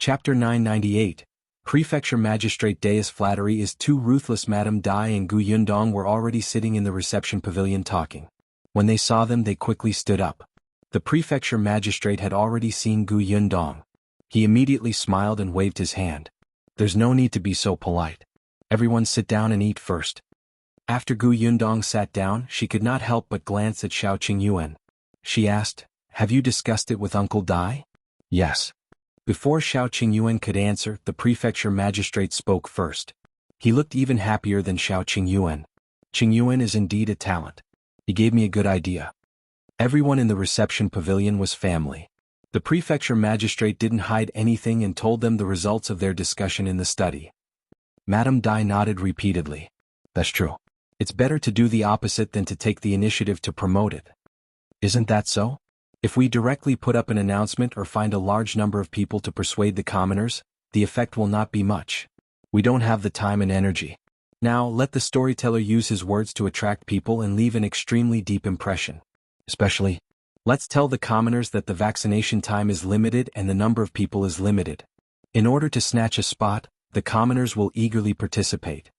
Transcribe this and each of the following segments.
Chapter 998. Prefecture Magistrate Day's flattery is too ruthless. Madame Dai and Gu Yundong were already sitting in the reception pavilion talking. When they saw them, they quickly stood up. The prefecture magistrate had already seen Gu Yundong. He immediately smiled and waved his hand. There's no need to be so polite. Everyone sit down and eat first. After Gu Yundong sat down, she could not help but glance at Xiao Qingyuan. She asked, "Have you discussed it with Uncle Dai?" "Yes." Before Xiao Qingyuan could answer, the prefecture magistrate spoke first. He looked even happier than Xiao Qingyuan. Qingyuan is indeed a talent. He gave me a good idea. Everyone in the reception pavilion was family. The prefecture magistrate didn't hide anything and told them the results of their discussion in the study. Madame Dai nodded repeatedly. That's true. It's better to do the opposite than to take the initiative to promote it. Isn't that so? If we directly put up an announcement or find a large number of people to persuade the commoners, the effect will not be much. We don't have the time and energy. Now let the storyteller use his words to attract people and leave an extremely deep impression. Especially, let's tell the commoners that the vaccination time is limited and the number of people is limited. In order to snatch a spot, the commoners will eagerly participate.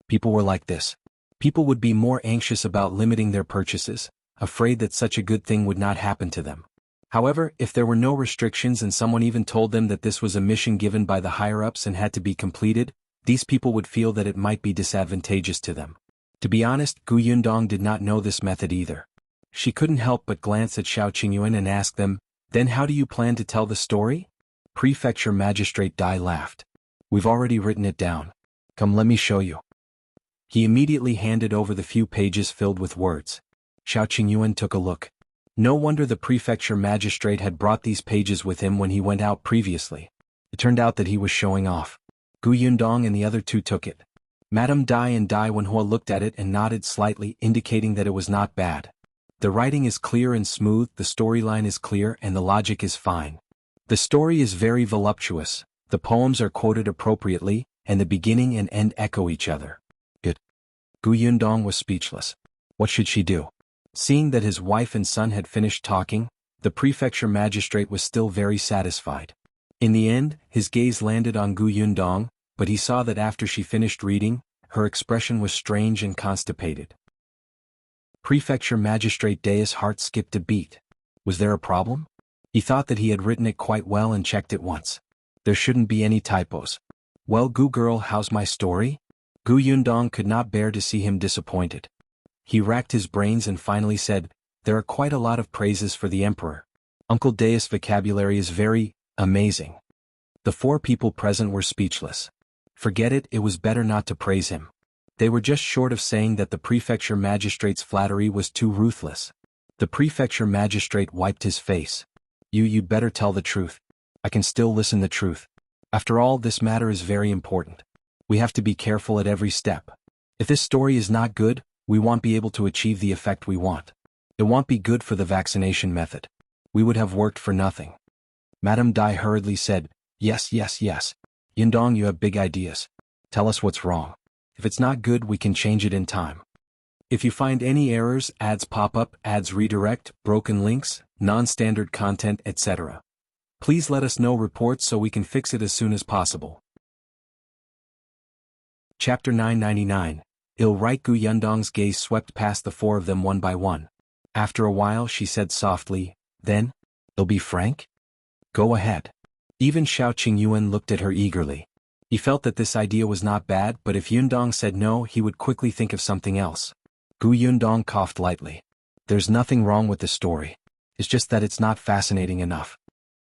People were like this. People would be more anxious about limiting their purchases, afraid that such a good thing would not happen to them. However, if there were no restrictions and someone even told them that this was a mission given by the higher-ups and had to be completed, these people would feel that it might be disadvantageous to them. To be honest, Gu Yundong did not know this method either. She couldn't help but glance at Xiao Qingyuan and ask them, "Then how do you plan to tell the story?" Prefecture Magistrate Dai laughed. "We've already written it down. Come, let me show you." He immediately handed over the few pages filled with words. Xiao Qingyuan took a look. No wonder the prefecture magistrate had brought these pages with him when he went out previously. It turned out that he was showing off. Gu Yundong and the other two took it. Madame Dai and Dai Wenhua looked at it and nodded slightly, indicating that it was not bad. The writing is clear and smooth, the storyline is clear, and the logic is fine. The story is very voluptuous, the poems are quoted appropriately, and the beginning and end echo each other. Good. Gu Yundong was speechless. What should she do? Seeing that his wife and son had finished talking, the prefecture magistrate was still very satisfied. In the end, his gaze landed on Gu Yundong, but he saw that after she finished reading, her expression was strange and constipated. Prefecture Magistrate Dai's heart skipped a beat. Was there a problem? He thought that he had written it quite well and checked it once. There shouldn't be any typos. Well, Gu girl, how's my story? Gu Yundong could not bear to see him disappointed. He racked his brains and finally said, "There are quite a lot of praises for the emperor. Uncle Dai's vocabulary is very amazing." The four people present were speechless. Forget it, it was better not to praise him. They were just short of saying that the prefecture magistrate's flattery was too ruthless. The prefecture magistrate wiped his face. You'd better tell the truth. I can still listen the truth. After all, this matter is very important. We have to be careful at every step. If this story is not good, we won't be able to achieve the effect we want. It won't be good for the vaccination method. We would have worked for nothing. Madame Dai hurriedly said, Yes. Yundong, you have big ideas. Tell us what's wrong. If it's not good, we can change it in time. If you find any errors, ads pop up, ads redirect, broken links, non-standard content, etc., please let us know reports so we can fix it as soon as possible. Chapter 999. Right. Gu Yundong's gaze swept past the four of them one by one. After a while she said softly, "Then, you'll be frank? Go ahead." Even Xiao Qingyuan looked at her eagerly. He felt that this idea was not bad, but if Yundong said no, he would quickly think of something else. Gu Yundong coughed lightly. "There's nothing wrong with the story. It's just that it's not fascinating enough."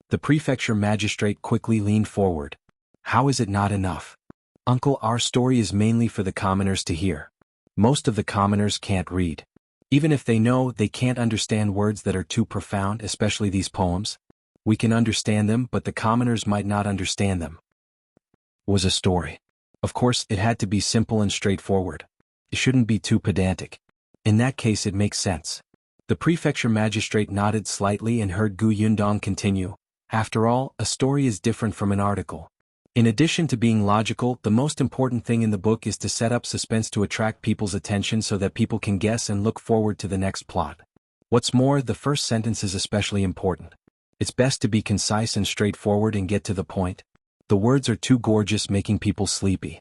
The prefecture magistrate quickly leaned forward. "How is it not enough? Uncle, our story is mainly for the commoners to hear. Most of the commoners can't read. Even if they know, they can't understand words that are too profound, especially these poems. We can understand them, but the commoners might not understand them." Was a story. Of course, it had to be simple and straightforward. It shouldn't be too pedantic. In that case, it makes sense. The prefecture magistrate nodded slightly and heard Gu Yundong continue. After all, a story is different from an article. In addition to being logical, the most important thing in the book is to set up suspense to attract people's attention so that people can guess and look forward to the next plot. What's more, the first sentence is especially important. It's best to be concise and straightforward and get to the point. The words are too gorgeous, making people sleepy.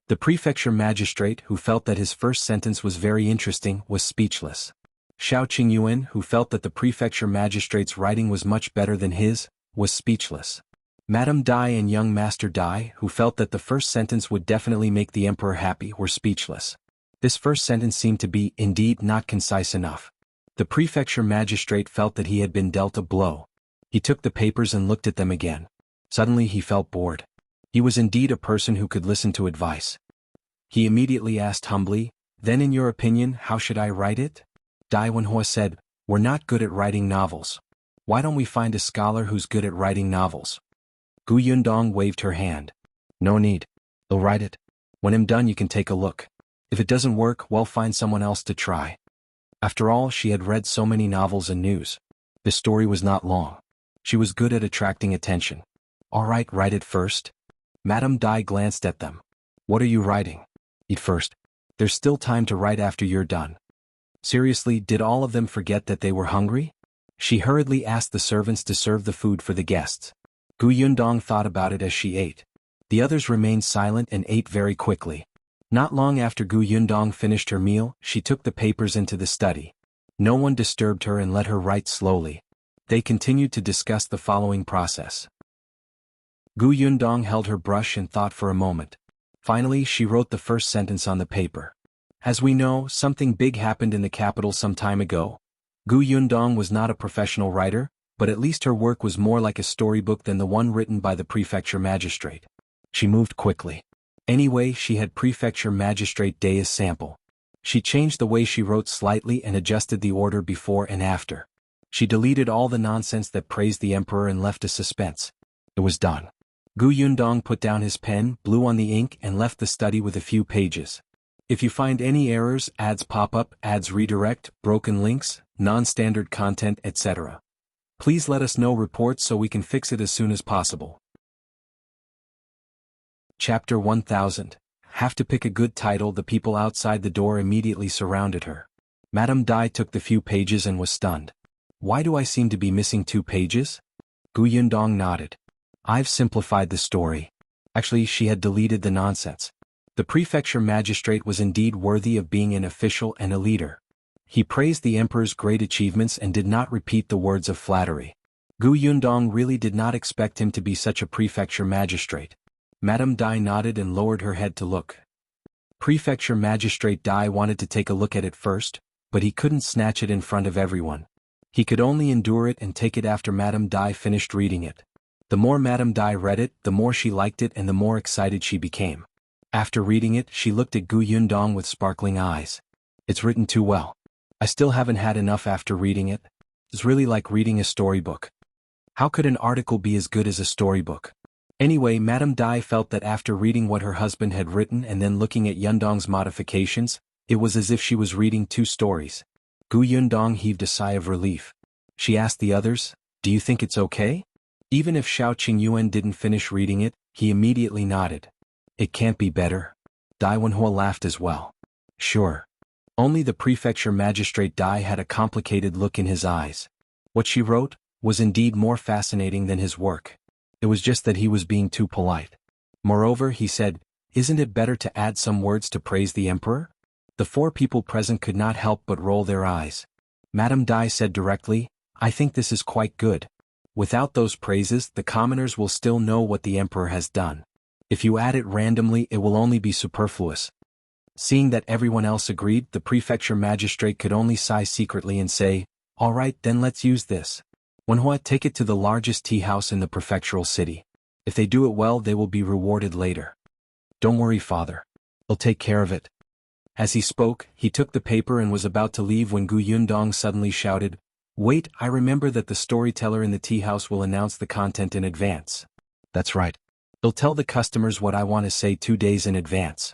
The prefecture magistrate, who felt that his first sentence was very interesting, was speechless. Xiao Qingyuan, who felt that the prefecture magistrate's writing was much better than his, was speechless. Madame Dai and young Master Dai, who felt that the first sentence would definitely make the emperor happy, were speechless. This first sentence seemed to be, indeed, not concise enough. The prefecture magistrate felt that he had been dealt a blow. He took the papers and looked at them again. Suddenly he felt bored. He was indeed a person who could listen to advice. He immediately asked humbly, "Then in your opinion, how should I write it?" Dai Wenhua said, "We're not good at writing novels. Why don't we find a scholar who's good at writing novels?" Gu Yundong waved her hand. "No need. I'll write it. When I'm done you can take a look. If it doesn't work, well, find someone else to try." After all, she had read so many novels and news. The story was not long. She was good at attracting attention. "All right, write it first." Madame Dai glanced at them. "What are you writing?" "Eat first. There's still time to write after you're done." Seriously, did all of them forget that they were hungry? She hurriedly asked the servants to serve the food for the guests. Gu Yundong thought about it as she ate. The others remained silent and ate very quickly. Not long after Gu Yundong finished her meal, she took the papers into the study. No one disturbed her and let her write slowly. They continued to discuss the following process. Gu Yundong held her brush and thought for a moment. Finally, she wrote the first sentence on the paper. As we know, something big happened in the capital some time ago. Gu Yundong was not a professional writer, but at least her work was more like a storybook than the one written by the prefecture magistrate. She moved quickly. Anyway, she had prefecture magistrate Dai's sample. She changed the way she wrote slightly and adjusted the order before and after. She deleted all the nonsense that praised the emperor and left a suspense. It was done. Gu Yundong put down his pen, blew on the ink, and left the study with a few pages. If you find any errors, ads pop up, ads redirect, broken links, non-standard content, etc., please let us know reports so we can fix it as soon as possible. Chapter 1000. Have to pick a good title. The people outside the door immediately surrounded her. Madame Dai took the few pages and was stunned. "Why do I seem to be missing 2 pages? Gu Yundong nodded. "I've simplified the story." Actually, she had deleted the nonsense. The prefecture magistrate was indeed worthy of being an official and a leader. He praised the emperor's great achievements and did not repeat the words of flattery. Gu Yundong really did not expect him to be such a prefecture magistrate. Madame Dai nodded and lowered her head to look. Prefecture magistrate Dai wanted to take a look at it first, but he couldn't snatch it in front of everyone. He could only endure it and take it after Madame Dai finished reading it. The more Madame Dai read it, the more she liked it and the more excited she became. After reading it, she looked at Gu Yundong with sparkling eyes. "It's written too well. I still haven't had enough after reading it. It's really like reading a storybook. How could an article be as good as a storybook?" Anyway, Madame Dai felt that after reading what her husband had written and then looking at Yundong's modifications, it was as if she was reading 2 stories. Gu Yundong heaved a sigh of relief. She asked the others, "Do you think it's okay?" Even if Xiao Qingyuan didn't finish reading it, he immediately nodded. "It can't be better." Dai Wenhua laughed as well. "Sure." Only the prefecture magistrate Dai had a complicated look in his eyes. What she wrote was indeed more fascinating than his work. It was just that he was being too polite. Moreover, he said, "Isn't it better to add some words to praise the emperor?" The 4 people present could not help but roll their eyes. Madame Dai said directly, "I think this is quite good. Without those praises, the commoners will still know what the emperor has done. If you add it randomly, it will only be superfluous." Seeing that everyone else agreed, the prefecture magistrate could only sigh secretly and say, "All right, then let's use this. Wenhua, take it to the largest tea house in the prefectural city. If they do it well, they will be rewarded later." "Don't worry, father. I'll take care of it." As he spoke, he took the paper and was about to leave when Gu Yundong suddenly shouted, "Wait, I remember that the storyteller in the tea house will announce the content in advance." "That's right. He'll tell the customers what I want to say 2 days in advance."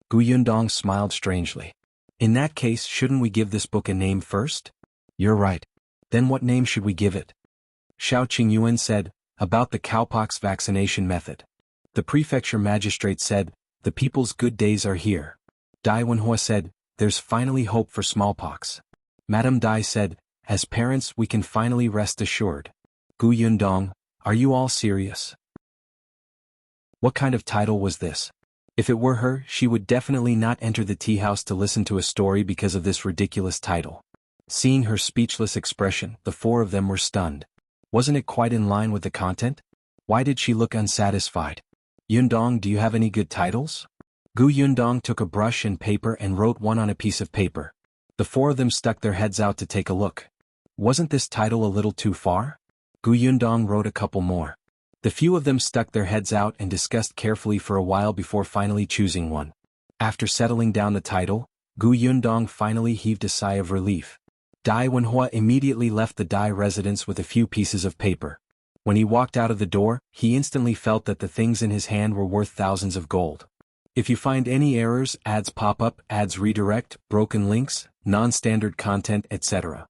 Gu Yundong smiled strangely. "In that case, shouldn't we give this book a name first?" "You're right. Then what name should we give it?" Xiao Qingyuan said, "About the cowpox vaccination method." The prefecture magistrate said, "The people's good days are here." Dai Wenhua said, "There's finally hope for smallpox." Madame Dai said, "As parents, we can finally rest assured." Gu Yundong, "Are you all serious?" What kind of title was this? If it were her, she would definitely not enter the tea house to listen to a story because of this ridiculous title. Seeing her speechless expression, the four of them were stunned. Wasn't it quite in line with the content? Why did she look unsatisfied? Yundong, do you have any good titles? Gu Yundong took a brush and paper and wrote one on a piece of paper. The four of them stuck their heads out to take a look. Wasn't this title a little too far? Gu Yundong wrote a couple more. The few of them stuck their heads out and discussed carefully for a while before finally choosing one. After settling down the title, Gu Yundong finally heaved a sigh of relief. Dai Wenhua immediately left the Dai residence with a few pieces of paper. When he walked out of the door, he instantly felt that the things in his hand were worth thousands of gold. If you find any errors, ads pop up, ads redirect, broken links, non-standard content, etc.,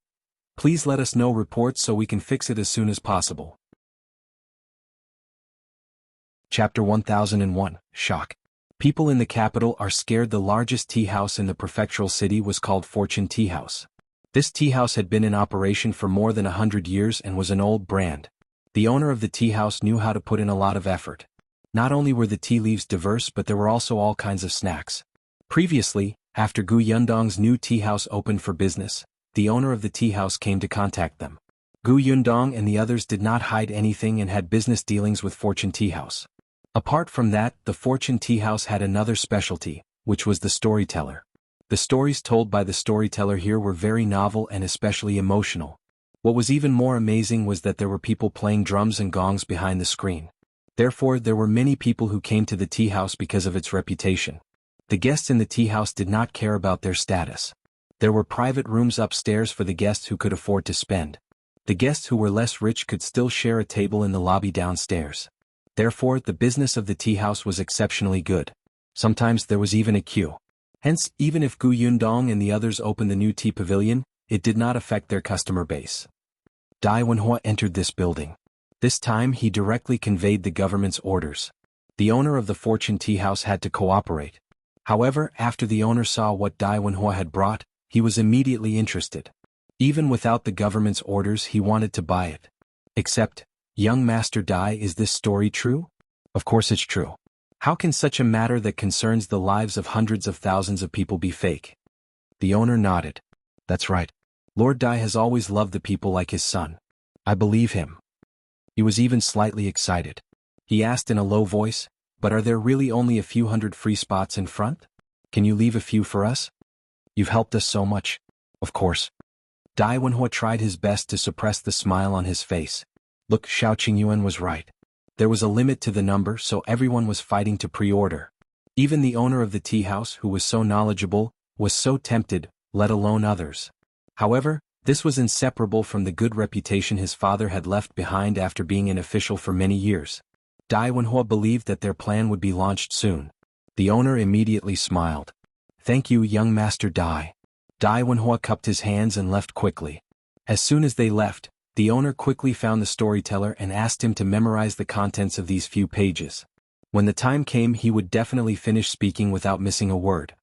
please let us know reports so we can fix it as soon as possible. Chapter 1001, Shock. People in the capital are scared. The largest tea house in the prefectural city was called Fortune Tea House. This tea house had been in operation for more than 100 years and was an old brand. The owner of the tea house knew how to put in a lot of effort. Not only were the tea leaves diverse, but there were also all kinds of snacks. Previously, after Gu Yundong's new tea house opened for business, the owner of the tea house came to contact them. Gu Yundong and the others did not hide anything and had business dealings with Fortune Tea House. Apart from that, the Fortune Tea House had another specialty, which was the storyteller. The stories told by the storyteller here were very novel and especially emotional. What was even more amazing was that there were people playing drums and gongs behind the screen. Therefore, there were many people who came to the tea house because of its reputation. The guests in the tea house did not care about their status. There were private rooms upstairs for the guests who could afford to spend. The guests who were less rich could still share a table in the lobby downstairs. Therefore, the business of the tea house was exceptionally good. Sometimes there was even a queue. Hence, even if Gu Yundong and the others opened the new tea pavilion, it did not affect their customer base. Dai Wenhua entered this building. This time he directly conveyed the government's orders. The owner of the Fortune Tea House had to cooperate. However, after the owner saw what Dai Wenhua had brought, he was immediately interested. Even without the government's orders, he wanted to buy it. Except, young Master Dai, is this story true? Of course it's true. How can such a matter that concerns the lives of hundreds of thousands of people be fake? The owner nodded. That's right. Lord Dai has always loved the people like his son. I believe him. He was even slightly excited. He asked in a low voice, but are there really only a few hundred free spots in front? Can you leave a few for us? You've helped us so much. Of course. Dai Wenhua tried his best to suppress the smile on his face. Look, Xiao Qingyuan was right. There was a limit to the number, so everyone was fighting to pre-order. Even the owner of the tea house, who was so knowledgeable, was so tempted, let alone others. However, this was inseparable from the good reputation his father had left behind after being an official for many years. Dai Wenhua believed that their plan would be launched soon. The owner immediately smiled. Thank you, young Master Dai. Dai Wenhua cupped his hands and left quickly. As soon as they left, the owner quickly found the storyteller and asked him to memorize the contents of these few pages. When the time came, he would definitely finish speaking without missing a word.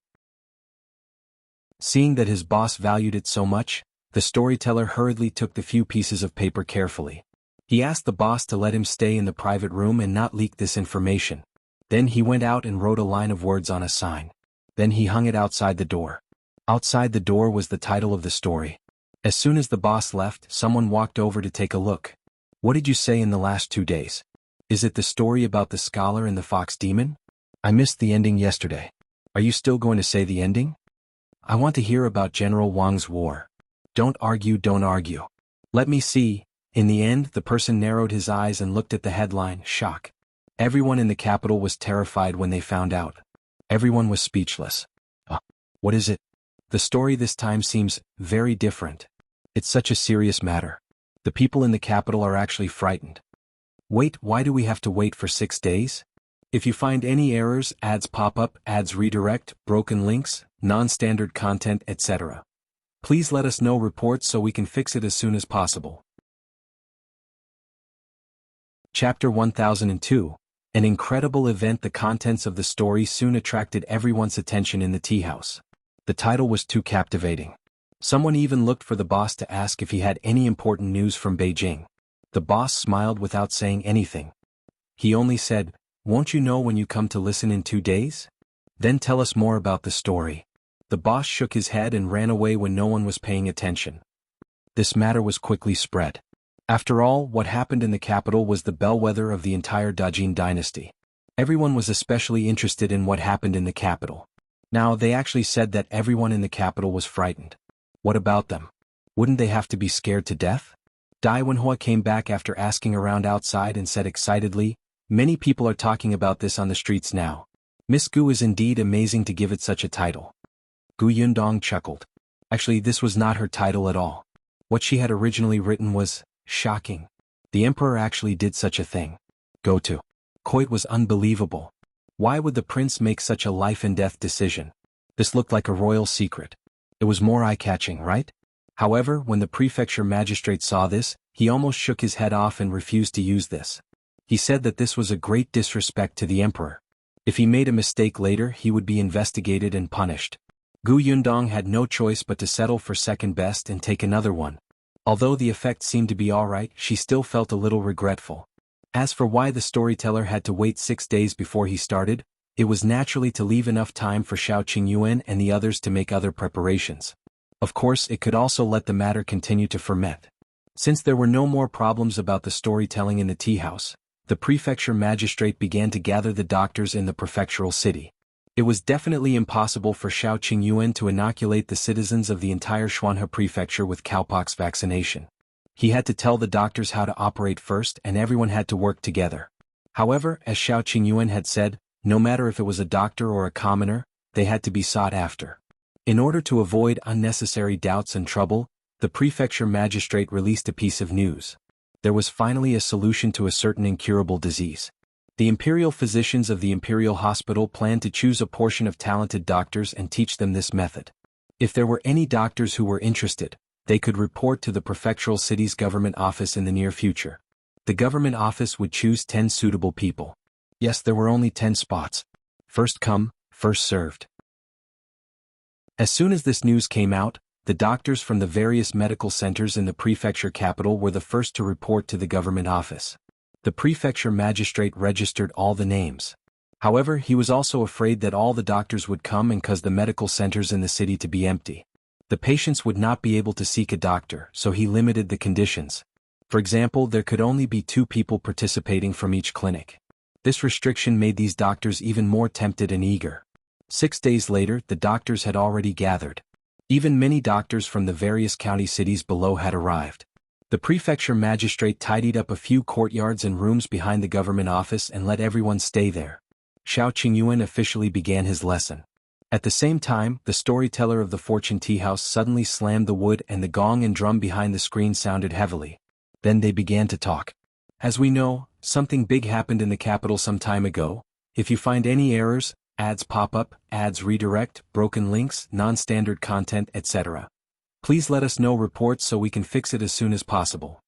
Seeing that his boss valued it so much, the storyteller hurriedly took the few pieces of paper carefully. He asked the boss to let him stay in the private room and not leak this information. Then he went out and wrote a line of words on a sign. Then he hung it outside the door. Outside the door was the title of the story. As soon as the boss left, someone walked over to take a look. What did you say in the last 2 days? Is it the story about the scholar and the fox demon? I missed the ending yesterday. Are you still going to say the ending? I want to hear about General Wang's war. Don't argue, don't argue. Let me see. In the end, the person narrowed his eyes and looked at the headline, shock. Everyone in the capital was terrified when they found out. Everyone was speechless. What is it? The story this time seems very different. It's such a serious matter. The people in the capital are actually frightened. Wait, why do we have to wait for 6 days? If you find any errors, ads pop up, ads redirect, broken links, non-standard content, etc., please let us know reports so we can fix it as soon as possible. Chapter 1002. An incredible event. The contents of the story soon attracted everyone's attention in the tea house. The title was too captivating. Someone even looked for the boss to ask if he had any important news from Beijing. The boss smiled without saying anything. He only said, won't you know when you come to listen in 2 days? Then tell us more about the story. The boss shook his head and ran away when no one was paying attention. This matter was quickly spread. After all, what happened in the capital was the bellwether of the entire Dajin dynasty. Everyone was especially interested in what happened in the capital. Now, they actually said that everyone in the capital was frightened. What about them? Wouldn't they have to be scared to death? Dai Wenhua came back after asking around outside and said excitedly, "Many people are talking about this on the streets now. Miss Gu is indeed amazing to give it such a title." Gu Yundong chuckled. Actually, this was not her title at all. What she had originally written was, "Shocking. The emperor actually did such a thing. Go to." Coit was unbelievable. Why would the prince make such a life-and-death decision? This looked like a royal secret. It was more eye-catching, right? However, when the prefecture magistrate saw this, he almost shook his head off and refused to use this. He said that this was a great disrespect to the emperor. If he made a mistake later, he would be investigated and punished. Gu Yundong had no choice but to settle for second best and take another one. Although the effect seemed to be alright, she still felt a little regretful. As for why the storyteller had to wait 6 days before he started, it was naturally to leave enough time for Xiao Qingyuan and the others to make other preparations. Of course, it could also let the matter continue to ferment. Since there were no more problems about the storytelling in the tea house, the prefecture magistrate began to gather the doctors in the prefectural city. It was definitely impossible for Xiao Qingyuan to inoculate the citizens of the entire Xuanhe prefecture with cowpox vaccination. He had to tell the doctors how to operate first, and everyone had to work together. However, as Xiao Qingyuan had said, no matter if it was a doctor or a commoner, they had to be sought after. In order to avoid unnecessary doubts and trouble, the prefecture magistrate released a piece of news. There was finally a solution to a certain incurable disease. The imperial physicians of the imperial hospital planned to choose a portion of talented doctors and teach them this method. If there were any doctors who were interested, they could report to the prefectural city's government office in the near future. The government office would choose 10 suitable people. Yes, there were only 10 spots. First come, first served. As soon as this news came out, the doctors from the various medical centers in the prefecture capital were the first to report to the government office. The prefecture magistrate registered all the names. However, he was also afraid that all the doctors would come and cause the medical centers in the city to be empty. The patients would not be able to seek a doctor, so he limited the conditions. For example, there could only be 2 people participating from each clinic. This restriction made these doctors even more tempted and eager. 6 days later, the doctors had already gathered. Even many doctors from the various county cities below had arrived. The prefecture magistrate tidied up a few courtyards and rooms behind the government office and let everyone stay there. Xiao Qingyuan officially began his lesson. At the same time, the storyteller of the fortune tea house suddenly slammed the wood and the gong and drum behind the screen sounded heavily. Then they began to talk. As we know, something big happened in the capital some time ago. If you find any errors, ads pop up, ads redirect, broken links, non-standard content, etc. Please let us know reports so we can fix it as soon as possible.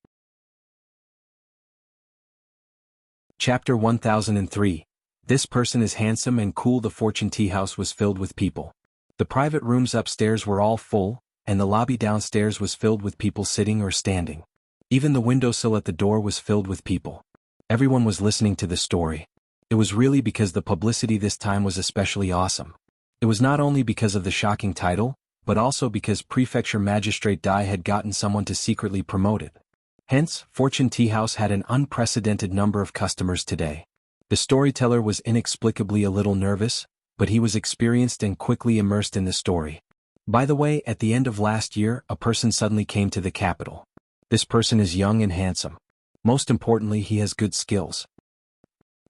Chapter 1003. This person is handsome and cool. The fortune tea house was filled with people. The private rooms upstairs were all full, and the lobby downstairs was filled with people sitting or standing. Even the windowsill at the door was filled with people. Everyone was listening to the story. It was really because the publicity this time was especially awesome. It was not only because of the shocking title, but also because Prefecture Magistrate Dai had gotten someone to secretly promote it. Hence, Fortune Tea House had an unprecedented number of customers today. The storyteller was inexplicably a little nervous, but he was experienced and quickly immersed in the story. By the way, at the end of last year, a person suddenly came to the capital. This person is young and handsome. Most importantly, he has good skills.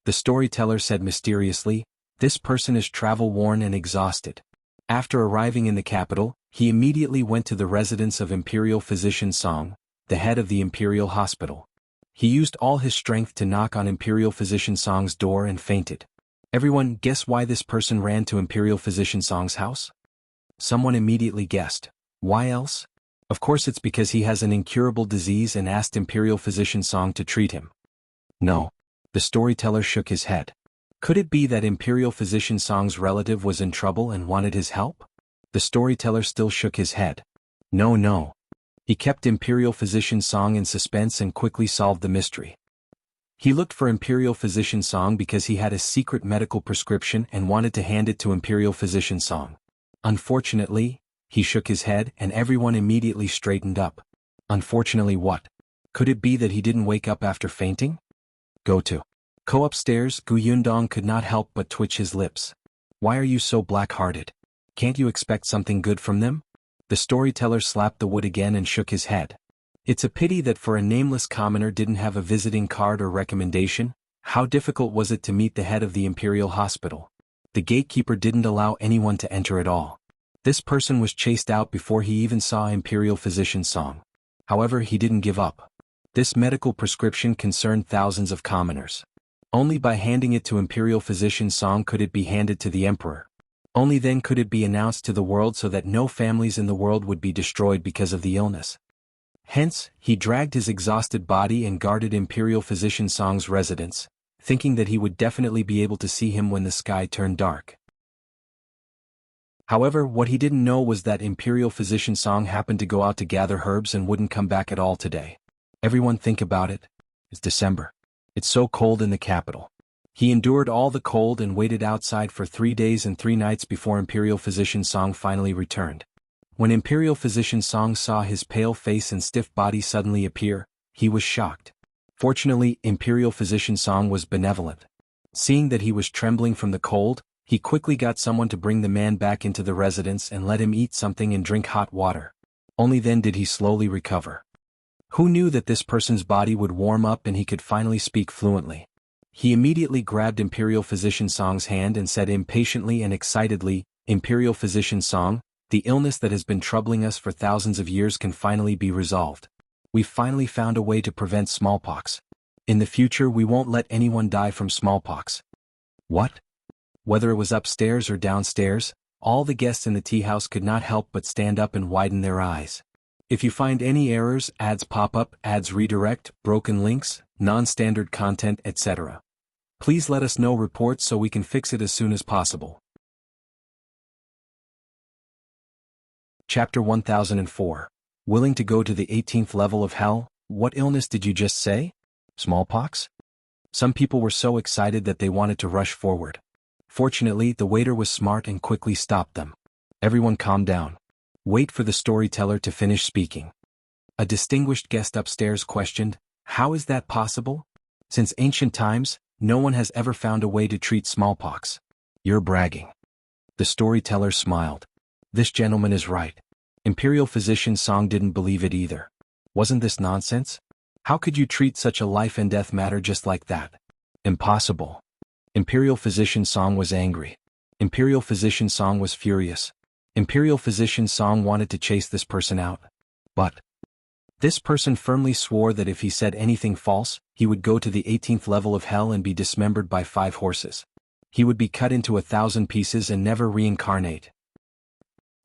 The storyteller said mysteriously, "This person is travel-worn and exhausted." After arriving in the capital, he immediately went to the residence of Imperial Physician Song, the head of the Imperial Hospital. He used all his strength to knock on Imperial Physician Song's door and fainted. Everyone, guess why this person ran to Imperial Physician Song's house? Someone immediately guessed. Why else? Of course it's because he has an incurable disease and asked Imperial Physician Song to treat him. No. The storyteller shook his head. Could it be that Imperial Physician Song's relative was in trouble and wanted his help? The storyteller still shook his head. No. He kept Imperial Physician Song in suspense and quickly solved the mystery. He looked for Imperial Physician Song because he had a secret medical prescription and wanted to hand it to Imperial Physician Song. Unfortunately, he shook his head and everyone immediately straightened up. Unfortunately what? Could it be that he didn't wake up after fainting? Go upstairs. Gu Yundong could not help but twitch his lips. Why are you so black-hearted? Can't you expect something good from them? The storyteller slapped the wood again and shook his head. It's a pity that for a nameless commoner didn't have a visiting card or recommendation. How difficult was it to meet the head of the Imperial Hospital? The gatekeeper didn't allow anyone to enter at all. This person was chased out before he even saw Imperial Physician Song. However, he didn't give up. This medical prescription concerned thousands of commoners. Only by handing it to Imperial Physician Song could it be handed to the Emperor. Only then could it be announced to the world so that no families in the world would be destroyed because of the illness. Hence, he dragged his exhausted body and guarded Imperial Physician Song's residence, thinking that he would definitely be able to see him when the sky turned dark. However, what he didn't know was that Imperial Physician Song happened to go out to gather herbs and wouldn't come back at all today. Everyone think about it. It's December. It's so cold in the capital. He endured all the cold and waited outside for 3 days and 3 nights before Imperial Physician Song finally returned. When Imperial Physician Song saw his pale face and stiff body suddenly appear, he was shocked. Fortunately, Imperial Physician Song was benevolent. Seeing that he was trembling from the cold, he quickly got someone to bring the man back into the residence and let him eat something and drink hot water. Only then did he slowly recover. Who knew that this person's body would warm up and he could finally speak fluently? He immediately grabbed Imperial Physician Song's hand and said impatiently and excitedly, "Imperial Physician Song, the illness that has been troubling us for thousands of years can finally be resolved. We've finally found a way to prevent smallpox. In the future we won't let anyone die from smallpox." What? Whether it was upstairs or downstairs, all the guests in the tea house could not help but stand up and widen their eyes. If you find any errors, ads pop up, ads redirect, broken links, non-standard content, etc., please let us know reports so we can fix it as soon as possible. Chapter 1004. Willing to go to the 18th level of hell? What illness did you just say? Smallpox? Some people were so excited that they wanted to rush forward. Fortunately, the waiter was smart and quickly stopped them. Everyone calm down. Wait for the storyteller to finish speaking. A distinguished guest upstairs questioned, "How is that possible? Since ancient times, no one has ever found a way to treat smallpox." "You're bragging." The storyteller smiled. "This gentleman is right. Imperial Physician Song didn't believe it either. Wasn't this nonsense? How could you treat such a life and death matter just like that? Impossible." Imperial Physician Song was angry. Imperial Physician Song was furious. Imperial Physician Song wanted to chase this person out. But this person firmly swore that if he said anything false, he would go to the 18th level of hell and be dismembered by 5 horses. He would be cut into 1,000 pieces and never reincarnate.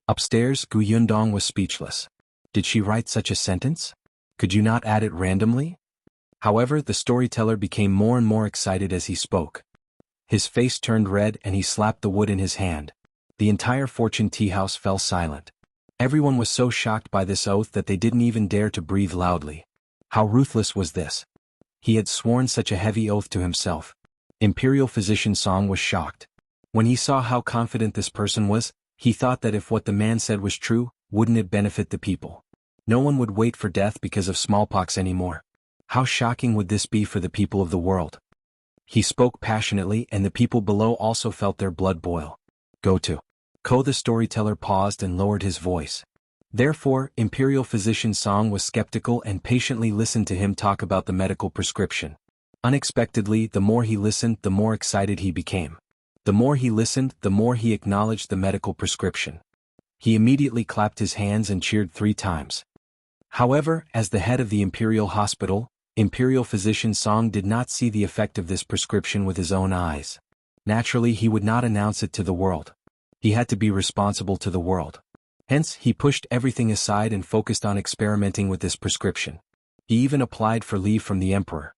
Upstairs, Gu Yundong was speechless. Did she write such a sentence? Could you not add it randomly? However, the storyteller became more and more excited as he spoke. His face turned red and he slapped the wood in his hand. The entire Fortune Tea House fell silent. Everyone was so shocked by this oath that they didn't even dare to breathe loudly. How ruthless was this? He had sworn such a heavy oath to himself. Imperial Physician Song was shocked. When he saw how confident this person was, he thought that if what the man said was true, wouldn't it benefit the people? No one would wait for death because of smallpox anymore. How shocking would this be for the people of the world? He spoke passionately and the people below also felt their blood boil. The storyteller paused and lowered his voice. Therefore, Imperial Physician Song was skeptical and patiently listened to him talk about the medical prescription. Unexpectedly, the more he listened, the more excited he became. The more he listened, the more he acknowledged the medical prescription. He immediately clapped his hands and cheered 3 times. However, as the head of the Imperial Hospital, Imperial Physician Song did not see the effect of this prescription with his own eyes. Naturally, he would not announce it to the world. He had to be responsible to the world. Hence, he pushed everything aside and focused on experimenting with this prescription. He even applied for leave from the emperor.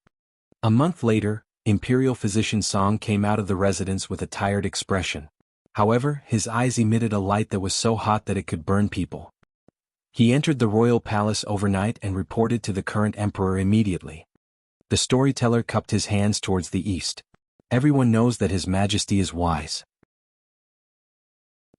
A month later, Imperial Physician Song came out of the residence with a tired expression. However, his eyes emitted a light that was so hot that it could burn people. He entered the royal palace overnight and reported to the current emperor immediately. The storyteller cupped his hands towards the east. Everyone knows that His Majesty is wise.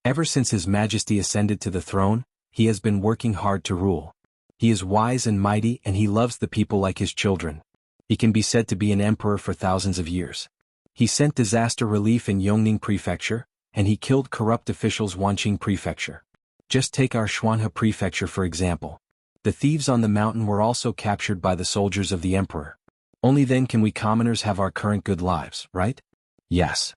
Ever since His Majesty ascended to the throne, he has been working hard to rule. He is wise and mighty and he loves the people like his children. He can be said to be an emperor for thousands of years. He sent disaster relief in Yongning Prefecture, and he killed corrupt officials Wanqing Prefecture. Just take our Xuanhe Prefecture for example. The thieves on the mountain were also captured by the soldiers of the emperor. Only then can we commoners have our current good lives, right? Yes.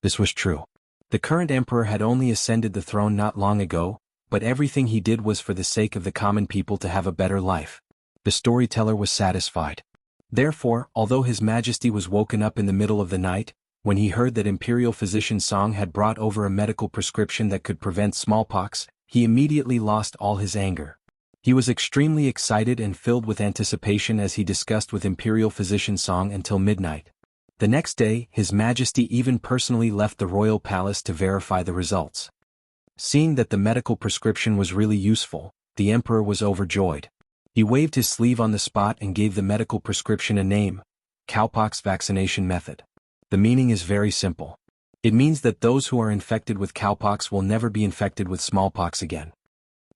This was true. The current emperor had only ascended the throne not long ago, but everything he did was for the sake of the common people to have a better life. The storyteller was satisfied. Therefore, although His Majesty was woken up in the middle of the night, when he heard that Imperial Physician Song had brought over a medical prescription that could prevent smallpox, he immediately lost all his anger. He was extremely excited and filled with anticipation as he discussed with Imperial Physician Song until midnight. The next day, His Majesty even personally left the royal palace to verify the results. Seeing that the medical prescription was really useful, the emperor was overjoyed. He waved his sleeve on the spot and gave the medical prescription a name: cowpox vaccination method. The meaning is very simple. It means that those who are infected with cowpox will never be infected with smallpox again.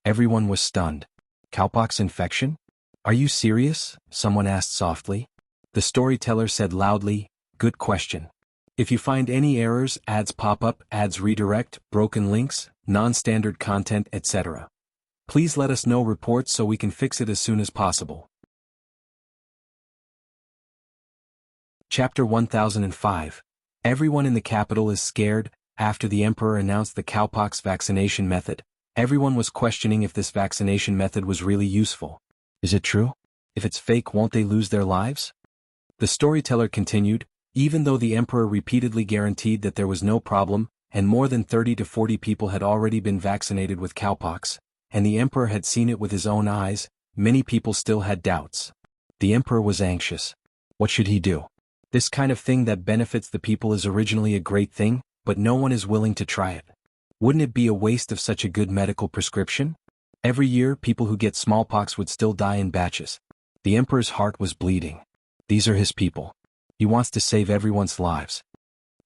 Everyone was stunned. Cowpox infection? Are you serious? Someone asked softly. The storyteller said loudly, "Good question. If you find any errors, ads pop up, ads redirect, broken links, non-standard content, etc. Please let us know reports so we can fix it as soon as possible." Chapter 1005. Everyone in the capital is scared. After the emperor announced the cowpox vaccination method, everyone was questioning if this vaccination method was really useful. Is it true? If it's fake, won't they lose their lives? The storyteller continued, even though the emperor repeatedly guaranteed that there was no problem, and more than 30 to 40 people had already been vaccinated with cowpox, and the emperor had seen it with his own eyes, many people still had doubts. The emperor was anxious. What should he do? This kind of thing that benefits the people is originally a great thing, but no one is willing to try it. Wouldn't it be a waste of such a good medical prescription? Every year, people who get smallpox would still die in batches. The emperor's heart was bleeding. These are his people. He wants to save everyone's lives.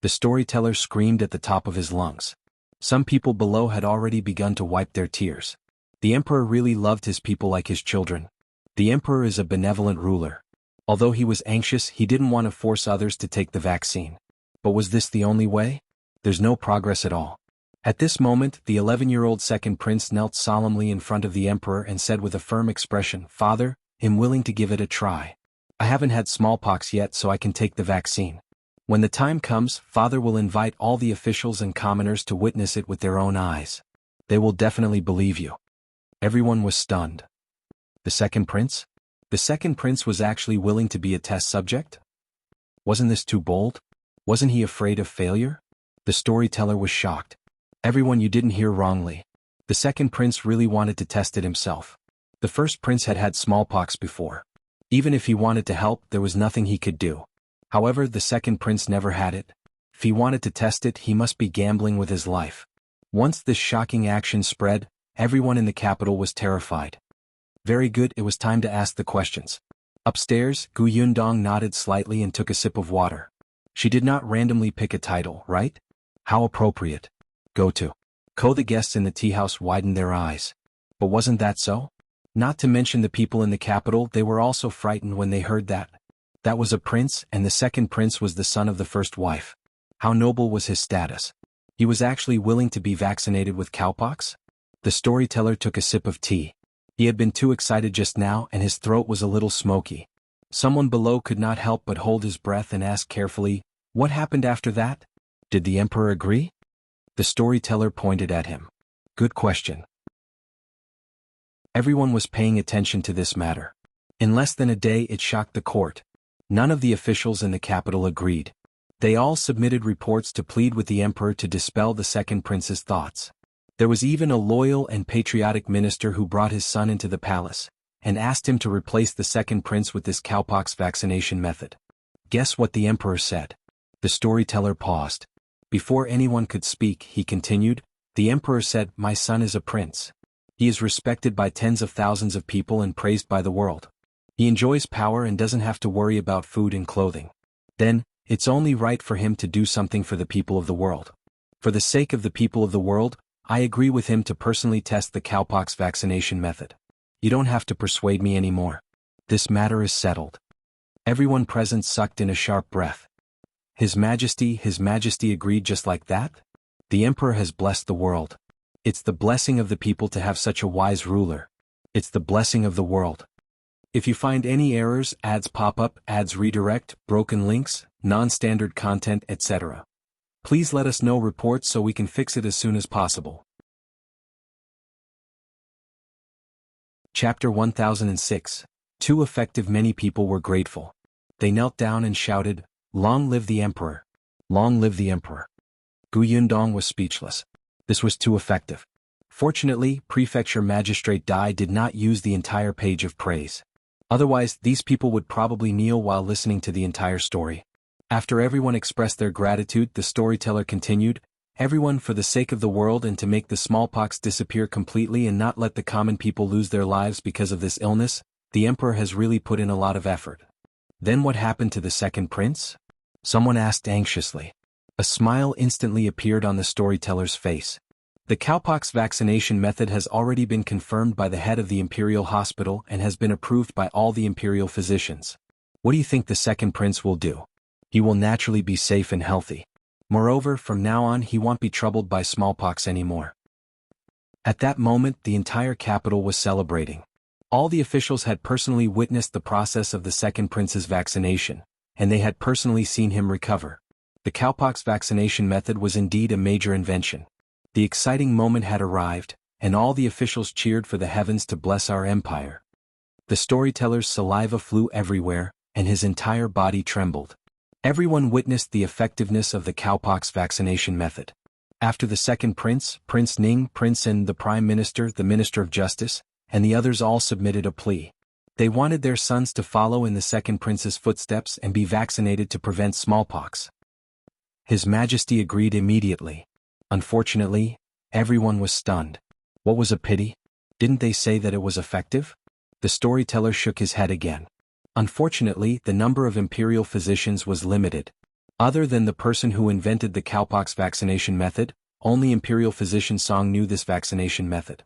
The storyteller screamed at the top of his lungs. Some people below had already begun to wipe their tears. The emperor really loved his people like his children. The emperor is a benevolent ruler. Although he was anxious, he didn't want to force others to take the vaccine. But was this the only way? There's no progress at all. At this moment, the 11-year-old second prince knelt solemnly in front of the emperor and said with a firm expression, "Father, I'm willing to give it a try. I haven't had smallpox yet, so I can take the vaccine. When the time comes, Father will invite all the officials and commoners to witness it with their own eyes. They will definitely believe you." Everyone was stunned. The second prince? The second prince was actually willing to be a test subject? Wasn't this too bold? Wasn't he afraid of failure? The storyteller was shocked. Everyone, you didn't hear wrongly. The second prince really wanted to test it himself. The first prince had had smallpox before. Even if he wanted to help, there was nothing he could do. However, the second prince never had it. If he wanted to test it, he must be gambling with his life. Once this shocking action spread, everyone in the capital was terrified. Very good, it was time to ask the questions. Upstairs, Gu Yundong nodded slightly and took a sip of water. She did not randomly pick a title, right? How appropriate. Go to. The guests in the tea house widened their eyes. But wasn't that so? Not to mention the people in the capital, they were also frightened when they heard that. That was a prince, and the second prince was the son of the first wife. How noble was his status? He was actually willing to be vaccinated with cowpox? The storyteller took a sip of tea. He had been too excited just now and his throat was a little smoky. Someone below could not help but hold his breath and ask carefully, "What happened after that? Did the emperor agree?" The storyteller pointed at him. Good question. Everyone was paying attention to this matter. In less than a day, it shocked the court. None of the officials in the capital agreed. They all submitted reports to plead with the emperor to dispel the second prince's thoughts. There was even a loyal and patriotic minister who brought his son into the palace and asked him to replace the second prince with this cowpox vaccination method. Guess what the emperor said? The storyteller paused. Before anyone could speak, he continued, the emperor said, "My son is a prince. He is respected by tens of thousands of people and praised by the world. He enjoys power and doesn't have to worry about food and clothing. Then, it's only right for him to do something for the people of the world. For the sake of the people of the world, I agree with him to personally test the cowpox vaccination method. You don't have to persuade me anymore. This matter is settled. Everyone present sucked in a sharp breath. His Majesty agreed just like that? The Emperor has blessed the world. It's the blessing of the people to have such a wise ruler. It's the blessing of the world. If you find any errors, ads pop up, ads redirect, broken links, non-standard content, etc., please let us know reports so we can fix it as soon as possible. Chapter 1006. Too effective. Many people were grateful. They knelt down and shouted, "Long live the Emperor! Long live the Emperor!" Gu Yundong was speechless. This was too effective. Fortunately, Prefecture Magistrate Dai did not use the entire page of praise. Otherwise, these people would probably kneel while listening to the entire story. After everyone expressed their gratitude, the storyteller continued, "Everyone, for the sake of the world and to make the smallpox disappear completely and not let the common people lose their lives because of this illness, the Emperor has really put in a lot of effort." Then what happened to the second prince? Someone asked anxiously. A smile instantly appeared on the storyteller's face. The cowpox vaccination method has already been confirmed by the head of the Imperial Hospital and has been approved by all the Imperial physicians. What do you think the second prince will do? He will naturally be safe and healthy. Moreover, from now on he won't be troubled by smallpox anymore. At that moment, the entire capital was celebrating. All the officials had personally witnessed the process of the second prince's vaccination, and they had personally seen him recover. The cowpox vaccination method was indeed a major invention. The exciting moment had arrived, and all the officials cheered for the heavens to bless our empire. The storyteller's saliva flew everywhere, and his entire body trembled. Everyone witnessed the effectiveness of the cowpox vaccination method. After the second prince, Prince Ning, Prince and the Prime Minister, the Minister of Justice, and the others all submitted a plea. They wanted their sons to follow in the second prince's footsteps and be vaccinated to prevent smallpox. His Majesty agreed immediately. Unfortunately, everyone was stunned. What was a pity? Didn't they say that it was effective? The storyteller shook his head again. Unfortunately, the number of imperial physicians was limited. Other than the person who invented the cowpox vaccination method, only Imperial Physician Song knew this vaccination method.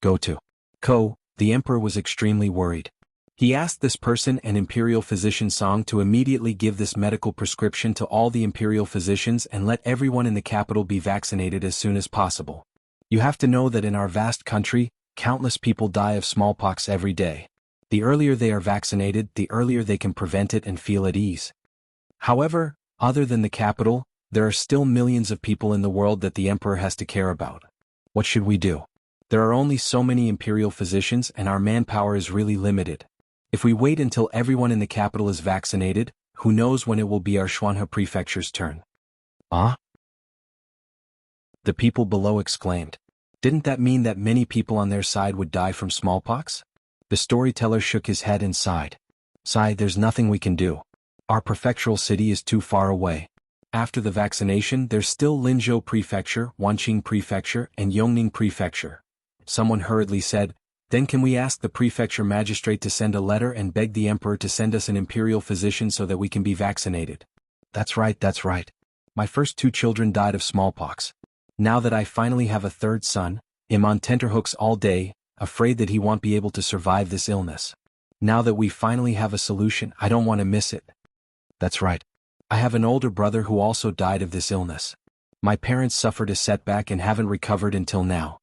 The Emperor was extremely worried. He asked this person and Imperial Physician Song to immediately give this medical prescription to all the Imperial physicians and let everyone in the capital be vaccinated as soon as possible. You have to know that in our vast country, countless people die of smallpox every day. The earlier they are vaccinated, the earlier they can prevent it and feel at ease. However, other than the capital, there are still millions of people in the world that the Emperor has to care about. What should we do? There are only so many Imperial physicians and our manpower is really limited. If we wait until everyone in the capital is vaccinated, who knows when it will be our Xuanhe prefecture's turn. Ah? The people below exclaimed. Didn't that mean that many people on their side would die from smallpox? The storyteller shook his head and sighed. There's nothing we can do. Our prefectural city is too far away. After the vaccination, there's still Linzhou Prefecture, Wanqing Prefecture, and Yongning Prefecture. Someone hurriedly said, then can we ask the prefecture magistrate to send a letter and beg the Emperor to send us an imperial physician so that we can be vaccinated? That's right. My first 2 children died of smallpox. Now that I finally have a third son, I'm on tenterhooks all day, afraid that he won't be able to survive this illness. Now that we finally have a solution, I don't want to miss it. That's right. I have an older brother who also died of this illness. My parents suffered a setback and haven't recovered until now.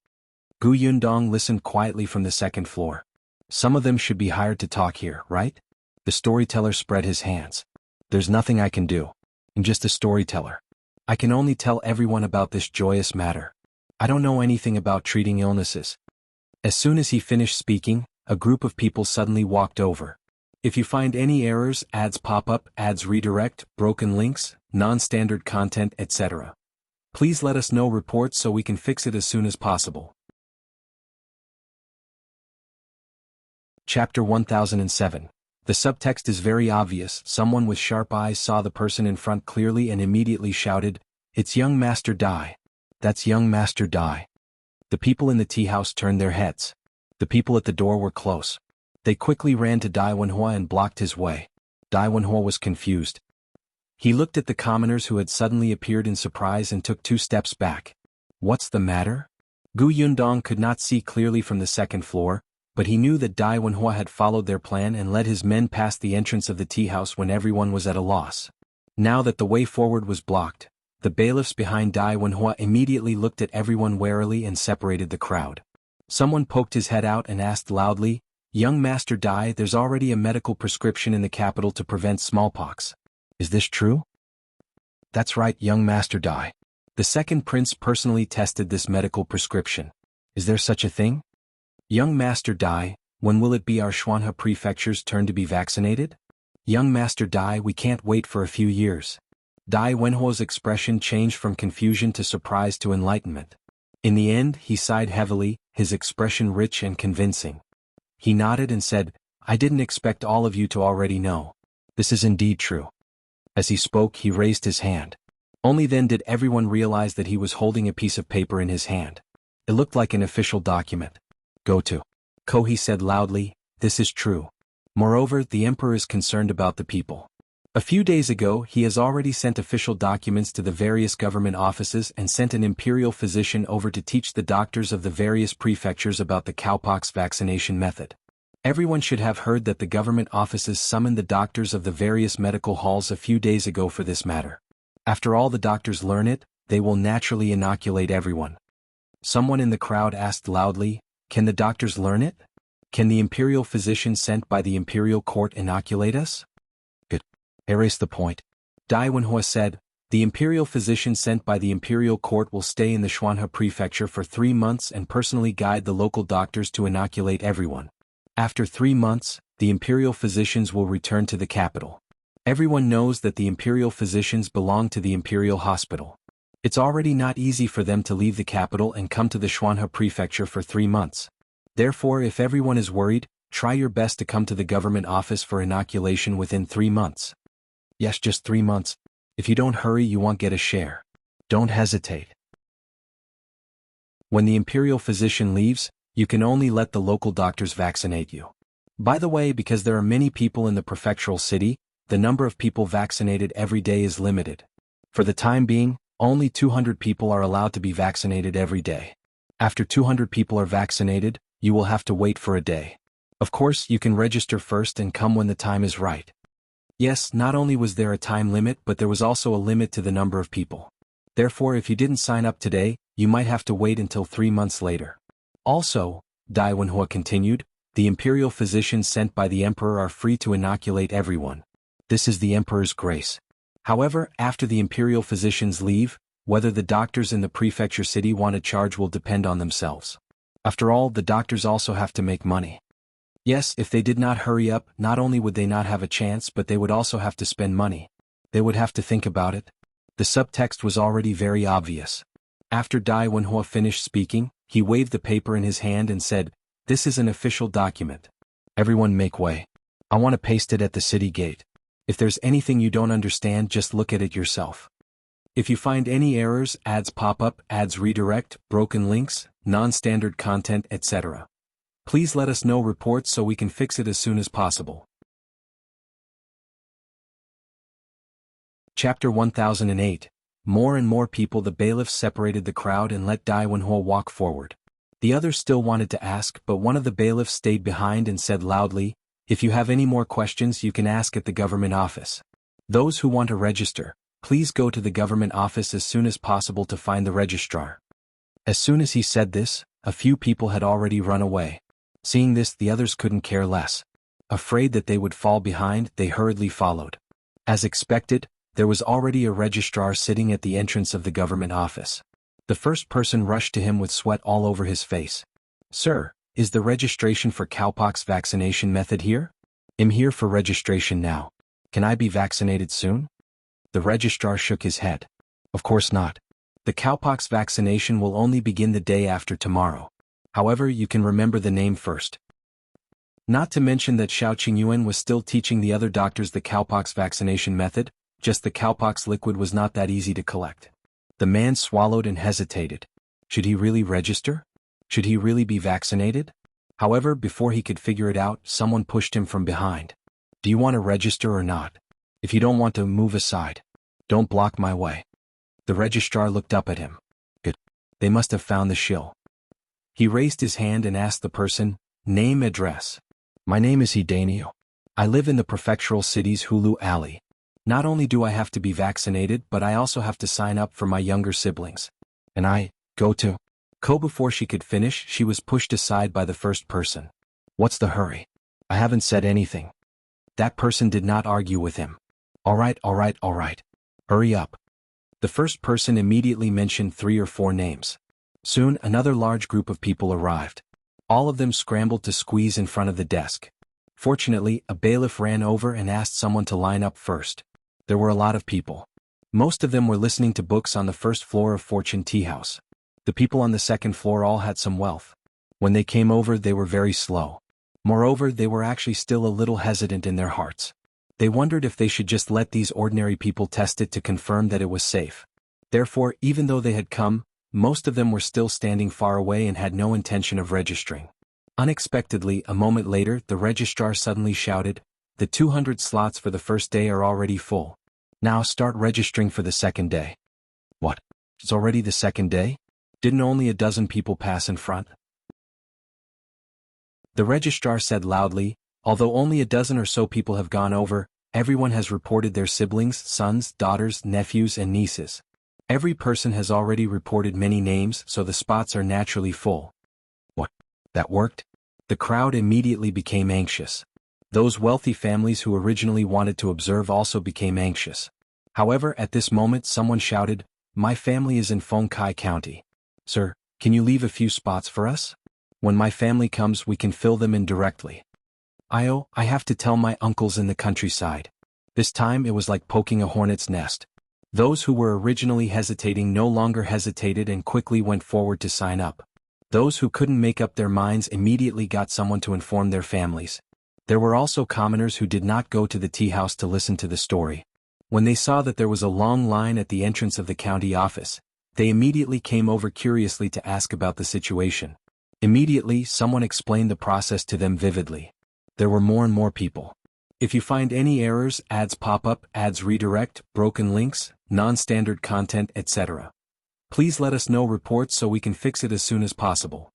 Gu Yundong listened quietly from the second floor. Some of them should be hired to talk here, right? The storyteller spread his hands. There's nothing I can do. I'm just a storyteller. I can only tell everyone about this joyous matter. I don't know anything about treating illnesses. As soon as he finished speaking, a group of people suddenly walked over. If you find any errors, ads pop up, ads redirect, broken links, non-standard content, etc., please let us know reports so we can fix it as soon as possible. Chapter 1007. The subtext is very obvious. Someone with sharp eyes saw the person in front clearly and immediately shouted, "It's young Master Dai. That's young Master Dai." The people in the tea house turned their heads. The people at the door were close. They quickly ran to Dai Wenhua and blocked his way. Dai Wenhua was confused. He looked at the commoners who had suddenly appeared in surprise and took 2 steps back. What's the matter? Gu Yundong could not see clearly from the second floor, but he knew that Dai Wenhua had followed their plan and led his men past the entrance of the tea house when everyone was at a loss. Now that the way forward was blocked, the bailiffs behind Dai Wenhua immediately looked at everyone warily and separated the crowd. Someone poked his head out and asked loudly, "Young Master Dai, there's already a medical prescription in the capital to prevent smallpox. Is this true?" "That's right, young Master Dai. The second prince personally tested this medical prescription. Is there such a thing?" "Young Master Dai, when will it be our Xuanhe prefecture's turn to be vaccinated?" "Young Master Dai, we can't wait for a few years." Dai Wenhuo's expression changed from confusion to surprise to enlightenment. In the end, he sighed heavily, his expression rich and convincing. He nodded and said, "I didn't expect all of you to already know. This is indeed true." As he spoke, he raised his hand. Only then did everyone realize that he was holding a piece of paper in his hand. It looked like an official document. "Go to Kohi," said loudly, "this is true. Moreover, the emperor is concerned about the people. A few days ago, he has already sent official documents to the various government offices and sent an imperial physician over to teach the doctors of the various prefectures about the cowpox vaccination method. Everyone should have heard that the government offices summoned the doctors of the various medical halls a few days ago for this matter. After all the doctors learn it, they will naturally inoculate everyone." Someone in the crowd asked loudly, "Can the doctors learn it? Can the imperial physician sent by the imperial court inoculate us?" "Good. Erase the point." Dai Wenhua said, "The imperial physician sent by the imperial court will stay in the Xuanhe prefecture for 3 months and personally guide the local doctors to inoculate everyone. After 3 months, the imperial physicians will return to the capital. Everyone knows that the imperial physicians belong to the imperial hospital. It's already not easy for them to leave the capital and come to the Xuanhe prefecture for 3 months. Therefore, if everyone is worried, try your best to come to the government office for inoculation within 3 months. Yes, just 3 months. If you don't hurry, you won't get a share. Don't hesitate. When the imperial physician leaves, you can only let the local doctors vaccinate you. By the way, because there are many people in the prefectural city, the number of people vaccinated every day is limited. For the time being, only 200 people are allowed to be vaccinated every day. After 200 people are vaccinated, you will have to wait for a day. Of course, you can register first and come when the time is right." Yes, not only was there a time limit, but there was also a limit to the number of people. Therefore, if you didn't sign up today, you might have to wait until 3 months later. Also, Dai Wenhua continued, the imperial physicians sent by the emperor are free to inoculate everyone. This is the emperor's grace. However, after the imperial physicians leave, whether the doctors in the prefecture city want to charge will depend on themselves. After all, the doctors also have to make money. Yes, if they did not hurry up, not only would they not have a chance, but they would also have to spend money. They would have to think about it. The subtext was already very obvious. After Dai Wenhua finished speaking, he waved the paper in his hand and said, "This is an official document. Everyone make way. I want to paste it at the city gate. If there's anything you don't understand, just look at it yourself. If you find any errors, ads pop up, ads redirect, broken links, non-standard content, etc. Please let us know reports so we can fix it as soon as possible." Chapter 1008. More and more people. The bailiffs separated the crowd and let Dai Wenhua walk forward. The others still wanted to ask, but one of the bailiffs stayed behind and said loudly, "If you have any more questions, you can ask at the government office. Those who want to register, please go to the government office as soon as possible to find the registrar." As soon as he said this, a few people had already run away. Seeing this, the others couldn't care less. Afraid that they would fall behind, they hurriedly followed. As expected, there was already a registrar sitting at the entrance of the government office. The first person rushed to him with sweat all over his face. "Sir, is the registration for cowpox vaccination method here?" "I'm here for registration now. Can I be vaccinated soon?" The registrar shook his head. "Of course not. The cowpox vaccination will only begin the day after tomorrow. However, you can remember the name first." Not to mention that Xiao Qingyuan was still teaching the other doctors the cowpox vaccination method, just the cowpox liquid was not that easy to collect. The man swallowed and hesitated. Should he really register? Should he really be vaccinated? However, before he could figure it out, someone pushed him from behind. Do you want to register or not? If you don't want to, move aside. Don't block my way. The registrar looked up at him. Good. They must have found the shill. He raised his hand and asked the person, name, address. My name is Hidenio. I live in the prefectural city's Hulu Alley. Not only do I have to be vaccinated, but I also have to sign up for my younger siblings. And I go to Ko. Before she could finish, she was pushed aside by the first person. What's the hurry? I haven't said anything. That person did not argue with him. All right. Hurry up. The first person immediately mentioned 3 or 4 names. Soon, another large group of people arrived. All of them scrambled to squeeze in front of the desk. Fortunately, a bailiff ran over and asked someone to line up first. There were a lot of people. Most of them were listening to books on the first floor of Fortune Tea House. The people on the second floor all had some wealth. When they came over, they were very slow. Moreover, they were actually still a little hesitant in their hearts. They wondered if they should just let these ordinary people test it to confirm that it was safe. Therefore, even though they had come, most of them were still standing far away and had no intention of registering. Unexpectedly, a moment later, the registrar suddenly shouted, the 200 slots for the first day are already full. Now start registering for the second day. What? It's already the second day? Didn't only a dozen people pass in front? The registrar said loudly, although only a dozen or so people have gone over, everyone has reported their siblings, sons, daughters, nephews, and nieces. Every person has already reported many names, so the spots are naturally full. What? That worked? The crowd immediately became anxious. Those wealthy families who originally wanted to observe also became anxious. However, at this moment someone shouted, my family is in Phong Kai County. Sir, can you leave a few spots for us? When my family comes, we can fill them in directly. I have to tell my uncles in the countryside. This time it was like poking a hornet's nest. Those who were originally hesitating no longer hesitated and quickly went forward to sign up. Those who couldn't make up their minds immediately got someone to inform their families. There were also commoners who did not go to the tea house to listen to the story. When they saw that there was a long line at the entrance of the county office, they immediately came over curiously to ask about the situation. Immediately, someone explained the process to them vividly. There were more and more people. If you find any errors, ads pop up, ads redirect, broken links, non-standard content, etc. Please let us know reports so we can fix it as soon as possible.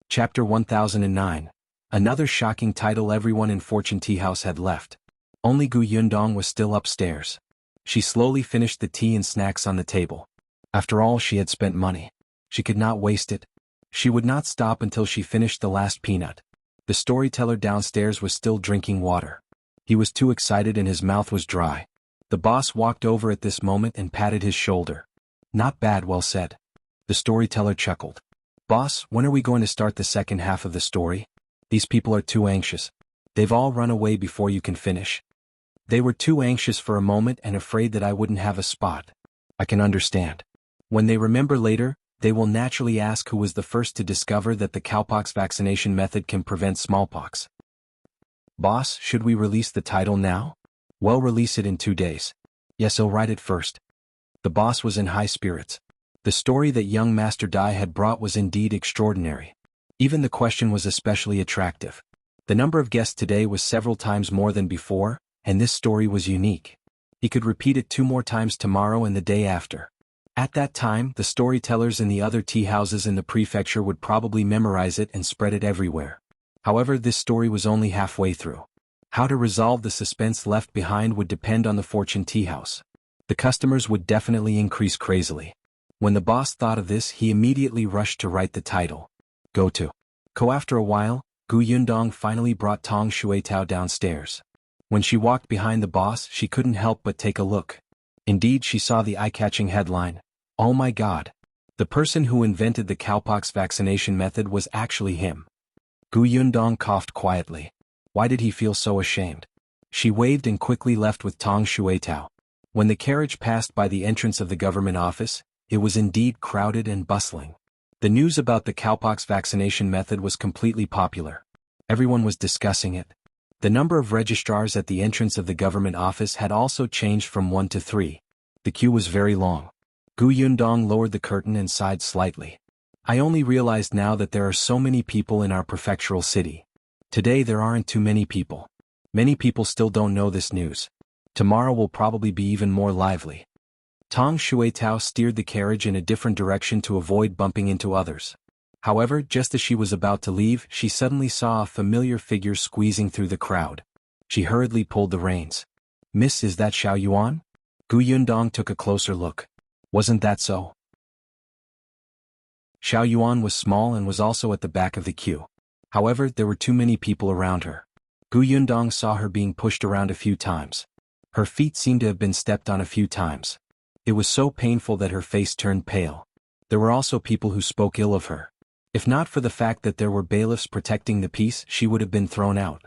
Chapter 1009. Another shocking title. Everyone in Fortune Tea House had left. Only Gu Yundong was still upstairs. She slowly finished the tea and snacks on the table. After all, she had spent money. She could not waste it. She would not stop until she finished the last peanut. The storyteller downstairs was still drinking water. He was too excited and his mouth was dry. The boss walked over at this moment and patted his shoulder. Not bad, well said. The storyteller chuckled. Boss, when are we going to start the second half of the story? These people are too anxious. They've all run away before you can finish. They were too anxious for a moment and afraid that I wouldn't have a spot. I can understand. When they remember later, they will naturally ask who was the first to discover that the cowpox vaccination method can prevent smallpox. Boss, should we release the title now? Well, release it in 2 days. Yes, I'll write it first. The boss was in high spirits. The story that young Master Dai had brought was indeed extraordinary. Even the question was especially attractive. The number of guests today was several times more than before, and this story was unique. He could repeat it 2 more times tomorrow and the day after. At that time, the storytellers in the other tea houses in the prefecture would probably memorize it and spread it everywhere. However, this story was only halfway through. How to resolve the suspense left behind would depend on the Fortune Tea House. The customers would definitely increase crazily. When the boss thought of this, he immediately rushed to write the title. Go to Ko. After a while, Gu Yundong finally brought Tong Shuitao downstairs. When she walked behind the boss, she couldn't help but take a look. Indeed, she saw the eye-catching headline. Oh my God! The person who invented the cowpox vaccination method was actually him. Gu Yundong coughed quietly. Why did he feel so ashamed? She waved and quickly left with Tong Shuitao. When the carriage passed by the entrance of the government office, it was indeed crowded and bustling. The news about the cowpox vaccination method was completely popular. Everyone was discussing it. The number of registrars at the entrance of the government office had also changed from 1 to 3. The queue was very long. Gu Yundong lowered the curtain and sighed slightly. I only realized now that there are so many people in our prefectural city. Today there aren't too many people. Many people still don't know this news. Tomorrow will probably be even more lively. Tang Xuetao steered the carriage in a different direction to avoid bumping into others. However, just as she was about to leave, she suddenly saw a familiar figure squeezing through the crowd. She hurriedly pulled the reins. "Miss, is that Xiao Yuan?" Gu Yundong took a closer look. "Wasn't that so?" Xiao Yuan was small and was also at the back of the queue. However, there were too many people around her. Gu Yundong saw her being pushed around a few times. Her feet seemed to have been stepped on a few times. It was so painful that her face turned pale. There were also people who spoke ill of her. If not for the fact that there were bailiffs protecting the peace, she would have been thrown out.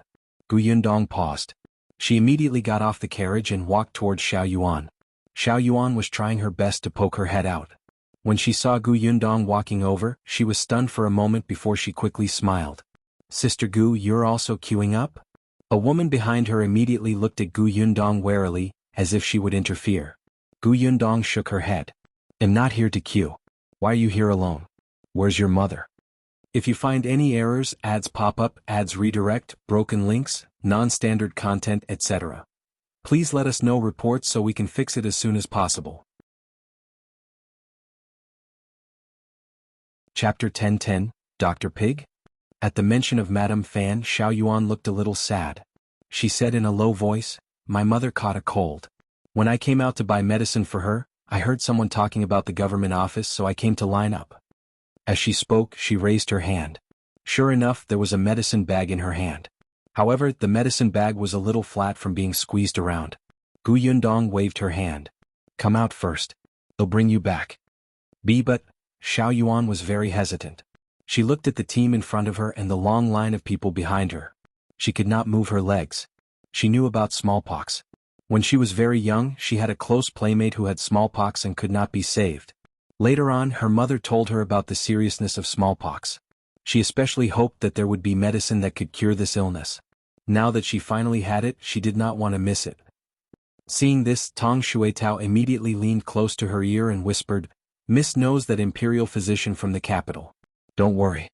Gu Yundong paused. She immediately got off the carriage and walked towards Xiao Yuan. Xiao Yuan was trying her best to poke her head out. When she saw Gu Yundong walking over, she was stunned for a moment before she quickly smiled. "Sister Gu, you're also queuing up?" A woman behind her immediately looked at Gu Yundong warily, as if she would interfere. Gu Yundong shook her head. "I'm not here to queue. Why are you here alone? Where's your mother?" If you find any errors, ads pop up, ads redirect, broken links, non-standard content, etc., please let us know reports so we can fix it as soon as possible. Chapter 1010, Dr. Pig? At the mention of Madame Fan, Xiao Yuan looked a little sad. She said in a low voice, "My mother caught a cold. When I came out to buy medicine for her, I heard someone talking about the government office, so I came to line up." As she spoke, she raised her hand. Sure enough, there was a medicine bag in her hand. However, the medicine bag was a little flat from being squeezed around. Gu Yundong waved her hand. "Come out first. They'll bring you back." But Xiao Yuan was very hesitant. She looked at the team in front of her and the long line of people behind her. She could not move her legs. She knew about smallpox. When she was very young, she had a close playmate who had smallpox and could not be saved. Later on, her mother told her about the seriousness of smallpox. She especially hoped that there would be medicine that could cure this illness. Now that she finally had it, she did not want to miss it. Seeing this, Tang Xuetao immediately leaned close to her ear and whispered, "Miss knows that imperial physician from the capital. Don't worry."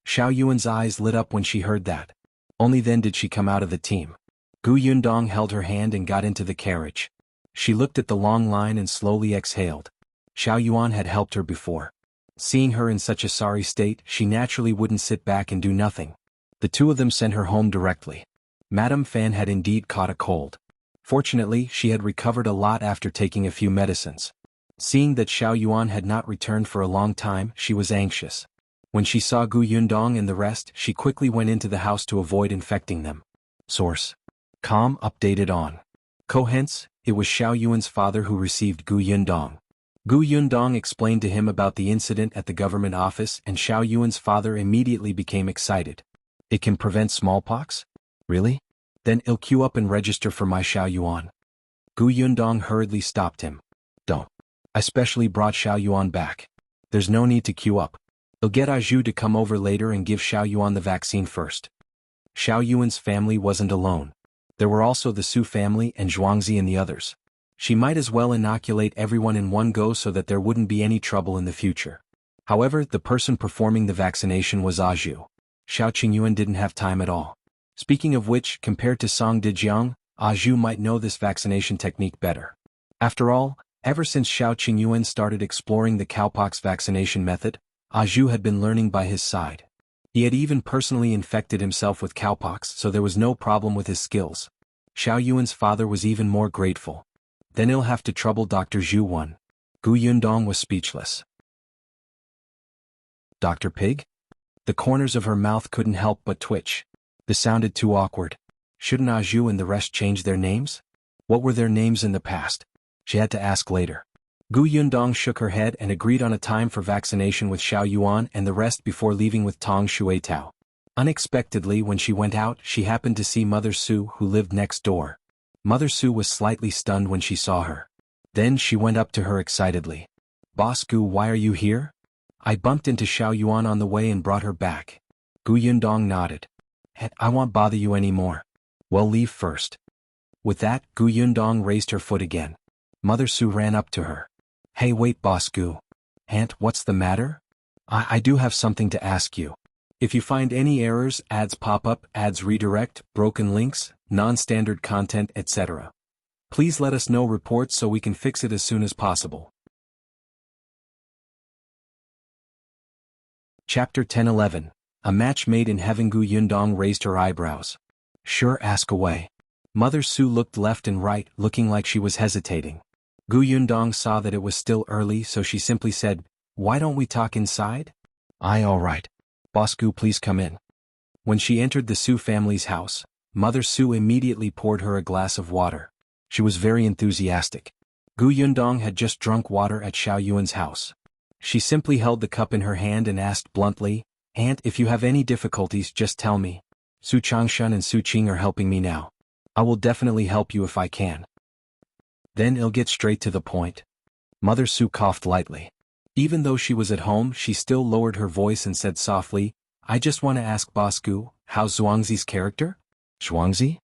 Xiao Yuan's eyes lit up when she heard that. Only then did she come out of the team. Gu Yundong held her hand and got into the carriage. She looked at the long line and slowly exhaled. Xiao Yuan had helped her before. Seeing her in such a sorry state, she naturally wouldn't sit back and do nothing. The two of them sent her home directly. Madame Fan had indeed caught a cold. Fortunately, she had recovered a lot after taking a few medicines. Seeing that Xiao Yuan had not returned for a long time, she was anxious. When she saw Gu Yundong and the rest, she quickly went into the house to avoid infecting them. Source: Com updated on. Hence, it was Xiao Yuan's father who received Gu Yundong. Gu Yundong explained to him about the incident at the government office, and Xiao Yuan's father immediately became excited. "It can prevent smallpox? Really? Then I'll queue up and register for my Xiao Yuan." Gu Yundong hurriedly stopped him. "Don't. I specially brought Xiao Yuan back. There's no need to queue up. I'll get Aju to come over later and give Xiao Yuan the vaccine first." Xiao Yuan's family wasn't alone. There were also the Su family and Zhuangzi and the others. She might as well inoculate everyone in one go so that there wouldn't be any trouble in the future. However, the person performing the vaccination was Aju. Xiao Qingyuan didn't have time at all. Speaking of which, compared to Song Dejiang, Aju might know this vaccination technique better. After all, ever since Xiao Qingyuan started exploring the cowpox vaccination method, Aju had been learning by his side. He had even personally infected himself with cowpox, so there was no problem with his skills. Xiao Yuan's father was even more grateful. Then he'll have to trouble Dr. Zhu Wan. Gu Yundong was speechless. "Dr. Pig?" The corners of her mouth couldn't help but twitch. This sounded too awkward. Shouldn't Aju and the rest change their names? What were their names in the past? She had to ask later. Gu Yundong shook her head and agreed on a time for vaccination with Xiao Yuan and the rest before leaving with Tang Xuetao. Unexpectedly, when she went out, she happened to see Mother Su, who lived next door. Mother Su was slightly stunned when she saw her. Then she went up to her excitedly. "Boss Gu, why are you here? I bumped into Xiao Yuan on the way and brought her back." Gu Yundong nodded. "I won't bother you anymore. Well, leave first." With that, Gu Yundong raised her foot again. Mother Su ran up to her. "Hey, wait, Boss Gu. Aunt, what's the matter? I do have something to ask you. If you find any errors, ads pop up, ads redirect, broken links, non-standard content, etc., please let us know reports so we can fix it as soon as possible. Chapter 10:11. A Match Made in Heaven. Gu Yundong raised her eyebrows. Sure, ask away. Mother Su looked left and right, looking like she was hesitating. Gu Yundong saw that it was still early, so she simply said, "Why don't we talk inside?" All right. Boss Gu, please come in." When she entered the Su family's house, Mother Su immediately poured her a glass of water. She was very enthusiastic. Gu Yundong had just drunk water at Xiao Yuan's house. She simply held the cup in her hand and asked bluntly, "Aunt, if you have any difficulties, just tell me. Su Changshan and Su Qing are helping me now. I will definitely help you if I can." Then I'll get straight to the point. Mother Su coughed lightly. Even though she was at home, she still lowered her voice and said softly, "I just want to ask Boss Gu, how's Zhuangzi's character?" Zhuangzi?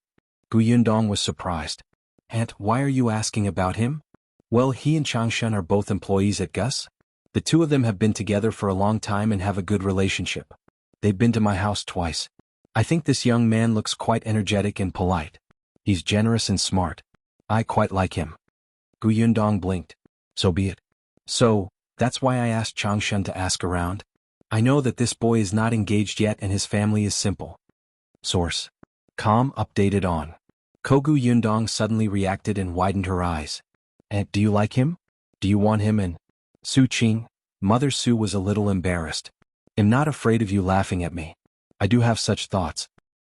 Gu Yundong was surprised. "Aunt, why are you asking about him?" "Well, he and Changshan are both employees at Gus. The two of them have been together for a long time and have a good relationship. They've been to my house twice. I think this young man looks quite energetic and polite. He's generous and smart. I quite like him." Gu Yundong blinked. "So be it. So, that's why I asked Changshan to ask around. I know that this boy is not engaged yet and his family is simple." Source. Com updated on. Gu Yundong suddenly reacted and widened her eyes. "And do you like him? Do you want him and—" "Su Qing," Mother Su was a little embarrassed. "I'm not afraid of you laughing at me. I do have such thoughts."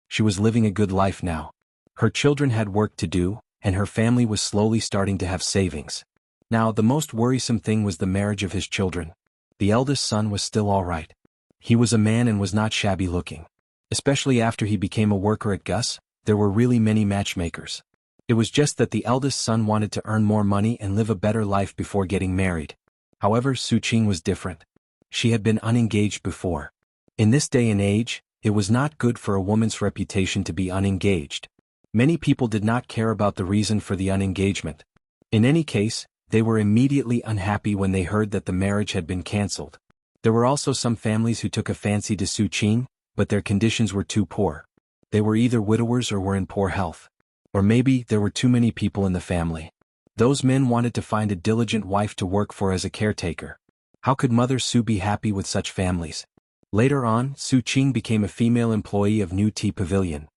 She was living a good life now. Her children had work to do, and her family was slowly starting to have savings. Now the most worrisome thing was the marriage of his children. The eldest son was still all right. He was a man and was not shabby looking. Especially after he became a worker at Gus, there were really many matchmakers. It was just that the eldest son wanted to earn more money and live a better life before getting married. However, Su Qing was different. She had been unengaged before. In this day and age, it was not good for a woman's reputation to be unengaged. Many people did not care about the reason for the unengagement. In any case, they were immediately unhappy when they heard that the marriage had been cancelled. There were also some families who took a fancy to Su Qing, but their conditions were too poor. They were either widowers or were in poor health. Or maybe there were too many people in the family. Those men wanted to find a diligent wife to work for as a caretaker. How could Mother Su be happy with such families? Later on, Su Qing became a female employee of New Tea Pavilion.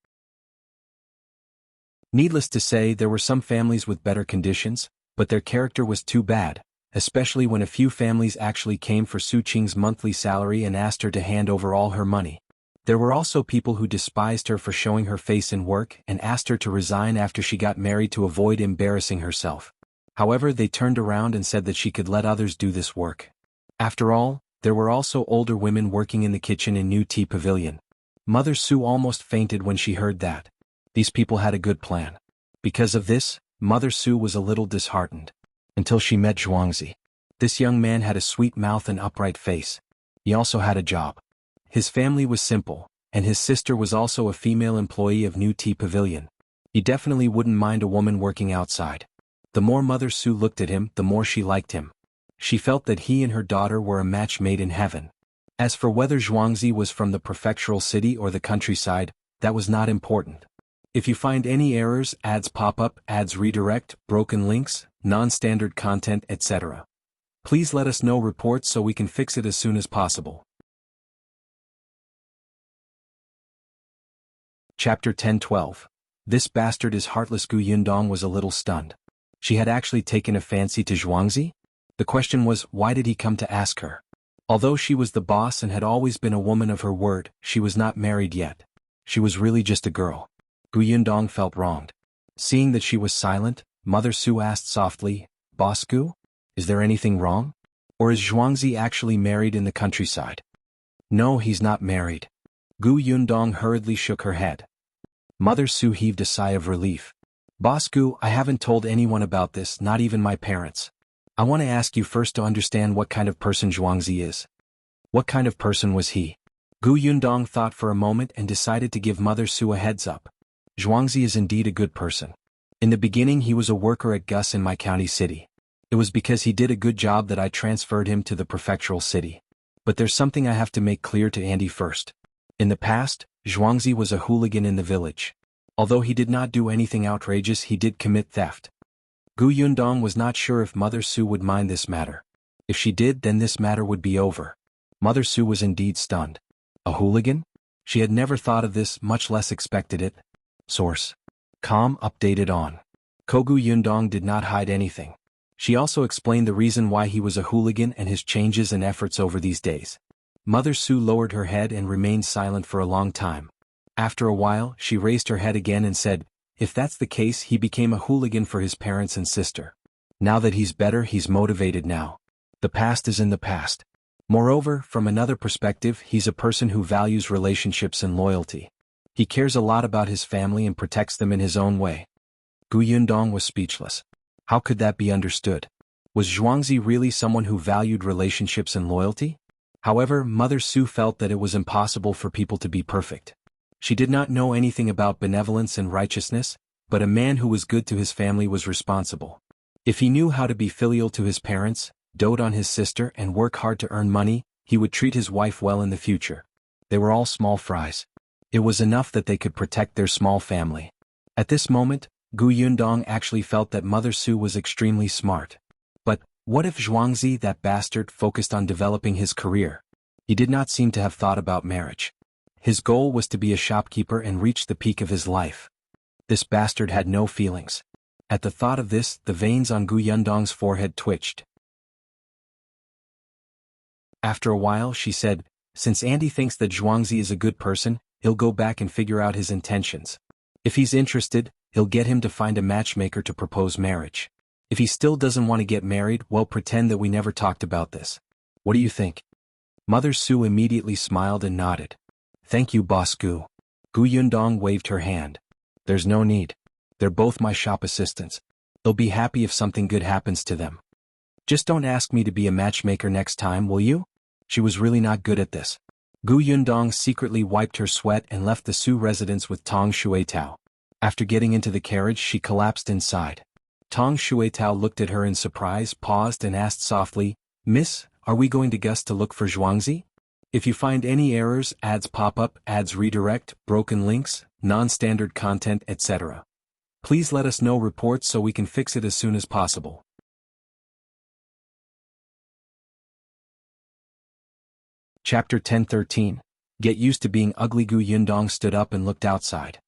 Needless to say, there were some families with better conditions, but their character was too bad, especially when a few families actually came for Su Qing's monthly salary and asked her to hand over all her money. There were also people who despised her for showing her face in work and asked her to resign after she got married to avoid embarrassing herself. However, they turned around and said that she could let others do this work. After all, there were also older women working in the kitchen in New Tea Pavilion. Mother Su almost fainted when she heard that. These people had a good plan. Because of this, Mother Su was a little disheartened. Until she met Zhuangzi. This young man had a sweet mouth and upright face. He also had a job. His family was simple, and his sister was also a female employee of New Tea Pavilion. He definitely wouldn't mind a woman working outside. The more Mother Su looked at him, the more she liked him. She felt that he and her daughter were a match made in heaven. As for whether Zhuangzi was from the prefectural city or the countryside, that was not important. If you find any errors, ads pop up, ads redirect, broken links, non-standard content, etc., please let us know reports so we can fix it as soon as possible. Chapter 10:12. This bastard is heartless. Gu Yundong was a little stunned. She had actually taken a fancy to Zhuangzi? The question was, why did he come to ask her? Although she was the boss and had always been a woman of her word, she was not married yet. She was really just a girl. Gu Yundong felt wronged. Seeing that she was silent, Mother Su asked softly, "Boss Gu? Is there anything wrong? Or is Zhuangzi actually married in the countryside?" "No, he's not married." Gu Yundong hurriedly shook her head. Mother Su heaved a sigh of relief. "Boss Gu, I haven't told anyone about this, not even my parents. I want to ask you first to understand what kind of person Zhuangzi is." What kind of person was he? Gu Yundong thought for a moment and decided to give Mother Su a heads up. Zhuangzi is indeed a good person. In the beginning he was a worker at Gus in my county city. It was because he did a good job that I transferred him to the prefectural city. But there's something I have to make clear to Andy first. In the past, Zhuangzi was a hooligan in the village. Although he did not do anything outrageous, he did commit theft. Gu Yundong was not sure if Mother Su would mind this matter. If she did, then this matter would be over. Mother Su was indeed stunned. A hooligan? She had never thought of this, much less expected it. Source. Com updated on. Kogu Yundong did not hide anything. She also explained the reason why he was a hooligan and his changes and efforts over these days. Mother Su lowered her head and remained silent for a long time. After a while, she raised her head again and said, if that's the case, he became a hooligan for his parents and sister. Now that he's better, he's motivated now. The past is in the past. Moreover, from another perspective, he's a person who values relationships and loyalty. He cares a lot about his family and protects them in his own way. Gu Yundong was speechless. How could that be understood? Was Zhuangzi really someone who valued relationships and loyalty? However, Mother Su felt that it was impossible for people to be perfect. She did not know anything about benevolence and righteousness, but a man who was good to his family was responsible. If he knew how to be filial to his parents, dote on his sister and work hard to earn money, he would treat his wife well in the future. They were all small fries. It was enough that they could protect their small family. At this moment, Gu Yundong actually felt that Mother Su was extremely smart. But, what if Zhuangzi, that bastard, focused on developing his career? He did not seem to have thought about marriage. His goal was to be a shopkeeper and reach the peak of his life. This bastard had no feelings. At the thought of this, the veins on Gu Yundong's forehead twitched. After a while, she said, since Andy thinks that Zhuangzi is a good person, he'll go back and figure out his intentions. If he's interested, he'll get him to find a matchmaker to propose marriage. If he still doesn't want to get married, well, pretend that we never talked about this. What do you think? Mother Su immediately smiled and nodded. Thank you, Boss Gu. Gu Yundong waved her hand. There's no need. They're both my shop assistants. They'll be happy if something good happens to them. Just don't ask me to be a matchmaker next time, will you? She was really not good at this. Gu Yundong secretly wiped her sweat and left the Su residence with Tong Shuetao. After getting into the carriage, she collapsed inside. Tong Shuetao looked at her in surprise, paused and asked softly, Miss, are we going to Gus to look for Zhuangzi? If you find any errors, ads pop up, ads redirect, broken links, non-standard content, etc. Please let us know reports so we can fix it as soon as possible. Chapter 10:13. Get used to being ugly. Gu Yundong stood up and looked outside.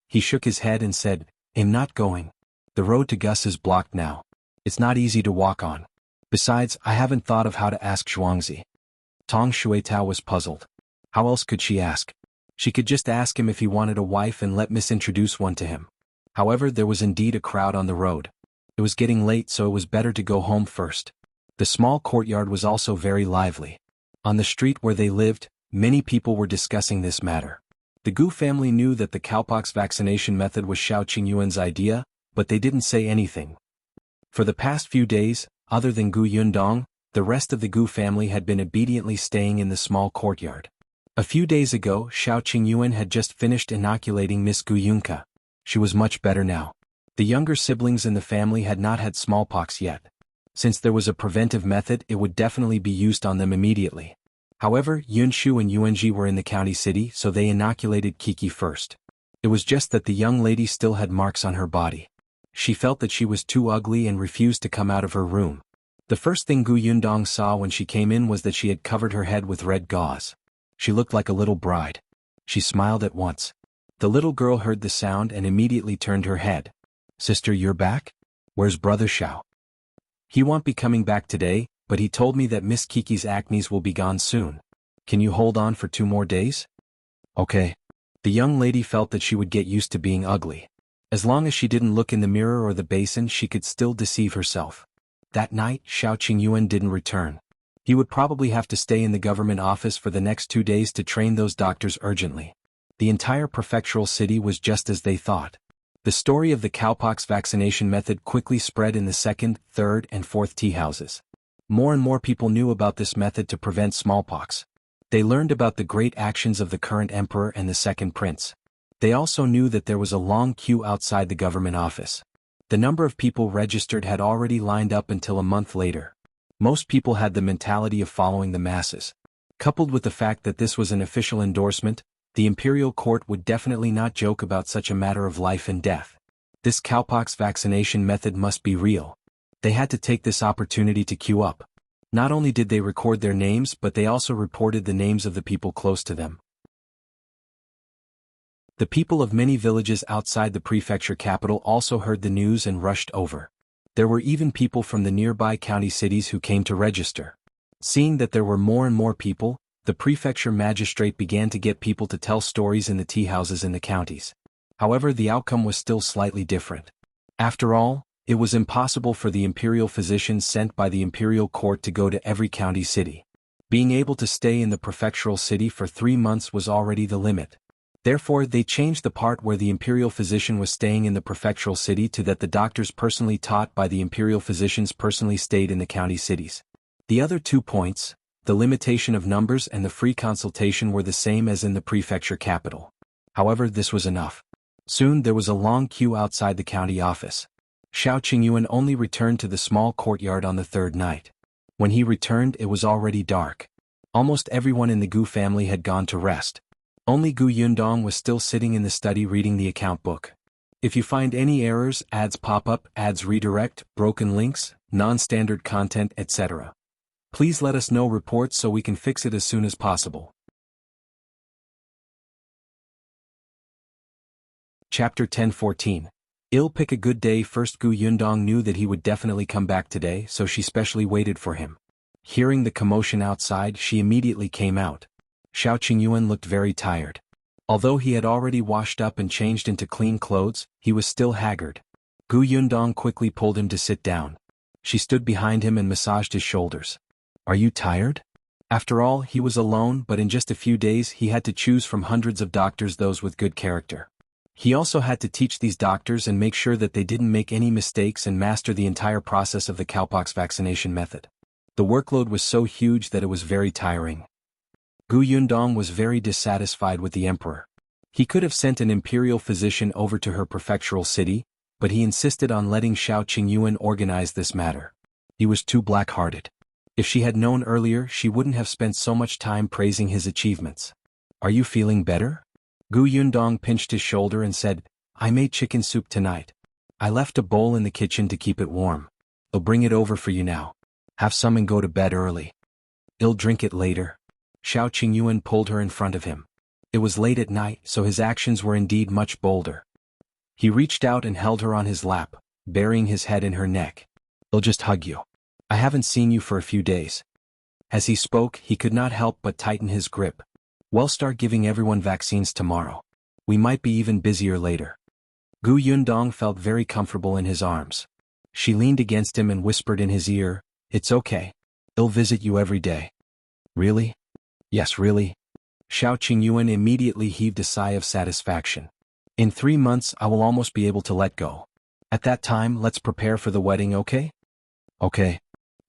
He shook his head and said, I'm not going. The road to Gus is blocked now. It's not easy to walk on. Besides, I haven't thought of how to ask Zhuangzi. Tong Shuetao was puzzled. How else could she ask? She could just ask him if he wanted a wife and let Miss introduce one to him. However, there was indeed a crowd on the road. It was getting late, so it was better to go home first. The small courtyard was also very lively. On the street where they lived, many people were discussing this matter. The Gu family knew that the cowpox vaccination method was Xiao Qingyuan's idea, but they didn't say anything. For the past few days, other than Gu Yundong, the rest of the Gu family had been obediently staying in the small courtyard. A few days ago, Xiao Qingyuan had just finished inoculating Miss Gu Yunka. She was much better now. The younger siblings in the family had not had smallpox yet. Since there was a preventive method, it would definitely be used on them immediately. However, Yunshu and Yuanji were in the county city, so they inoculated Kiki first. It was just that the young lady still had marks on her body. She felt that she was too ugly and refused to come out of her room. The first thing Gu Yundong saw when she came in was that she had covered her head with red gauze. She looked like a little bride. She smiled at once. The little girl heard the sound and immediately turned her head. Sister, you're back? Where's Brother Xiao? He won't be coming back today, but he told me that Miss Kiki's acne will be gone soon. Can you hold on for 2 more days? Okay. The young lady felt that she would get used to being ugly. As long as she didn't look in the mirror or the basin, she could still deceive herself. That night, Xiao Qingyuan didn't return. He would probably have to stay in the government office for the next 2 days to train those doctors urgently. The entire prefectural city was just as they thought. The story of the cowpox vaccination method quickly spread in the 2nd, 3rd, and 4th tea houses. More and more people knew about this method to prevent smallpox. They learned about the great actions of the current emperor and the second prince. They also knew that there was a long queue outside the government office. The number of people registered had already lined up until a month later. Most people had the mentality of following the masses. Coupled with the fact that this was an official endorsement, the imperial court would definitely not joke about such a matter of life and death. This cowpox vaccination method must be real. They had to take this opportunity to queue up. Not only did they record their names, but they also reported the names of the people close to them. The people of many villages outside the prefecture capital also heard the news and rushed over. There were even people from the nearby county cities who came to register. Seeing that there were more and more people, the prefecture magistrate began to get people to tell stories in the tea houses in the counties. However, the outcome was still slightly different. After all, it was impossible for the imperial physicians sent by the imperial court to go to every county city. Being able to stay in the prefectural city for 3 months was already the limit. Therefore, they changed the part where the imperial physician was staying in the prefectural city to that the doctors personally taught by the imperial physicians personally stayed in the county cities. The other 2 points, the limitation of numbers and the free consultation, were the same as in the prefecture capital. However, this was enough. Soon there was a long queue outside the county office. Xiao Qingyuan only returned to the small courtyard on the 3rd night. When he returned, it was already dark. Almost everyone in the Gu family had gone to rest. Only Gu Yundong was still sitting in the study reading the account book. If you find any errors, ads pop up, ads redirect, broken links, non-standard content, etc., please let us know reports so we can fix it as soon as possible. Chapter 10:14. I'll pick a good day first. Gu Yundong knew that he would definitely come back today, so she specially waited for him. Hearing the commotion outside, she immediately came out. Xiao Qingyuan looked very tired. Although he had already washed up and changed into clean clothes, he was still haggard. Gu Yundong quickly pulled him to sit down. She stood behind him and massaged his shoulders. "Are you tired?" After all, he was alone, but in just a few days he had to choose from hundreds of doctors those with good character. He also had to teach these doctors and make sure that they didn't make any mistakes and master the entire process of the cowpox vaccination method. The workload was so huge that it was very tiring. Gu Yundong was very dissatisfied with the emperor. He could have sent an imperial physician over to her prefectural city, but he insisted on letting Xiao Qingyuan organize this matter. He was too black-hearted. If she had known earlier, she wouldn't have spent so much time praising his achievements. "Are you feeling better?" Gu Yundong pinched his shoulder and said, "I made chicken soup tonight. I left a bowl in the kitchen to keep it warm. I'll bring it over for you now. Have some and go to bed early. I'll drink it later." Xiao Qingyuan pulled her in front of him. It was late at night, so his actions were indeed much bolder. He reached out and held her on his lap, burying his head in her neck. "I'll just hug you. I haven't seen you for a few days." As he spoke, he could not help but tighten his grip. "We'll start giving everyone vaccines tomorrow. We might be even busier later." Gu Yundong felt very comfortable in his arms. She leaned against him and whispered in his ear, "It's okay. I'll visit you every day." "Really?" "Yes, really." Xiao Qingyuan immediately heaved a sigh of satisfaction. "In 3 months I will almost be able to let go. At that time, let's prepare for the wedding, okay?" "Okay."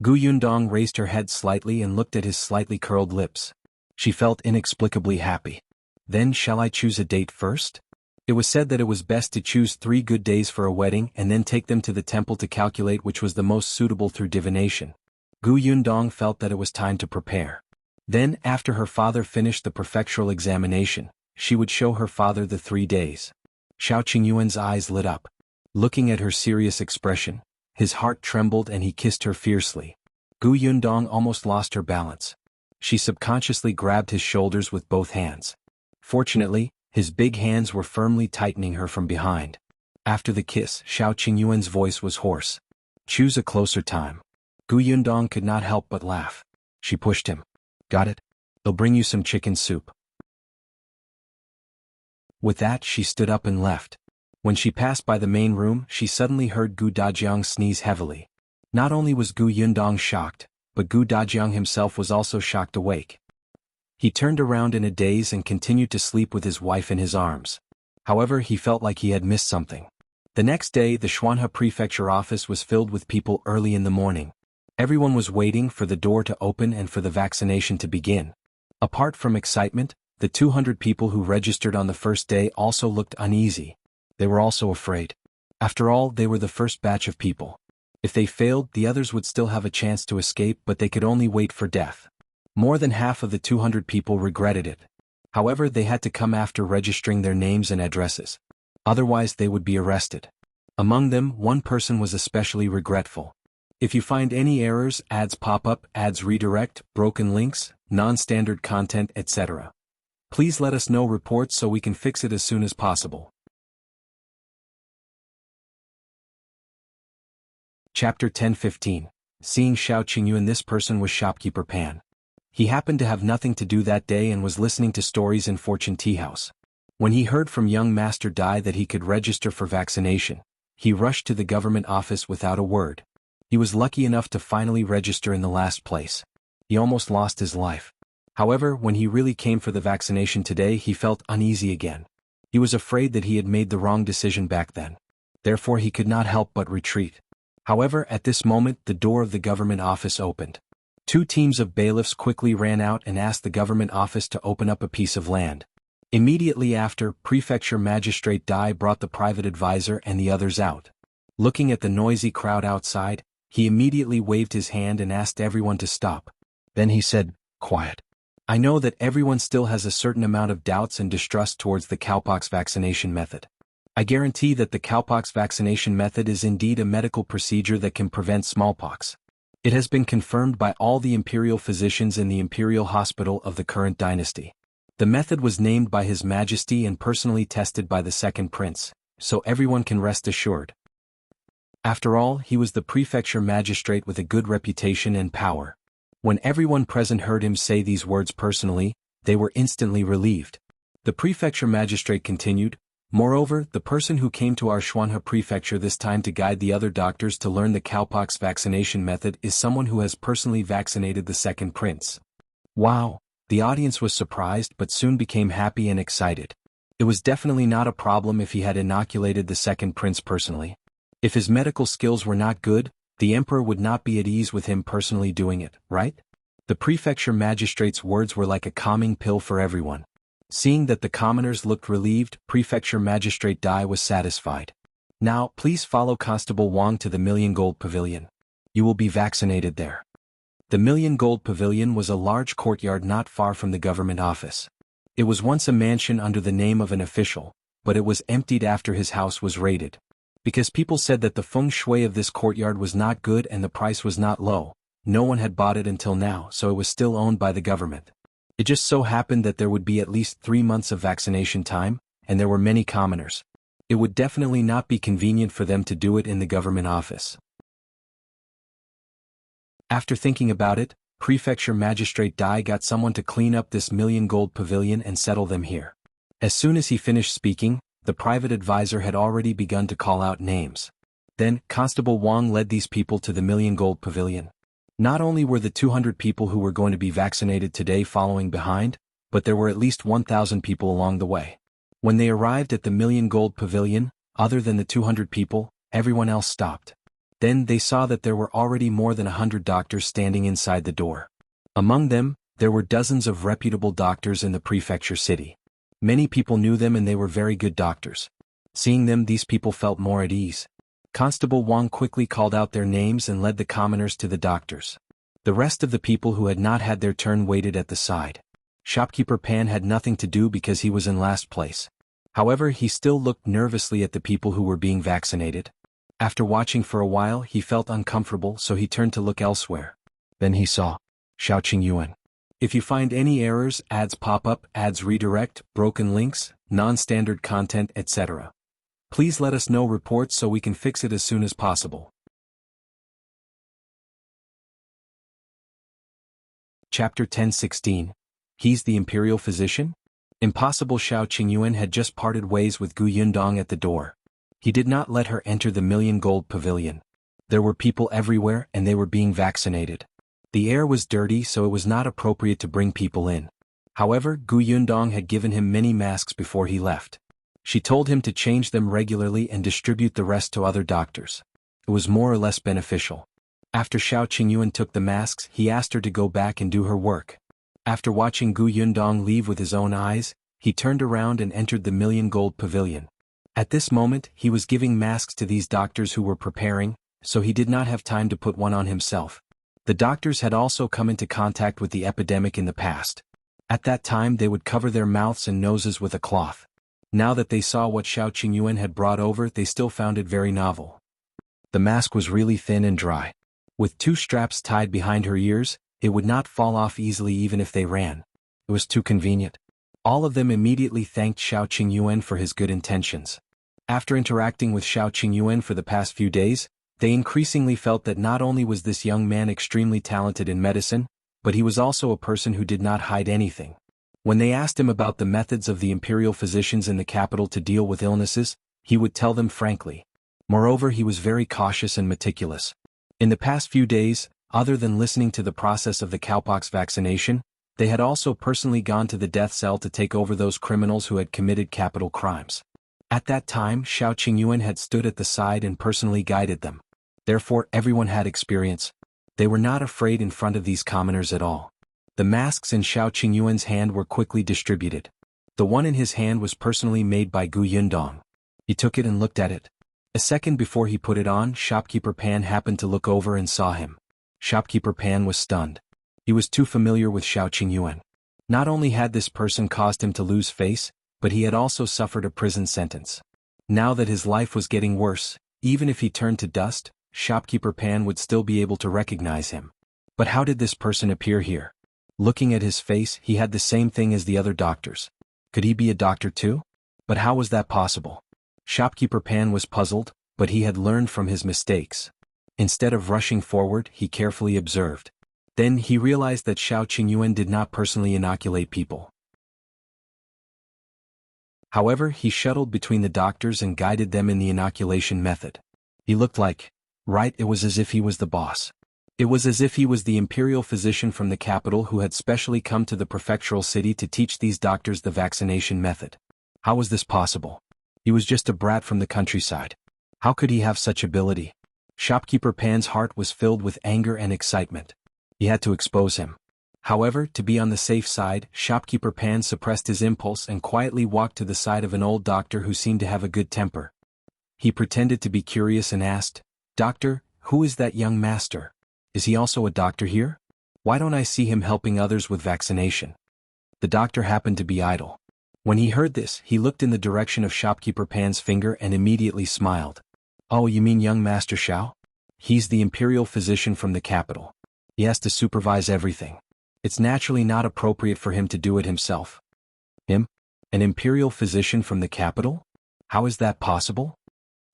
Gu Yundong raised her head slightly and looked at his slightly curled lips. She felt inexplicably happy. "Then shall I choose a date first?" It was said that it was best to choose 3 good days for a wedding and then take them to the temple to calculate which was the most suitable through divination. Gu Yundong felt that it was time to prepare. Then, after her father finished the prefectural examination, she would show her father the 3 days. Xiao Qingyuan's eyes lit up. Looking at her serious expression, his heart trembled and he kissed her fiercely. Gu Yundong almost lost her balance. She subconsciously grabbed his shoulders with both hands. Fortunately, his big hands were firmly tightening her from behind. After the kiss, Xiao Qingyuan's voice was hoarse. "Choose a closer time." Gu Yundong could not help but laugh. She pushed him. "Got it? I'll bring you some chicken soup." With that, she stood up and left. When she passed by the main room, she suddenly heard Gu Dajiang sneeze heavily. Not only was Gu Yundong shocked, but Gu Dajiang himself was also shocked awake. He turned around in a daze and continued to sleep with his wife in his arms. However, he felt like he had missed something. The next day, the Xuanhe prefecture office was filled with people early in the morning. Everyone was waiting for the door to open and for the vaccination to begin. Apart from excitement, the 200 people who registered on the first day also looked uneasy. They were also afraid. After all, they were the first batch of people. If they failed, the others would still have a chance to escape, but they could only wait for death. More than half of the 200 people regretted it. However, they had to come after registering their names and addresses. Otherwise they would be arrested. Among them, one person was especially regretful. If you find any errors, ads pop up, ads redirect, broken links, non-standard content, etc., please let us know reports so we can fix it as soon as possible. Chapter 10:15. Seeing Xiao Qingyuan. This person was shopkeeper Pan. He happened to have nothing to do that day and was listening to stories in Fortune Tea House. When he heard from young Master Dai that he could register for vaccination, he rushed to the government office without a word. He was lucky enough to finally register in the last place. He almost lost his life. However, when he really came for the vaccination today, he felt uneasy again. He was afraid that he had made the wrong decision back then. Therefore he could not help but retreat. However, at this moment the door of the government office opened. Two teams of bailiffs quickly ran out and asked the government office to open up a piece of land. Immediately after, Prefecture Magistrate Dai brought the private advisor and the others out. Looking at the noisy crowd outside, he immediately waved his hand and asked everyone to stop. Then he said, "Quiet. I know that everyone still has a certain amount of doubts and distrust towards the cowpox vaccination method. I guarantee that the cowpox vaccination method is indeed a medical procedure that can prevent smallpox. It has been confirmed by all the imperial physicians in the imperial hospital of the current dynasty. The method was named by His Majesty and personally tested by the second prince, so everyone can rest assured." After all, he was the prefecture magistrate with a good reputation and power. When everyone present heard him say these words personally, they were instantly relieved. The prefecture magistrate continued, "Moreover, the person who came to our Xuanhe prefecture this time to guide the other doctors to learn the cowpox vaccination method is someone who has personally vaccinated the second prince." Wow! The audience was surprised but soon became happy and excited. It was definitely not a problem if he had inoculated the second prince personally. If his medical skills were not good, the emperor would not be at ease with him personally doing it, right? The prefecture magistrate's words were like a calming pill for everyone. Seeing that the commoners looked relieved, Prefecture Magistrate Dai was satisfied. "Now, please follow Constable Wang to the Million Gold Pavilion. You will be vaccinated there." The Million Gold Pavilion was a large courtyard not far from the government office. It was once a mansion under the name of an official, but it was emptied after his house was raided. Because people said that the feng shui of this courtyard was not good and the price was not low, no one had bought it until now, so it was still owned by the government. It just so happened that there would be at least 3 months of vaccination time, and there were many commoners. It would definitely not be convenient for them to do it in the government office. After thinking about it, Prefecture Magistrate Dai got someone to clean up this Million Gold Pavilion and settle them here. As soon as he finished speaking, the private advisor had already begun to call out names. Then, Constable Wang led these people to the Million Gold Pavilion. Not only were the 200 people who were going to be vaccinated today following behind, but there were at least 1,000 people along the way. When they arrived at the Million Gold Pavilion, other than the 200 people, everyone else stopped. Then they saw that there were already more than 100 doctors standing inside the door. Among them, there were dozens of reputable doctors in the prefecture city. Many people knew them and they were very good doctors. Seeing them, these people felt more at ease. Constable Wang quickly called out their names and led the commoners to the doctors. The rest of the people who had not had their turn waited at the side. Shopkeeper Pan had nothing to do because he was in last place. However, he still looked nervously at the people who were being vaccinated. After watching for a while, he felt uncomfortable, so he turned to look elsewhere. Then he saw Xiao Qingyuan. If you find any errors, ads pop up, ads redirect, broken links, non-standard content, etc., please let us know reports so we can fix it as soon as possible. Chapter 10:16. He's the imperial physician? Impossible. Xiao Qingyuan had just parted ways with Gu Yundong at the door. He did not let her enter the Million Gold Pavilion. There were people everywhere and they were being vaccinated. The air was dirty, so it was not appropriate to bring people in. However, Gu Yundong had given him many masks before he left. She told him to change them regularly and distribute the rest to other doctors. It was more or less beneficial. After Xiao Qingyuan took the masks, he asked her to go back and do her work. After watching Gu Yundong leave with his own eyes, he turned around and entered the Million Gold Pavilion. At this moment, he was giving masks to these doctors who were preparing, so he did not have time to put one on himself. The doctors had also come into contact with the epidemic in the past. At that time they would cover their mouths and noses with a cloth. Now that they saw what Xiao Qingyuan had brought over, they still found it very novel. The mask was really thin and dry. With 2 straps tied behind her ears, it would not fall off easily even if they ran. It was too convenient. All of them immediately thanked Xiao Qingyuan for his good intentions. After interacting with Xiao Qingyuan for the past few days, they increasingly felt that not only was this young man extremely talented in medicine, but he was also a person who did not hide anything. When they asked him about the methods of the imperial physicians in the capital to deal with illnesses, he would tell them frankly. Moreover, he was very cautious and meticulous. In the past few days, other than listening to the process of the cowpox vaccination, they had also personally gone to the death cell to take over those criminals who had committed capital crimes. At that time, Xiao Qingyuan had stood at the side and personally guided them. Therefore, everyone had experience. They were not afraid in front of these commoners at all. The masks in Xiao Qingyuan's hand were quickly distributed. The one in his hand was personally made by Gu Yundong. He took it and looked at it. A second before he put it on, Shopkeeper Pan happened to look over and saw him. Shopkeeper Pan was stunned. He was too familiar with Xiao Qingyuan. Not only had this person caused him to lose face, but he had also suffered a prison sentence. Now that his life was getting worse, even if he turned to dust, Shopkeeper Pan would still be able to recognize him. But how did this person appear here? Looking at his face, he had the same thing as the other doctors. Could he be a doctor too? But how was that possible? Shopkeeper Pan was puzzled, but he had learned from his mistakes. Instead of rushing forward, he carefully observed. Then he realized that Xiao Qingyuan did not personally inoculate people. However, he shuttled between the doctors and guided them in the inoculation method. He looked like, it was as if he was the boss. It was as if he was the imperial physician from the capital who had specially come to the prefectural city to teach these doctors the vaccination method. How was this possible? He was just a brat from the countryside. How could he have such ability? Shopkeeper Pan's heart was filled with anger and excitement. He had to expose him. However, to be on the safe side, Shopkeeper Pan suppressed his impulse and quietly walked to the side of an old doctor who seemed to have a good temper. He pretended to be curious and asked, "Doctor, who is that young master? Is he also a doctor here? Why don't I see him helping others with vaccination?" The doctor happened to be idle. When he heard this, he looked in the direction of Shopkeeper Pan's finger and immediately smiled. "Oh, you mean young Master Xiao? He's the imperial physician from the capital. He has to supervise everything. It's naturally not appropriate for him to do it himself." Him? An imperial physician from the capital? How is that possible?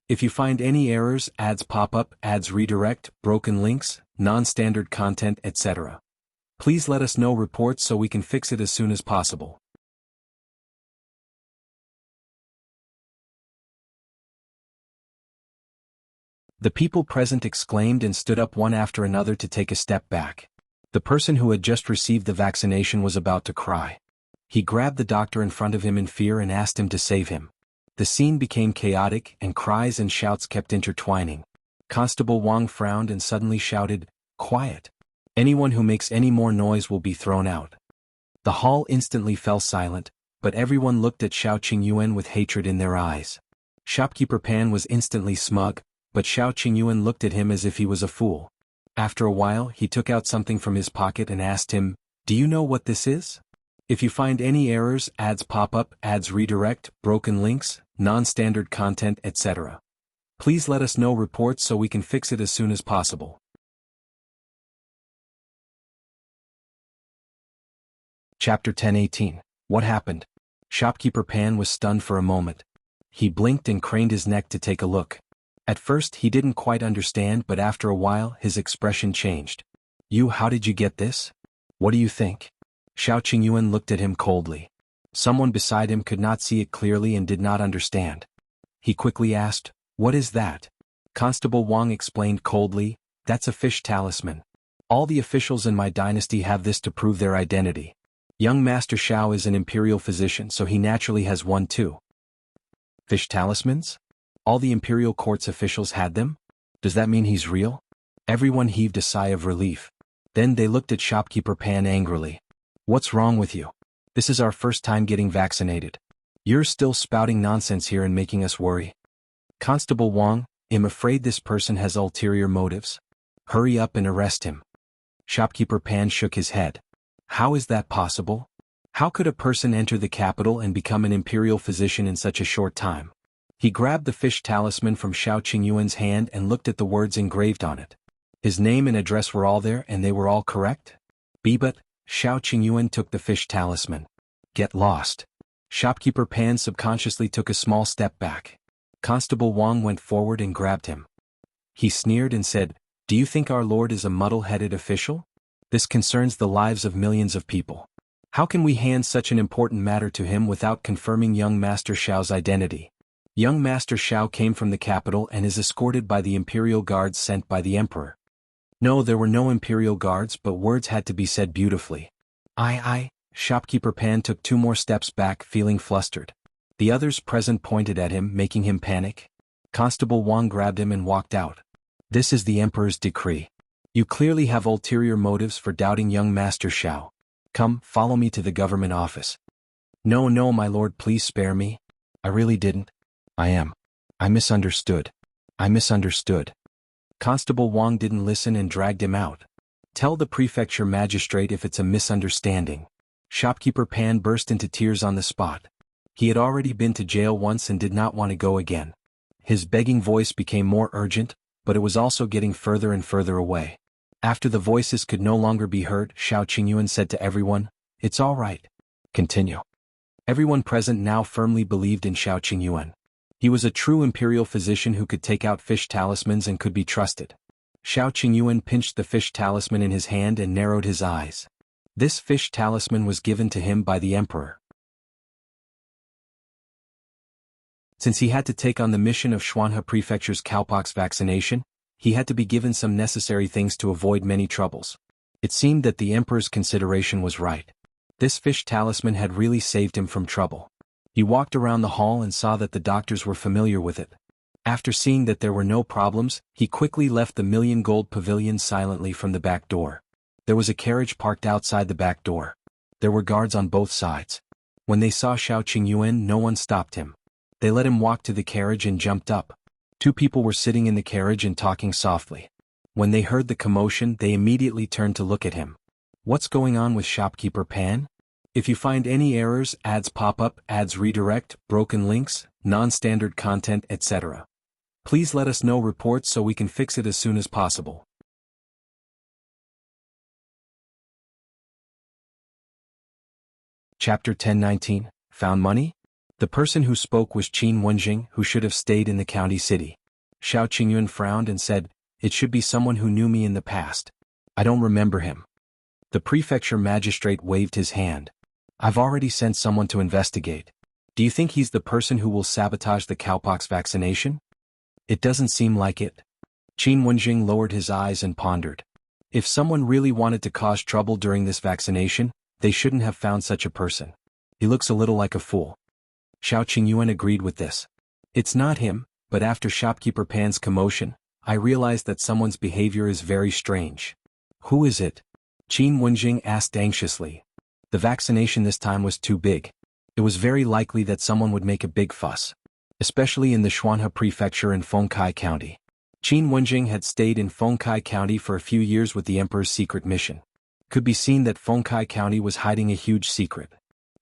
If you find any errors, ads pop up, ads redirect, broken links, non-standard content, etc., please let us know reports so we can fix it as soon as possible. The people present exclaimed and stood up one after another to take a step back. The person who had just received the vaccination was about to cry. He grabbed the doctor in front of him in fear and asked him to save him. The scene became chaotic, and cries and shouts kept intertwining. Constable Wang frowned and suddenly shouted, "Quiet! Anyone who makes any more noise will be thrown out." The hall instantly fell silent, but everyone looked at Xiao Qingyuan with hatred in their eyes. Shopkeeper Pan was instantly smug, but Xiao Qingyuan looked at him as if he was a fool. After a while, he took out something from his pocket and asked him, "Do you know what this is? If you find any errors, ads pop up, ads redirect, broken links, non-standard content, etc., please let us know reports so we can fix it as soon as possible." Chapter 10:18. What happened? Shopkeeper Pan was stunned for a moment. He blinked and craned his neck to take a look. At first he didn't quite understand, but after a while his expression changed. How did you get this? What do you think?" Xiao Qingyuan looked at him coldly. Someone beside him could not see it clearly and did not understand. He quickly asked, "What is that?" Constable Wang explained coldly, "That's a fish talisman. All the officials in my dynasty have this to prove their identity. Young Master Xiao is an imperial physician, so he naturally has one too." Fish talismans? All the imperial court's officials had them? Does that mean he's real? Everyone heaved a sigh of relief. Then they looked at Shopkeeper Pan angrily. "What's wrong with you? This is our first time getting vaccinated. You're still spouting nonsense here and making us worry." "Constable Wang, I'm afraid this person has ulterior motives. Hurry up and arrest him." Shopkeeper Pan shook his head. How is that possible? How could a person enter the capital and become an imperial physician in such a short time? He grabbed the fish talisman from Xiao Qingyuan's hand and looked at the words engraved on it. His name and address were all there and they were all correct? But Xiao Qingyuan took the fish talisman. Get lost. Shopkeeper Pan subconsciously took a small step back. Constable Wang went forward and grabbed him. He sneered and said, "Do you think our lord is a muddle-headed official? This concerns the lives of millions of people. How can we hand such an important matter to him without confirming young Master Xiao's identity?" Young Master Xiao came from the capital and is escorted by the imperial guards sent by the emperor. No, there were no imperial guards, but words had to be said beautifully. I. Shopkeeper Pan took 2 more steps back, feeling flustered. The others present pointed at him, making him panic. Constable Wang grabbed him and walked out. This is the emperor's decree. You clearly have ulterior motives for doubting young Master Xiao. Come, follow me to the government office. No, my lord, please spare me. I really didn't. I misunderstood. Constable Wang didn't listen and dragged him out. Tell the prefecture magistrate if it's a misunderstanding. Shopkeeper Pan burst into tears on the spot. He had already been to jail once and did not want to go again. His begging voice became more urgent, but it was also getting further and further away. After the voices could no longer be heard, Xiao Qingyuan said to everyone, "It's all right. Continue." Everyone present now firmly believed in Xiao Qingyuan. He was a true imperial physician who could take out fish talismans and could be trusted. Xiao Qingyuan pinched the fish talisman in his hand and narrowed his eyes. This fish talisman was given to him by the emperor. Since he had to take on the mission of Xuanhe Prefecture's cowpox vaccination, he had to be given some necessary things to avoid many troubles. It seemed that the emperor's consideration was right. This fish talisman had really saved him from trouble. He walked around the hall and saw that the doctors were familiar with it. After seeing that there were no problems, he quickly left the million gold pavilion silently from the back door. There was a carriage parked outside the back door. There were guards on both sides. When they saw Xiao Qingyuan, no one stopped him. They let him walk to the carriage and jumped up. 2 people were sitting in the carriage and talking softly. When they heard the commotion, they immediately turned to look at him. What's going on with Shopkeeper Pan? If you find any errors, ads pop up, ads redirect, broken links, non-standard content, etc. Please let us know reports so we can fix it as soon as possible. Chapter 1019, Found Money? The person who spoke was Qin Wenjing, who should have stayed in the county city. Xiao Qingyuan frowned and said, "It should be someone who knew me in the past. I don't remember him." The prefecture magistrate waved his hand. "I've already sent someone to investigate. Do you think he's the person who will sabotage the cowpox vaccination?" "It doesn't seem like it." Qin Wenjing lowered his eyes and pondered. If someone really wanted to cause trouble during this vaccination, they shouldn't have found such a person. He looks a little like a fool. Xiao Qingyuan agreed with this. "It's not him, but after Shopkeeper Pan's commotion, I realized that someone's behavior is very strange." "Who is it?" Qin Wenjing asked anxiously. The vaccination this time was too big. It was very likely that someone would make a big fuss, especially in the Xuanhe Prefecture in Fengkai County. Qin Wenjing had stayed in Fengkai County for a few years with the Emperor's secret mission. Could be seen that Fengkai County was hiding a huge secret.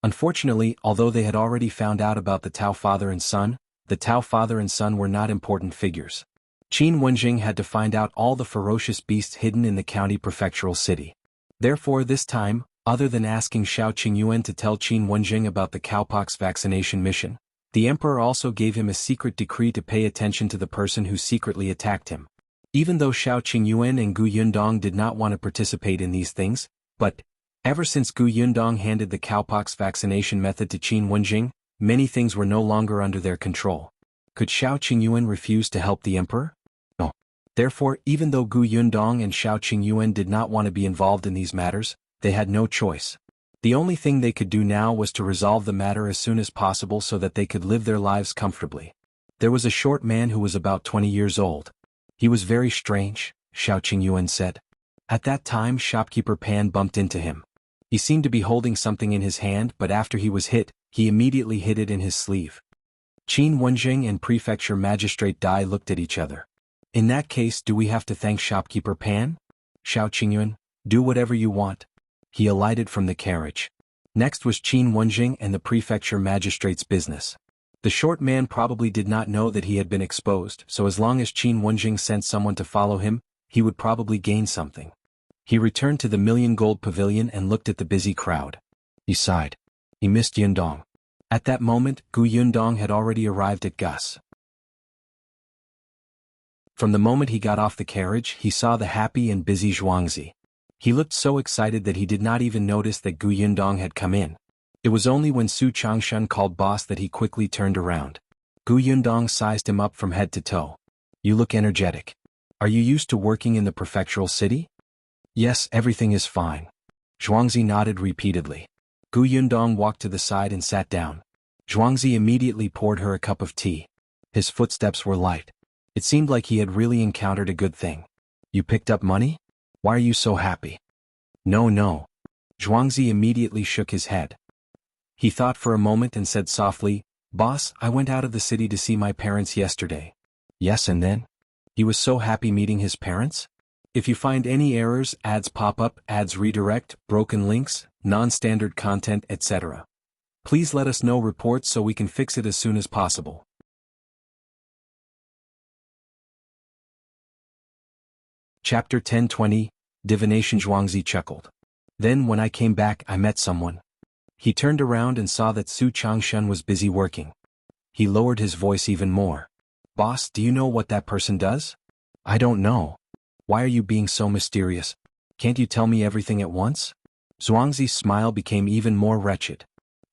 Unfortunately, although they had already found out about the Tao father and son, the Tao father and son were not important figures. Qin Wenjing had to find out all the ferocious beasts hidden in the county prefectural city. Therefore this time, other than asking Xiao Qingyuan to tell Qin Wenjing about the cowpox vaccination mission, the emperor also gave him a secret decree to pay attention to the person who secretly attacked him. Even though Xiao Qingyuan and Gu Yundong did not want to participate in these things, but ever since Gu Yundong handed the cowpox vaccination method to Qin Wenjing, many things were no longer under their control. Could Xiao Qingyuan refuse to help the emperor? No. Therefore, even though Gu Yundong and Xiao Qingyuan did not want to be involved in these matters, they had no choice. The only thing they could do now was to resolve the matter as soon as possible so that they could live their lives comfortably. There was a short man who was about 20 years old. He was very strange, Xiao Qingyuan said. At that time Shopkeeper Pan bumped into him. He seemed to be holding something in his hand, but after he was hit, he immediately hid it in his sleeve. Qin Wenjing and Prefecture Magistrate Dai looked at each other. "In that case, do we have to thank Shopkeeper Pan?" Xiao Qingyuan, Do whatever you want. He alighted from the carriage. Next was Qin Wenjing and the prefecture magistrate's business. The short man probably did not know that he had been exposed, so as long as Qin Wenjing sent someone to follow him, he would probably gain something. He returned to the million-gold pavilion and looked at the busy crowd. He sighed. He missed Yundong. At that moment, Gu Yundong had already arrived at Gus. From the moment he got off the carriage, he saw the happy and busy Zhuangzi. He looked so excited that he did not even notice that Gu Yundong had come in. It was only when Su Changshan called boss that he quickly turned around. Gu Yundong sized him up from head to toe. You look energetic. Are you used to working in the prefectural city? Yes, everything is fine. Zhuangzi nodded repeatedly. Gu Yundong walked to the side and sat down. Zhuangzi immediately poured her a cup of tea. His footsteps were light. It seemed like he had really encountered a good thing. You picked up money? Why are you so happy? No. Zhuangzi immediately shook his head. He thought for a moment and said softly, Boss, I went out of the city to see my parents yesterday. Yes, and then? He was so happy meeting his parents? If you find any errors, ads pop up, ads redirect, broken links, non-standard content, etc. Please let us know reports so we can fix it as soon as possible. Chapter 1020, Divination. Zhuangzi chuckled. Then when I came back I met someone. He turned around and saw that Su Changshan was busy working. He lowered his voice even more. Boss, do you know what that person does? I don't know. Why are you being so mysterious? Can't you tell me everything at once? Zhuangzi's smile became even more wretched.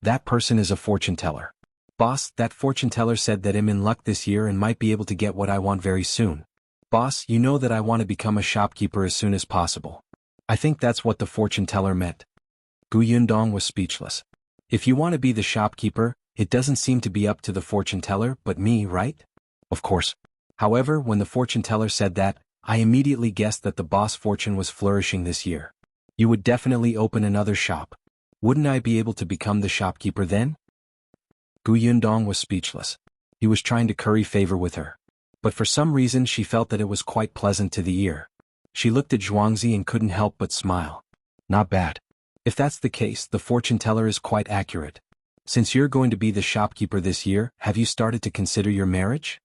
That person is a fortune teller. Boss, that fortune teller said that I'm in luck this year and might be able to get what I want very soon. Boss, you know that I want to become a shopkeeper as soon as possible. I think that's what the fortune teller meant. Gu Yundong was speechless. If you want to be the shopkeeper, it doesn't seem to be up to the fortune teller but me, right? Of course. However, when the fortune teller said that, I immediately guessed that the boss fortune was flourishing this year. You would definitely open another shop. Wouldn't I be able to become the shopkeeper then? Gu Yundong was speechless. He was trying to curry favor with her. But for some reason she felt that it was quite pleasant to the ear. She looked at Zhuangzi and couldn't help but smile. Not bad. If that's the case, the fortune teller is quite accurate. Since you're going to be the shopkeeper this year, have you started to consider your marriage?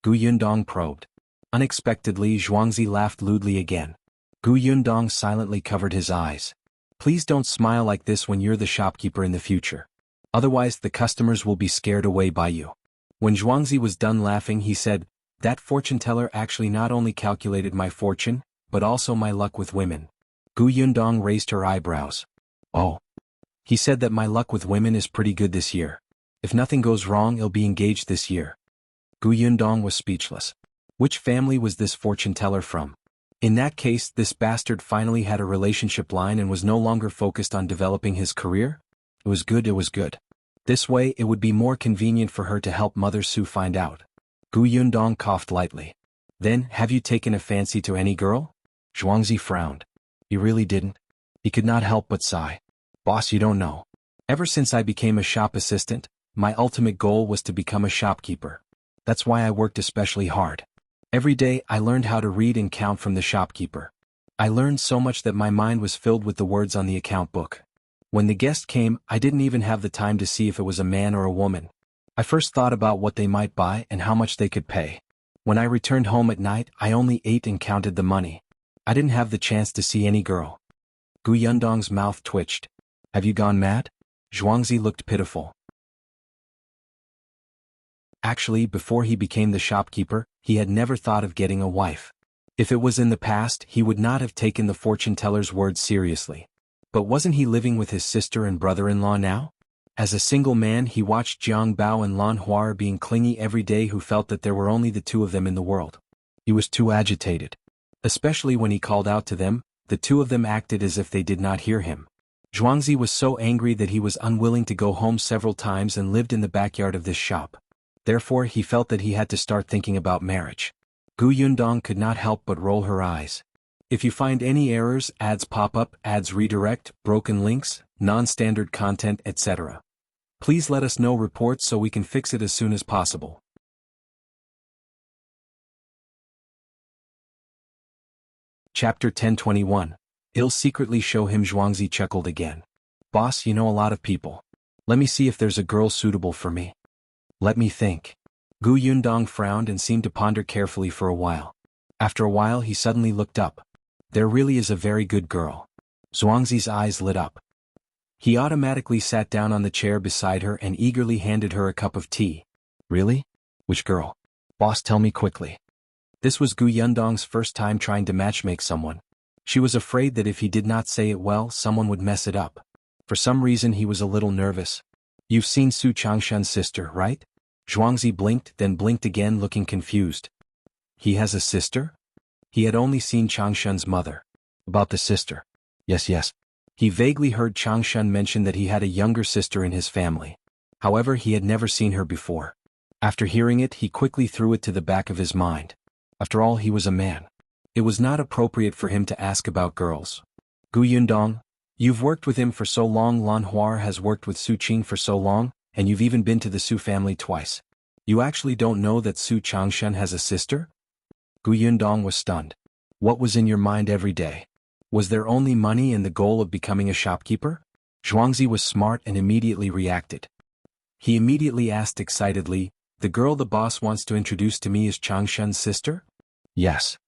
Gu Yundong probed. Unexpectedly, Zhuangzi laughed lewdly again. Gu Yundong silently covered his eyes. Please don't smile like this when you're the shopkeeper in the future. Otherwise the customers will be scared away by you. When Zhuangzi was done laughing, he said, that fortune teller actually not only calculated my fortune, but also my luck with women. Gu Yundong raised her eyebrows. Oh. He said that my luck with women is pretty good this year. If nothing goes wrong, I'll be engaged this year. Gu Yundong was speechless. Which family was this fortune teller from? In that case, this bastard finally had a relationship line and was no longer focused on developing his career? It was good. This way, it would be more convenient for her to help Mother Su find out. Gu Yundong coughed lightly. Then, have you taken a fancy to any girl? Zhuangzi frowned. He really didn't. He could not help but sigh. Boss, you don't know. Ever since I became a shop assistant, my ultimate goal was to become a shopkeeper. That's why I worked especially hard. Every day I learned how to read and count from the shopkeeper. I learned so much that my mind was filled with the words on the account book. When the guest came, I didn't even have the time to see if it was a man or a woman. I first thought about what they might buy and how much they could pay. When I returned home at night, I only ate and counted the money. I didn't have the chance to see any girl. Gu Yundong's mouth twitched. Have you gone mad? Zhuangzi looked pitiful. Actually, before he became the shopkeeper, he had never thought of getting a wife. If it was in the past, he would not have taken the fortune teller's words seriously. But wasn't he living with his sister and brother-in-law now? As a single man, he watched Jiang Bao and Lan Huar being clingy every day, who felt that there were only the two of them in the world. He was too agitated. Especially when he called out to them, the two of them acted as if they did not hear him. Zhuangzi was so angry that he was unwilling to go home several times and lived in the backyard of this shop. Therefore, he felt that he had to start thinking about marriage. Gu Yundong could not help but roll her eyes. If you find any errors, ads pop up, ads redirect, broken links, non-standard content, etc. Please let us know reports so we can fix it as soon as possible. Chapter 1021. He'll secretly show him. Zhuangzi chuckled again. Boss, you know a lot of people. Let me see if there's a girl suitable for me. Let me think. Gu Yundong frowned and seemed to ponder carefully for a while. After a while he suddenly looked up. There really is a very good girl. Zhuangzi's eyes lit up. He automatically sat down on the chair beside her and eagerly handed her a cup of tea. Really? Which girl? Boss, tell me quickly. This was Gu Yundong's first time trying to matchmake someone. She was afraid that if he did not say it well, someone would mess it up. For some reason he was a little nervous. You've seen Su Changshan's sister, right? Zhuangzi blinked, then blinked again, looking confused. He has a sister? He had only seen Changshan's mother. About the sister. Yes. He vaguely heard Changshan mention that he had a younger sister in his family. However, he had never seen her before. After hearing it, he quickly threw it to the back of his mind. After all, he was a man. It was not appropriate for him to ask about girls. Gu Yundong, you've worked with him for so long. Lan Huar has worked with Su Qing for so long, and you've even been to the Su family twice. You actually don't know that Su Changshan has a sister? Gu Yundong was stunned. What was in your mind every day? Was there only money and the goal of becoming a shopkeeper? Zhuangzi was smart and immediately reacted. He immediately asked excitedly, the girl the boss wants to introduce to me is Changshan's sister? Yes.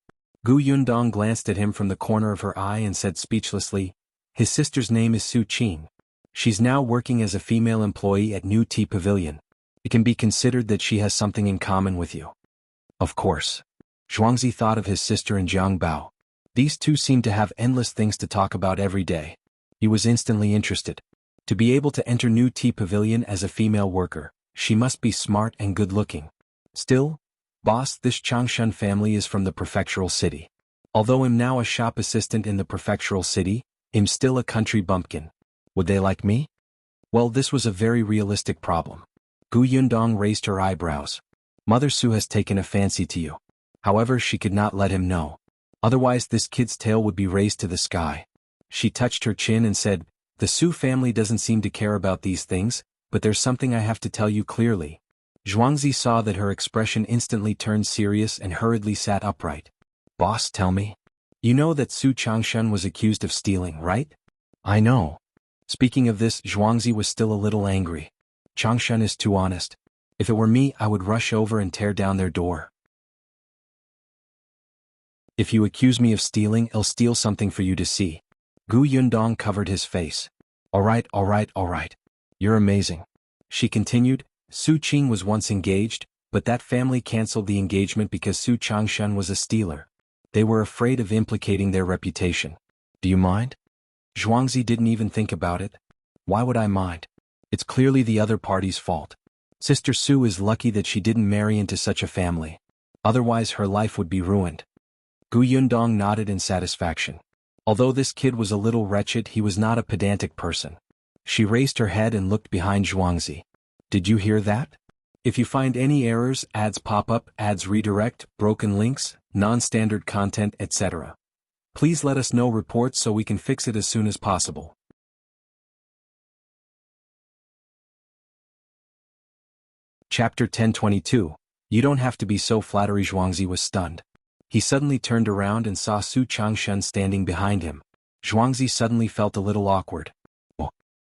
Gu Yundong glanced at him from the corner of her eye and said speechlessly, his sister's name is Su Qing. She's now working as a female employee at New Tea Pavilion. It can be considered that she has something in common with you. Of course. Zhuangzi thought of his sister in Jianghu. These two seemed to have endless things to talk about every day. He was instantly interested. To be able to enter New Tea Pavilion as a female worker, she must be smart and good-looking. Still, boss, this Changshan family is from the prefectural city. Although I'm now a shop assistant in the prefectural city, I'm still a country bumpkin. Would they like me? Well, this was a very realistic problem. Gu Yundong raised her eyebrows. Mother Su has taken a fancy to you. However, she could not let him know. Otherwise this kid's tail would be raised to the sky. She touched her chin and said, the Su family doesn't seem to care about these things, but there's something I have to tell you clearly. Zhuangzi saw that her expression instantly turned serious and hurriedly sat upright. Boss, tell me. You know that Su Changshan was accused of stealing, right? I know. Speaking of this, Zhuangzi was still a little angry. Changshan is too honest. If it were me, I would rush over and tear down their door. If you accuse me of stealing, I'll steal something for you to see. Gu Yundong covered his face. All right. You're amazing. She continued, Su Qing was once engaged, but that family cancelled the engagement because Su Changshan was a stealer. They were afraid of implicating their reputation. Do you mind? Zhuangzi didn't even think about it. Why would I mind? It's clearly the other party's fault. Sister Su is lucky that she didn't marry into such a family. Otherwise her life would be ruined. Gu Yundong nodded in satisfaction. Although this kid was a little wretched, he was not a pedantic person. She raised her head and looked behind Zhuangzi. Did you hear that? If you find any errors, ads pop up, ads redirect, broken links, non-standard content, etc. Please let us know reports so we can fix it as soon as possible. Chapter 1022. You don't have to be so flattery. Zhuangzi was stunned. He suddenly turned around and saw Su Changshan standing behind him. Zhuangzi suddenly felt a little awkward.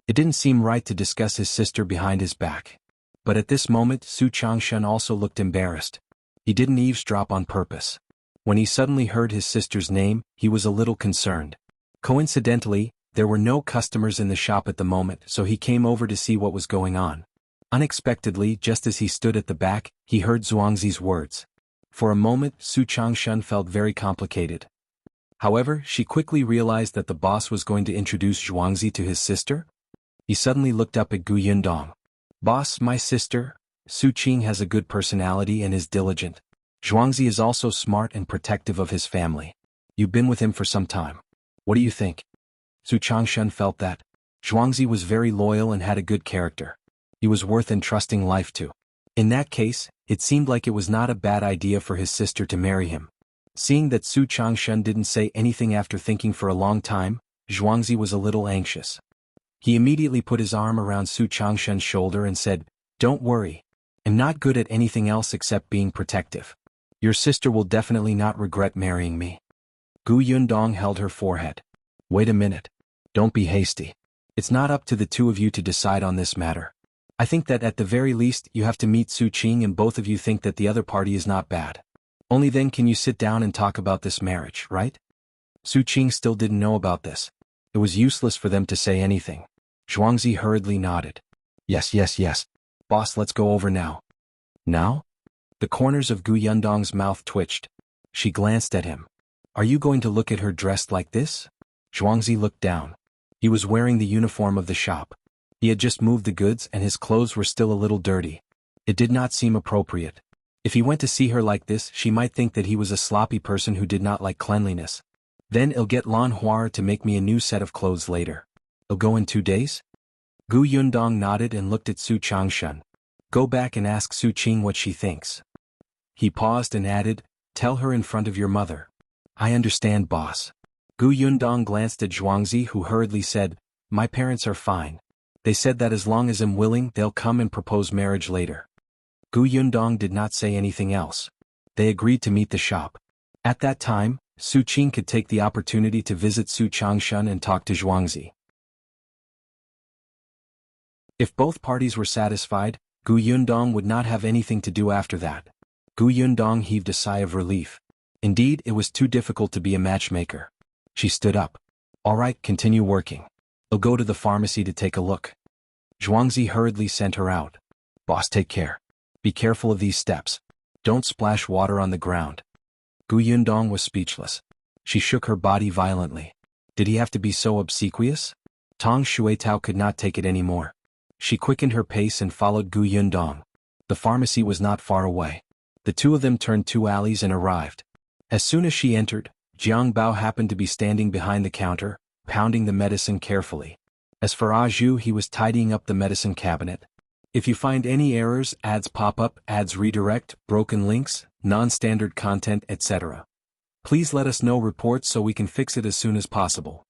It didn't seem right to discuss his sister behind his back. But at this moment Su Changshan also looked embarrassed. He didn't eavesdrop on purpose. When he suddenly heard his sister's name, he was a little concerned. Coincidentally, there were no customers in the shop at the moment, so he came over to see what was going on. Unexpectedly, just as he stood at the back, he heard Zhuangzi's words. For a moment, Su Changshan felt very complicated. However, she quickly realized that the boss was going to introduce Zhuangzi to his sister. He suddenly looked up at Gu Yundong. Boss, my sister, Su Qing has a good personality and is diligent. Zhuangzi is also smart and protective of his family. You've been with him for some time. What do you think? Su Changshan felt that Zhuangzi was very loyal and had a good character. He was worth entrusting life to. In that case, it seemed like it was not a bad idea for his sister to marry him. Seeing that Su Changshan didn't say anything after thinking for a long time, Zhuangzi was a little anxious. He immediately put his arm around Su Changshan's shoulder and said, Don't worry. I'm not good at anything else except being protective. Your sister will definitely not regret marrying me. Gu Yundong held her forehead. Wait a minute. Don't be hasty. It's not up to the two of you to decide on this matter. I think that at the very least you have to meet Su Qing and both of you think that the other party is not bad. Only then can you sit down and talk about this marriage, right? Su Qing still didn't know about this. It was useless for them to say anything. Zhuangzi hurriedly nodded. Yes. Boss, let's go over now. Now? The corners of Gu Yundong's mouth twitched. She glanced at him. Are you going to look at her dressed like this? Zhuangzi looked down. He was wearing the uniform of the shop. He had just moved the goods and his clothes were still a little dirty. It did not seem appropriate. If he went to see her like this, she might think that he was a sloppy person who did not like cleanliness. Then I'll get Lan Huar to make me a new set of clothes later. I'll go in 2 days? Gu Yundong nodded and looked at Su Changshan. Go back and ask Su Qing what she thinks. He paused and added, tell her in front of your mother. I understand, boss. Gu Yundong glanced at Zhuangzi who hurriedly said, my parents are fine. They said that as long as I'm willing they'll come and propose marriage later. Gu Yundong did not say anything else. They agreed to meet the shop. At that time, Su Qing could take the opportunity to visit Su Changshan and talk to Zhuangzi. If both parties were satisfied, Gu Yundong would not have anything to do after that. Gu Yundong heaved a sigh of relief. Indeed, it was too difficult to be a matchmaker. She stood up. All right, continue working. I'll go to the pharmacy to take a look. Zhuangzi hurriedly sent her out. Boss, take care. Be careful of these steps. Don't splash water on the ground. Gu Yundong was speechless. She shook her body violently. Did he have to be so obsequious? Tong Shuitao could not take it anymore. She quickened her pace and followed Gu Yundong. The pharmacy was not far away. The two of them turned 2 alleys and arrived. As soon as she entered, Jiang Bao happened to be standing behind the counter, pounding the medicine carefully. As for Zhu, he was tidying up the medicine cabinet. If you find any errors, ads pop up, ads redirect, broken links, non-standard content, etc. Please let us know reports so we can fix it as soon as possible.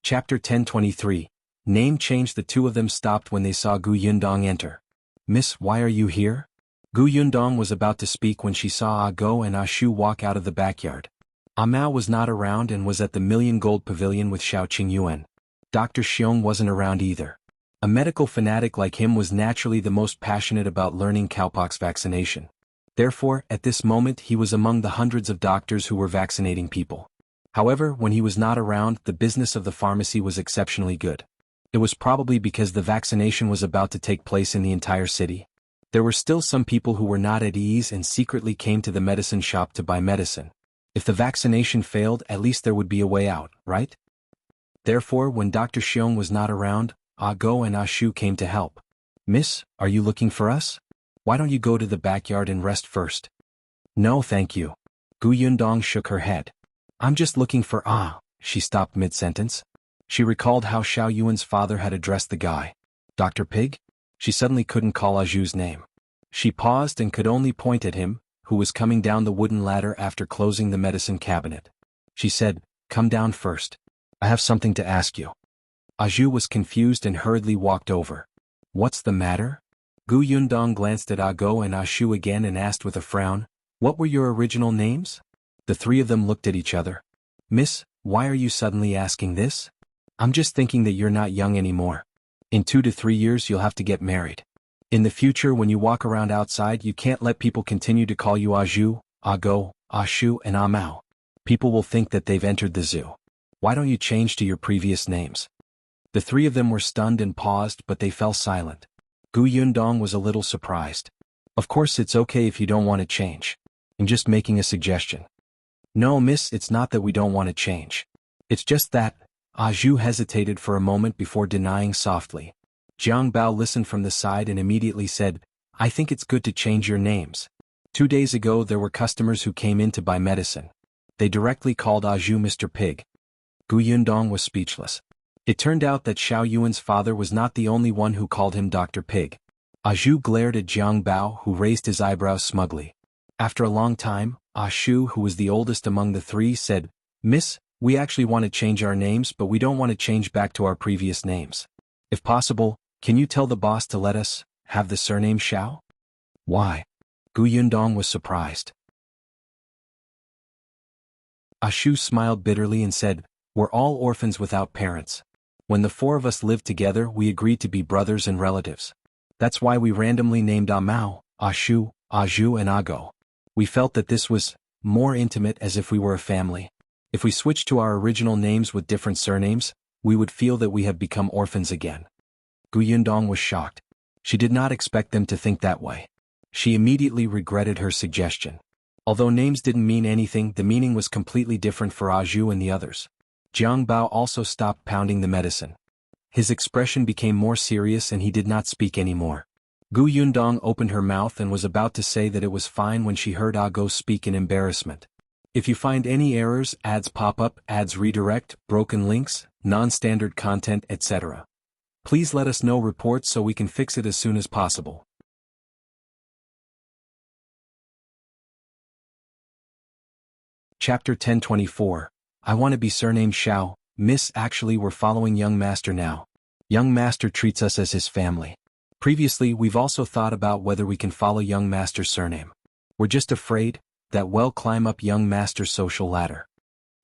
Chapter 1023. Name change. The two of them stopped when they saw Gu Yundong enter. Miss, why are you here? Gu Yundong was about to speak when she saw Go and Shu walk out of the backyard. Mao was not around and was at the Million Gold Pavilion with Xiao Qingyuan. Dr. Xiong wasn't around either. A medical fanatic like him was naturally the most passionate about learning cowpox vaccination. Therefore, at this moment he was among the hundreds of doctors who were vaccinating people. However, when he was not around, the business of the pharmacy was exceptionally good. It was probably because the vaccination was about to take place in the entire city. There were still some people who were not at ease and secretly came to the medicine shop to buy medicine. If the vaccination failed, at least there would be a way out, right? Therefore, when Dr. Xiong was not around, Go and Shu came to help. Miss, are you looking for us? Why don't you go to the backyard and rest first? No, thank you. Gu Yundong shook her head. I'm just looking for She stopped mid-sentence. She recalled how Xiao Yuan's father had addressed the guy. Dr. Pig? She suddenly couldn't call Zhu's name. She paused and could only point at him, who was coming down the wooden ladder after closing the medicine cabinet. She said, come down first. I have something to ask you. Zhu was confused and hurriedly walked over. What's the matter? Gu Yundong glanced at Go and Shu again and asked with a frown, what were your original names? The three of them looked at each other. Miss, why are you suddenly asking this? I'm just thinking that you're not young anymore. In 2 to 3 years you'll have to get married. In the future when you walk around outside you can't let people continue to call you Zhu, Go, Shu and Mao. People will think that they've entered the zoo. Why don't you change to your previous names? The three of them were stunned and paused but they fell silent. Gu Yundong was a little surprised. Of course it's okay if you don't want to change. I'm just making a suggestion. No miss, it's not that we don't want to change. It's just that, Zhu hesitated for a moment before denying softly. Jiang Bao listened from the side and immediately said, I think it's good to change your names. 2 days ago there were customers who came in to buy medicine. They directly called Zhu Mr. Pig. Gu Yundong was speechless. It turned out that Xiao Yuan's father was not the only one who called him Dr. Pig. Zhu glared at Jiang Bao who raised his eyebrows smugly. After a long time, Shu, who was the oldest among the three, said, Miss, we actually want to change our names but we don't want to change back to our previous names. If possible, can you tell the boss to let us have the surname Xiao? Why? Gu Yundong was surprised. Ashu smiled bitterly and said, "We're all orphans without parents. When the four of us lived together, we agreed to be brothers and relatives. That's why we randomly named Amao, Ashu, Aju and Ago. We felt that this was more intimate, as if we were a family. If we switched to our original names with different surnames, we would feel that we have become orphans again." Gu Yundong was shocked. She did not expect them to think that way. She immediately regretted her suggestion. Although names didn't mean anything, the meaning was completely different for Aju and the others. Jiang Bao also stopped pounding the medicine. His expression became more serious and he did not speak anymore. Gu Yundong opened her mouth and was about to say that it was fine when she heard Ago speak in embarrassment. "If you find any errors, ads pop up, ads redirect, broken links, non-standard content, etc. Please let us know reports so we can fix it as soon as possible." Chapter 1024. I want to be surnamed Xiao, Miss. Actually, we're following Young Master now. Young Master treats us as his family. Previously, we've also thought about whether we can follow Young Master's surname. We're just afraid that we'll climb up Young Master's social ladder.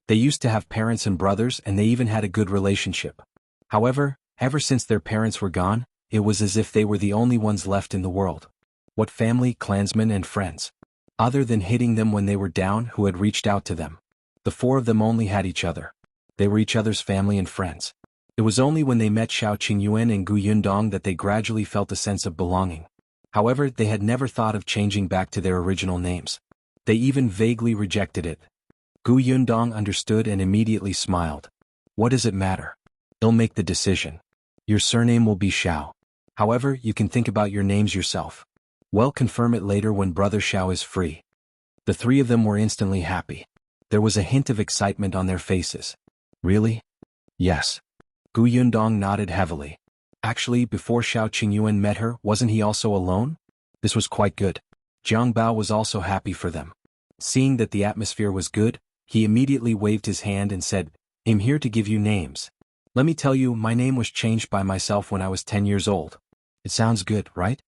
They used to have parents and brothers, and they even had a good relationship. However, ever since their parents were gone, it was as if they were the only ones left in the world. What family, clansmen and friends? Other than hitting them when they were down, who had reached out to them? The four of them only had each other. They were each other's family and friends. It was only when they met Xiao Qingyuan and Gu Yundong that they gradually felt a sense of belonging. However, they had never thought of changing back to their original names. They even vaguely rejected it. Gu Yundong understood and immediately smiled. "What does it matter? I'll make the decision. Your surname will be Xiao. However, you can think about your names yourself. We'll confirm it later when Brother Xiao is free." The three of them were instantly happy. There was a hint of excitement on their faces. "Really?" "Yes." Gu Yundong nodded heavily. Actually, before Xiao Qingyuan met her, wasn't he also alone? This was quite good. Jiang Bao was also happy for them. Seeing that the atmosphere was good, he immediately waved his hand and said, "I'm here to give you names. Let me tell you, my name was changed by myself when I was 10 years old. It sounds good, right?"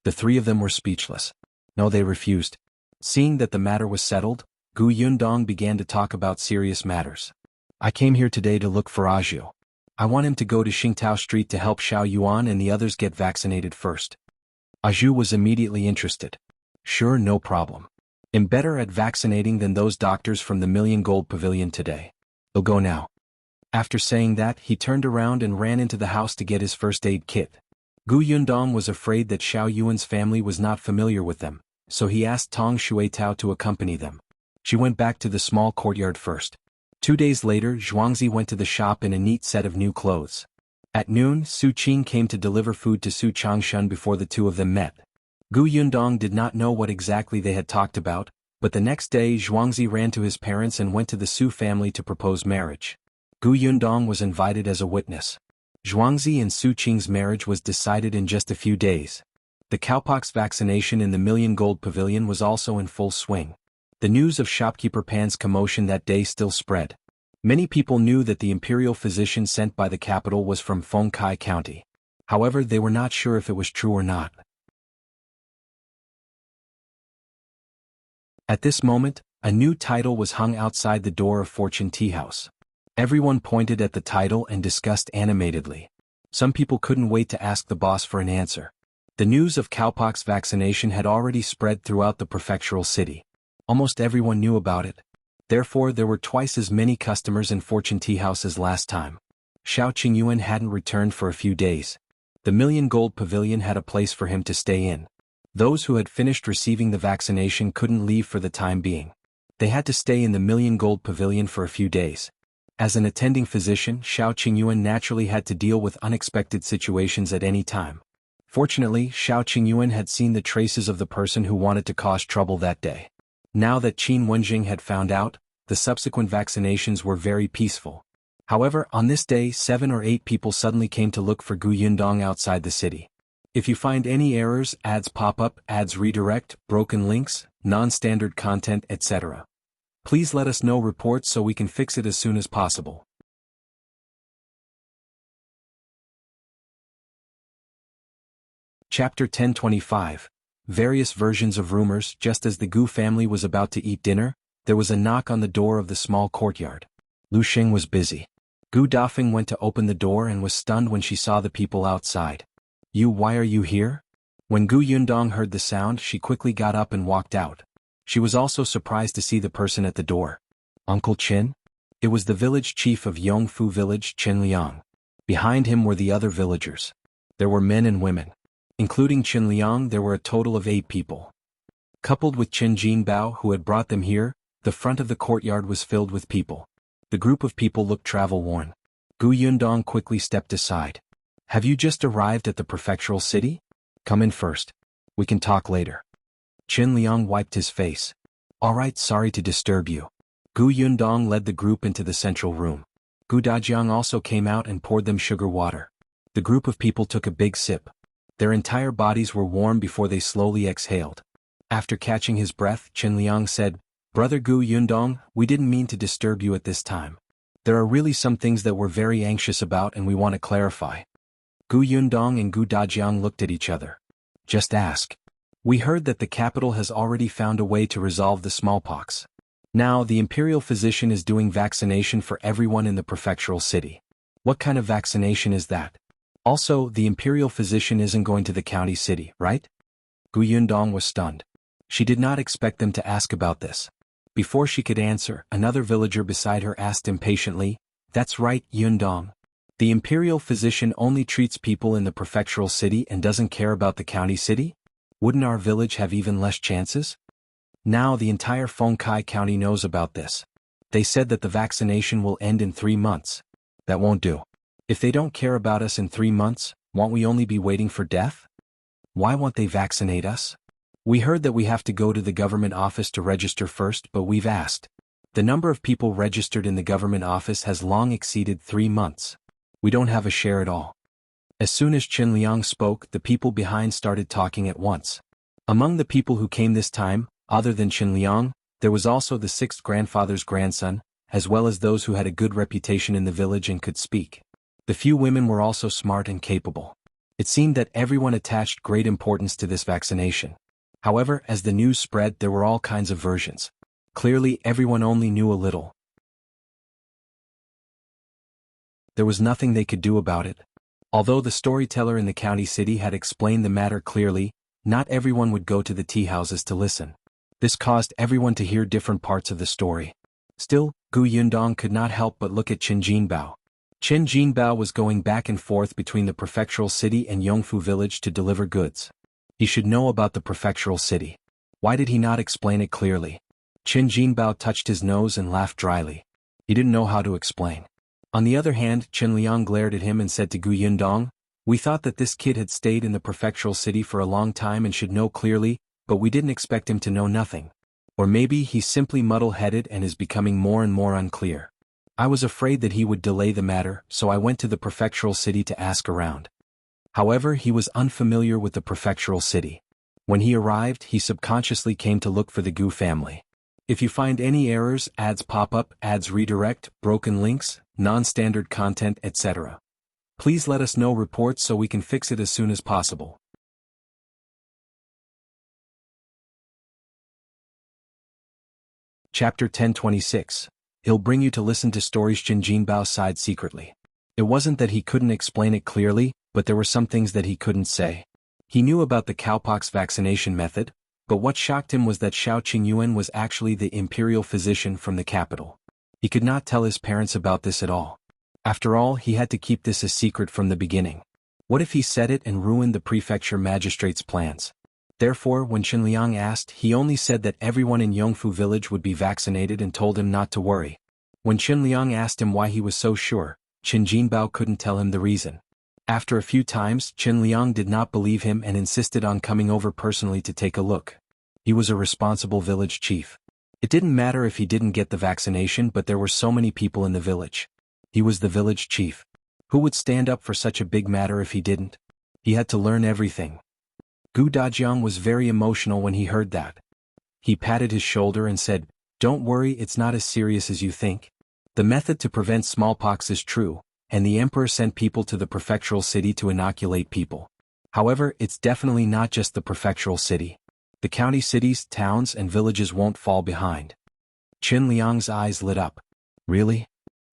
The three of them were speechless. No, they refused. Seeing that the matter was settled, Gu Yundong began to talk about serious matters. "I came here today to look for Aju. I want him to go to Xingtao Street to help Xiao Yuan and the others get vaccinated first." Aju was immediately interested. "Sure, no problem. I'm better at vaccinating than those doctors from the Million Gold Pavilion today. I'll go now." After saying that, he turned around and ran into the house to get his first aid kit. Gu Yundong was afraid that Xiao Yuan's family was not familiar with them, so he asked Tong Shuitao to accompany them. She went back to the small courtyard first. 2 days later, Zhuangzi went to the shop in a neat set of new clothes. At noon, Su Qing came to deliver food to Su Changshan before the two of them met. Gu Yundong did not know what exactly they had talked about, but the next day Zhuangzi ran to his parents and went to the Su family to propose marriage. Gu Yundong was invited as a witness. Zhuangzi and Su Qing's marriage was decided in just a few days. The cowpox vaccination in the Million Gold Pavilion was also in full swing. The news of shopkeeper Pan's commotion that day still spread. Many people knew that the imperial physician sent by the capital was from Fengkai County. However, they were not sure if it was true or not. At this moment, a new title was hung outside the door of Fortune Tea House. Everyone pointed at the title and discussed animatedly. Some people couldn't wait to ask the boss for an answer. The news of cowpox vaccination had already spread throughout the prefectural city. Almost everyone knew about it. Therefore, there were twice as many customers in Fortune Tea House as last time. Xiao Qingyuan hadn't returned for a few days. The Million Gold Pavilion had a place for him to stay in. Those who had finished receiving the vaccination couldn't leave for the time being. They had to stay in the Million Gold Pavilion for a few days. As an attending physician, Xiao Qingyuan naturally had to deal with unexpected situations at any time. Fortunately, Xiao Qingyuan had seen the traces of the person who wanted to cause trouble that day. Now that Qin Wenjing had found out, the subsequent vaccinations were very peaceful. However, on this day 7 or 8 people suddenly came to look for Gu Yundong outside the city. "If you find any errors, ads pop up, ads redirect, broken links, non-standard content, etc. Please let us know reports so we can fix it as soon as possible." Chapter 1025. Various versions of rumors. Just as the Gu family was about to eat dinner, There was a knock on the door of the small courtyard. Lu Xing was busy. Gu Dafeng went to open the door and was stunned when she saw the people outside. Why are you here? When Gu Yundong heard the sound, she quickly got up and walked out. She was also surprised to see the person at the door. Uncle Qin? It was the village chief of Yongfu village, Qin Liang. Behind him were the other villagers. There were men and women. Including Qin Liang, there were a total of 8 people. Coupled with Qin Jinbao, who had brought them here, the front of the courtyard was filled with people. The group of people looked travel-worn. Gu Yundong quickly stepped aside. Have you just arrived at the prefectural city? Come in first. We can talk later. Qin Liang wiped his face. All right, sorry to disturb you. Gu Yundong led the group into the central room. Gu Dajiang also came out and poured them sugar water. The group of people took a big sip. Their entire bodies were warm before they slowly exhaled. After catching his breath, Qin Liang said, Brother Gu Yundong, we didn't mean to disturb you at this time. There are really some things that we're very anxious about and we want to clarify. Gu Yundong and Gu Dajiang looked at each other. Just ask. We heard that the capital has already found a way to resolve the smallpox. Now the imperial physician is doing vaccination for everyone in the prefectural city. What kind of vaccination is that? Also, the imperial physician isn't going to the county city, right? Gu Yundong was stunned. She did not expect them to ask about this. Before she could answer, another villager beside her asked impatiently, That's right, Yundong. The imperial physician only treats people in the prefectural city and doesn't care about the county city? Wouldn't our village have even less chances? Now the entire Fengkai County knows about this. They said that the vaccination will end in 3 months. That won't do. If they don't care about us in 3 months, won't we only be waiting for death? Why won't they vaccinate us? We heard that we have to go to the government office to register first, but we've asked. The number of people registered in the government office has long exceeded 3 months. We don't have a share at all. As soon as Qin Liang spoke, the people behind started talking at once. Among the people who came this time, other than Qin Liang, there was also the 6th grandfather's grandson, as well as those who had a good reputation in the village and could speak. The few women were also smart and capable. It seemed that everyone attached great importance to this vaccination. However, as the news spread, there were all kinds of versions. Clearly, everyone only knew a little. There was nothing they could do about it. Although the storyteller in the county city had explained the matter clearly, not everyone would go to the tea houses to listen. This caused everyone to hear different parts of the story. Still, Gu Yundong could not help but look at Qin Jinbao. Qin Jinbao was going back and forth between the prefectural city and Yongfu village to deliver goods. He should know about the prefectural city. Why did he not explain it clearly? Qin Jinbao touched his nose and laughed dryly. He didn't know how to explain. On the other hand, Qin Liang glared at him and said to Gu Yundong, We thought that this kid had stayed in the prefectural city for a long time and should know clearly, but we didn't expect him to know nothing. Or maybe he's simply muddle-headed and is becoming more and more unclear. I was afraid that he would delay the matter, so I went to the prefectural city to ask around. However, he was unfamiliar with the prefectural city. When he arrived, he subconsciously came to look for the Gu family. If you find any errors, ads pop up, ads redirect, broken links, non-standard content, etc. Please let us know reports so we can fix it as soon as possible. Chapter 1026. He'll bring you to listen to stories. Qin Jinbao sighed secretly. It wasn't that he couldn't explain it clearly, but there were some things that he couldn't say. He knew about the cowpox vaccination method, but what shocked him was that Xiao Qingyuan was actually the imperial physician from the capital. He could not tell his parents about this at all. After all, he had to keep this a secret from the beginning. What if he said it and ruined the prefecture magistrate's plans? Therefore, when Qin Liang asked, he only said that everyone in Yongfu village would be vaccinated and told him not to worry. When Qin Liang asked him why he was so sure, Qin Jinbao couldn't tell him the reason. After a few times, Qin Liang did not believe him and insisted on coming over personally to take a look. He was a responsible village chief. It didn't matter if he didn't get the vaccination, but there were so many people in the village. He was the village chief. Who would stand up for such a big matter if he didn't? He had to learn everything. Gu Dajiang was very emotional when he heard that. He patted his shoulder and said, Don't worry, it's not as serious as you think. The method to prevent smallpox is true, and the emperor sent people to the prefectural city to inoculate people. However, it's definitely not just the prefectural city. The county cities, towns, and villages won't fall behind. Qin Liang's eyes lit up. Really?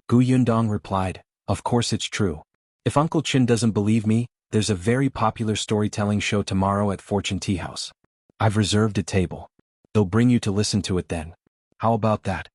Gu Yundong replied, of course it's true. If Uncle Qin doesn't believe me, there's a very popular storytelling show tomorrow at Fortune Tea House. I've reserved a table. They'll bring you to listen to it then. How about that?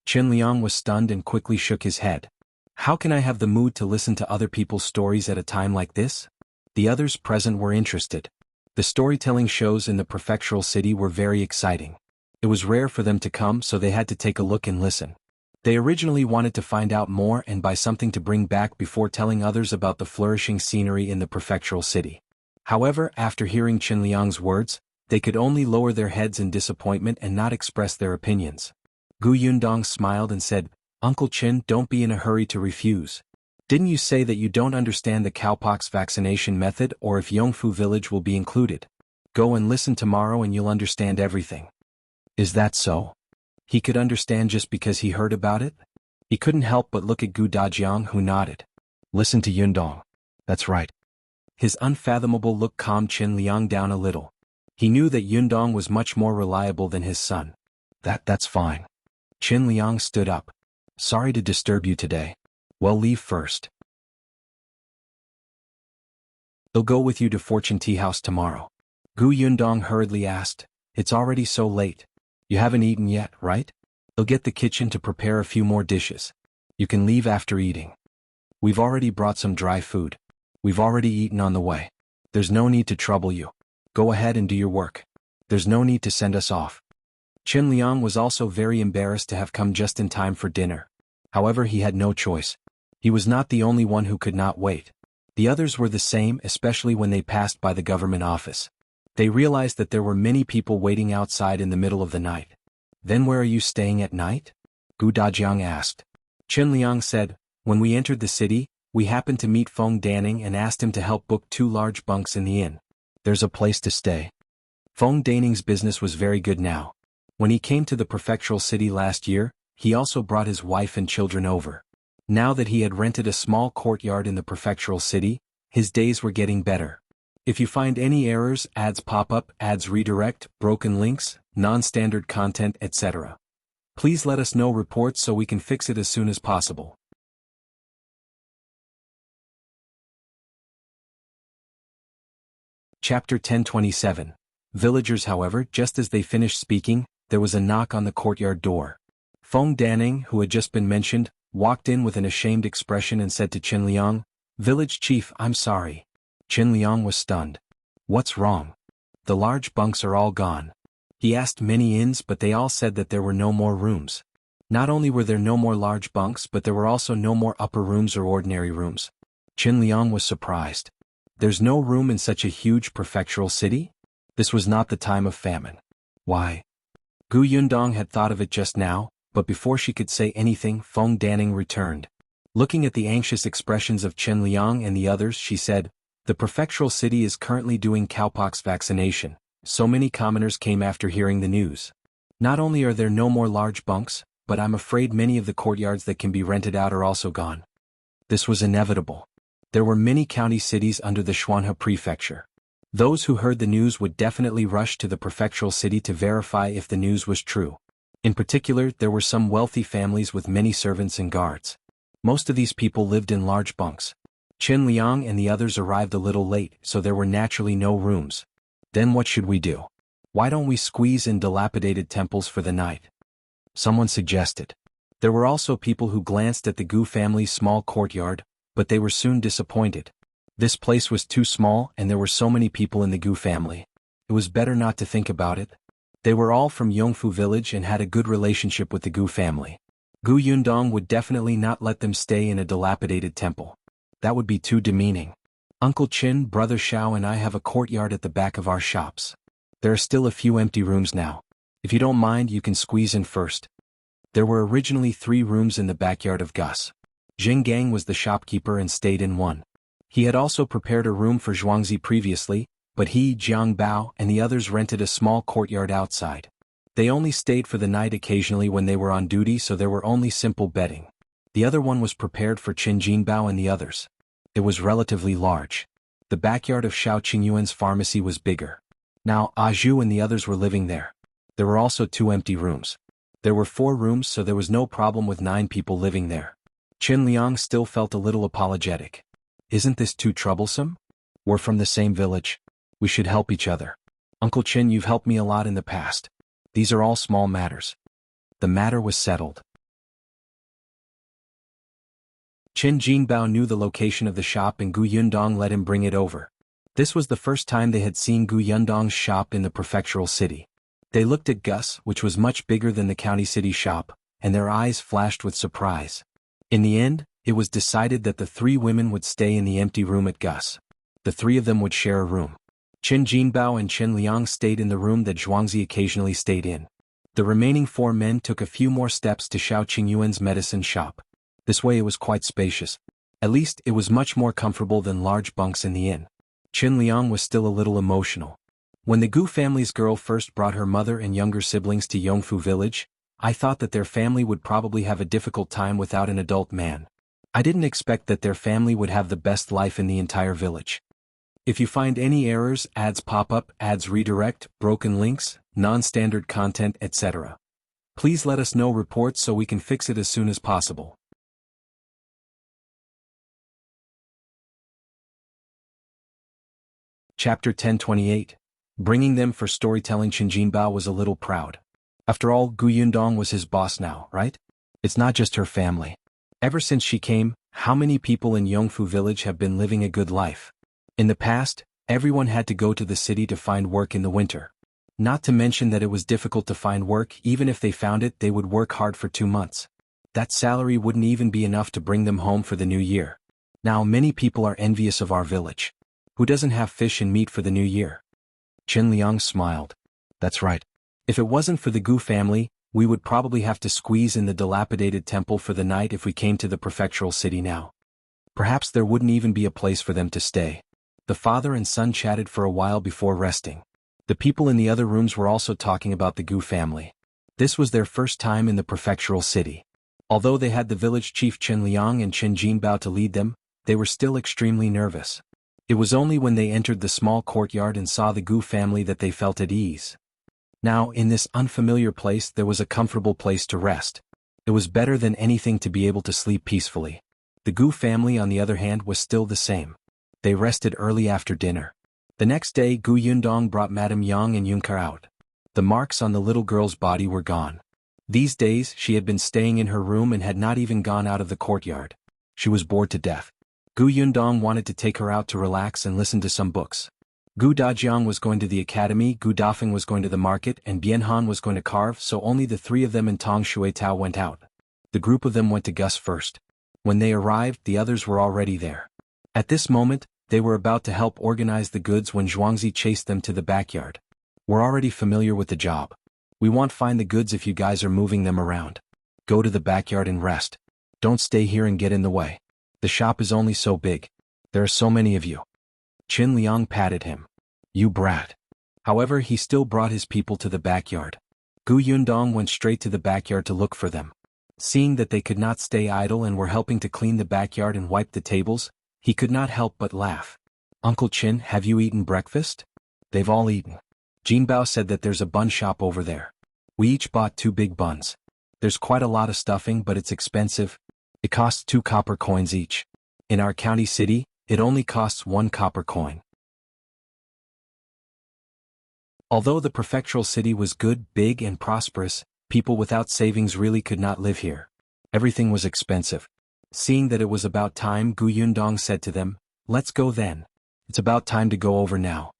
Qin Liang was stunned and quickly shook his head. How can I have the mood to listen to other people's stories at a time like this? The others present were interested. The storytelling shows in the prefectural city were very exciting. It was rare for them to come, so they had to take a look and listen. They originally wanted to find out more and buy something to bring back before telling others about the flourishing scenery in the prefectural city. However, after hearing Qin Liang's words, they could only lower their heads in disappointment and not express their opinions. Gu Yundong smiled and said, Uncle Qin, don't be in a hurry to refuse. Didn't you say that you don't understand the cowpox vaccination method or if Jianghu village will be included? Go and listen tomorrow and you'll understand everything. Is that so? He could understand just because he heard about it? He couldn't help but look at Gu Dajiang, who nodded. Listen to Yundong. That's right. His unfathomable look calmed Qin Liang down a little. He knew that Yundong was much more reliable than his son. That's fine. Qin Liang stood up. Sorry to disturb you today. Well, leave first. They'll go with you to Fortune Tea House tomorrow. Gu Yundong hurriedly asked, it's already so late. You haven't eaten yet, right? They'll get the kitchen to prepare a few more dishes. You can leave after eating. We've already brought some dry food. We've already eaten on the way. There's no need to trouble you. Go ahead and do your work. There's no need to send us off. Qin Liang was also very embarrassed to have come just in time for dinner. However, he had no choice. He was not the only one who could not wait. The others were the same, especially when they passed by the government office. They realized that there were many people waiting outside in the middle of the night. Then where are you staying at night? Gu Dajiang asked. Qin Liang said, when we entered the city, we happened to meet Feng Danning and asked him to help book 2 large bunks in the inn. There's a place to stay. Feng Danning's business was very good now. When he came to the prefectural city last year, he also brought his wife and children over. Now that he had rented a small courtyard in the prefectural city, his days were getting better. If you find any errors, ads pop up, ads redirect, broken links, non-standard content, etc., please let us know reports so we can fix it as soon as possible. Chapter 1027. Villagers. However, just as they finished speaking, there was a knock on the courtyard door. Feng Danning, who had just been mentioned, walked in with an ashamed expression and said to Qin Liang, Village Chief, I'm sorry. Qin Liang was stunned. What's wrong? The large bunks are all gone. He asked many inns, but they all said that there were no more rooms. Not only were there no more large bunks, but there were also no more upper rooms or ordinary rooms. Qin Liang was surprised. There's no room in such a huge prefectural city? This was not the time of famine. Why? Gu Yundong had thought of it just now, but before she could say anything, Feng Danning returned. Looking at the anxious expressions of Qin Liang and the others, she said, the prefectural city is currently doing cowpox vaccination. So many commoners came after hearing the news. Not only are there no more large bunks, but I'm afraid many of the courtyards that can be rented out are also gone. This was inevitable. There were many county cities under the Xuanhe prefecture. Those who heard the news would definitely rush to the prefectural city to verify if the news was true. In particular, there were some wealthy families with many servants and guards. Most of these people lived in large bunks. Qin Liang and the others arrived a little late, so there were naturally no rooms. Then what should we do? Why don't we squeeze in dilapidated temples for the night? Someone suggested. There were also people who glanced at the Gu family's small courtyard, but they were soon disappointed. This place was too small and there were so many people in the Gu family. It was better not to think about it. They were all from Jianghu village and had a good relationship with the Gu family. Gu Yundong would definitely not let them stay in a dilapidated temple. That would be too demeaning. Uncle Qin, Brother Xiao and I have a courtyard at the back of our shops. There are still a few empty rooms now. If you don't mind, you can squeeze in first. There were originally 3 rooms in the backyard of Gus. Jinggang was the shopkeeper and stayed in one. He had also prepared a room for Zhuangzi previously, but he, Jiang Bao, and the others rented a small courtyard outside. They only stayed for the night occasionally when they were on duty, so there were only simple bedding. The other one was prepared for Qin Jinbao and the others. It was relatively large. The backyard of Xiao Qingyuan's pharmacy was bigger. Now, Zhu and the others were living there. There were also 2 empty rooms. There were 4 rooms, so there was no problem with 9 people living there. Qin Liang still felt a little apologetic. Isn't this too troublesome? We're from the same village. We should help each other. Uncle Qin, you've helped me a lot in the past. These are all small matters. The matter was settled. Qin Jinbao knew the location of the shop and Gu Yundong let him bring it over. This was the first time they had seen Gu Yundong's shop in the prefectural city. They looked at Gus, which was much bigger than the county city shop, and their eyes flashed with surprise. In the end, it was decided that the 3 women would stay in the empty room at Gus. The 3 of them would share a room. Qin Jinbao and Qin Liang stayed in the room that Zhuangzi occasionally stayed in. The remaining 4 men took a few more steps to Xiao Qingyuan's medicine shop. This way it was quite spacious. At least it was much more comfortable than large bunks in the inn. Qin Liang was still a little emotional. When the Gu family's girl first brought her mother and younger siblings to Yongfu village, I thought that their family would probably have a difficult time without an adult man. I didn't expect that their family would have the best life in the entire village. If you find any errors, ads pop up, ads redirect, broken links, non-standard content, etc., please let us know reports so we can fix it as soon as possible. Chapter 1028. Bringing them for storytelling. Qin Jinbao was a little proud. After all, Gu Yundong was his boss now, right? It's not just her family. Ever since she came, how many people in Yongfu village have been living a good life? In the past, everyone had to go to the city to find work in the winter. Not to mention that it was difficult to find work. Even if they found it, they would work hard for 2 months. That salary wouldn't even be enough to bring them home for the new year. Now many people are envious of our village. Who doesn't have fish and meat for the new year? Qin Liang smiled. That's right. If it wasn't for the Gu family, we would probably have to squeeze in the dilapidated temple for the night if we came to the prefectural city now. Perhaps there wouldn't even be a place for them to stay. The father and son chatted for a while before resting. The people in the other rooms were also talking about the Gu family. This was their first time in the prefectural city. Although they had the village chief Qin Liang and Qin Jinbao to lead them, they were still extremely nervous. It was only when they entered the small courtyard and saw the Gu family that they felt at ease. Now, in this unfamiliar place there was a comfortable place to rest. It was better than anything to be able to sleep peacefully. The Gu family, on the other hand, was still the same. They rested early after dinner. The next day Gu Yundong brought Madame Yang and Yunkar out. The marks on the little girl's body were gone. These days she had been staying in her room and had not even gone out of the courtyard. She was bored to death. Gu Yundong wanted to take her out to relax and listen to some books. Gu Dajiang was going to the academy, Gu Dafeng was going to the market, and Bianhan was going to carve, so only the 3 of them and Tong Shuitao went out. The group of them went to Gus first. When they arrived, the others were already there. At this moment, they were about to help organize the goods when Zhuangzi chased them to the backyard. We're already familiar with the job. We won't find the goods if you guys are moving them around. Go to the backyard and rest. Don't stay here and get in the way. The shop is only so big. There are so many of you. Qin Liang patted him. You brat. However, he still brought his people to the backyard. Gu Yundong went straight to the backyard to look for them. Seeing that they could not stay idle and were helping to clean the backyard and wipe the tables, he could not help but laugh. Uncle Qin, have you eaten breakfast? They've all eaten. Jinbao said that there's a bun shop over there. We each bought 2 big buns. There's quite a lot of stuffing, but it's expensive. It costs 2 copper coins each. In our county city, it only costs 1 copper coin. Although the prefectural city was good, big and prosperous, people without savings really could not live here. Everything was expensive. Seeing that it was about time, Gu Yundong said to them, Let's go then. It's about time to go over now.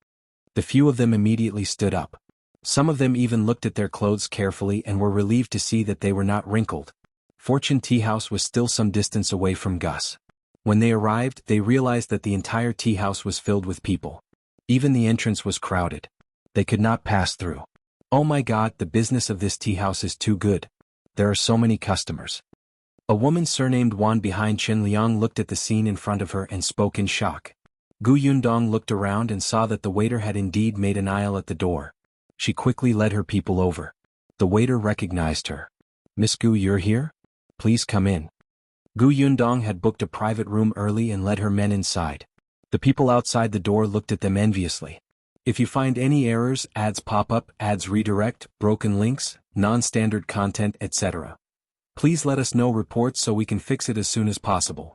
The few of them immediately stood up. Some of them even looked at their clothes carefully and were relieved to see that they were not wrinkled. Fortune Tea House was still some distance away from Gus. When they arrived, they realized that the entire tea house was filled with people. Even the entrance was crowded. They could not pass through. Oh my God, the business of this tea house is too good. There are so many customers. A woman surnamed Wan behind Qin Liang looked at the scene in front of her and spoke in shock. Gu Yundong looked around and saw that the waiter had indeed made an aisle at the door. She quickly led her people over. The waiter recognized her. Miss Gu, you're here? Please come in. Gu Yundong had booked a private room early and led her men inside. The people outside the door looked at them enviously. If you find any errors, ads pop up, ads redirect, broken links, non-standard content, etc. Please let us know reports so we can fix it as soon as possible.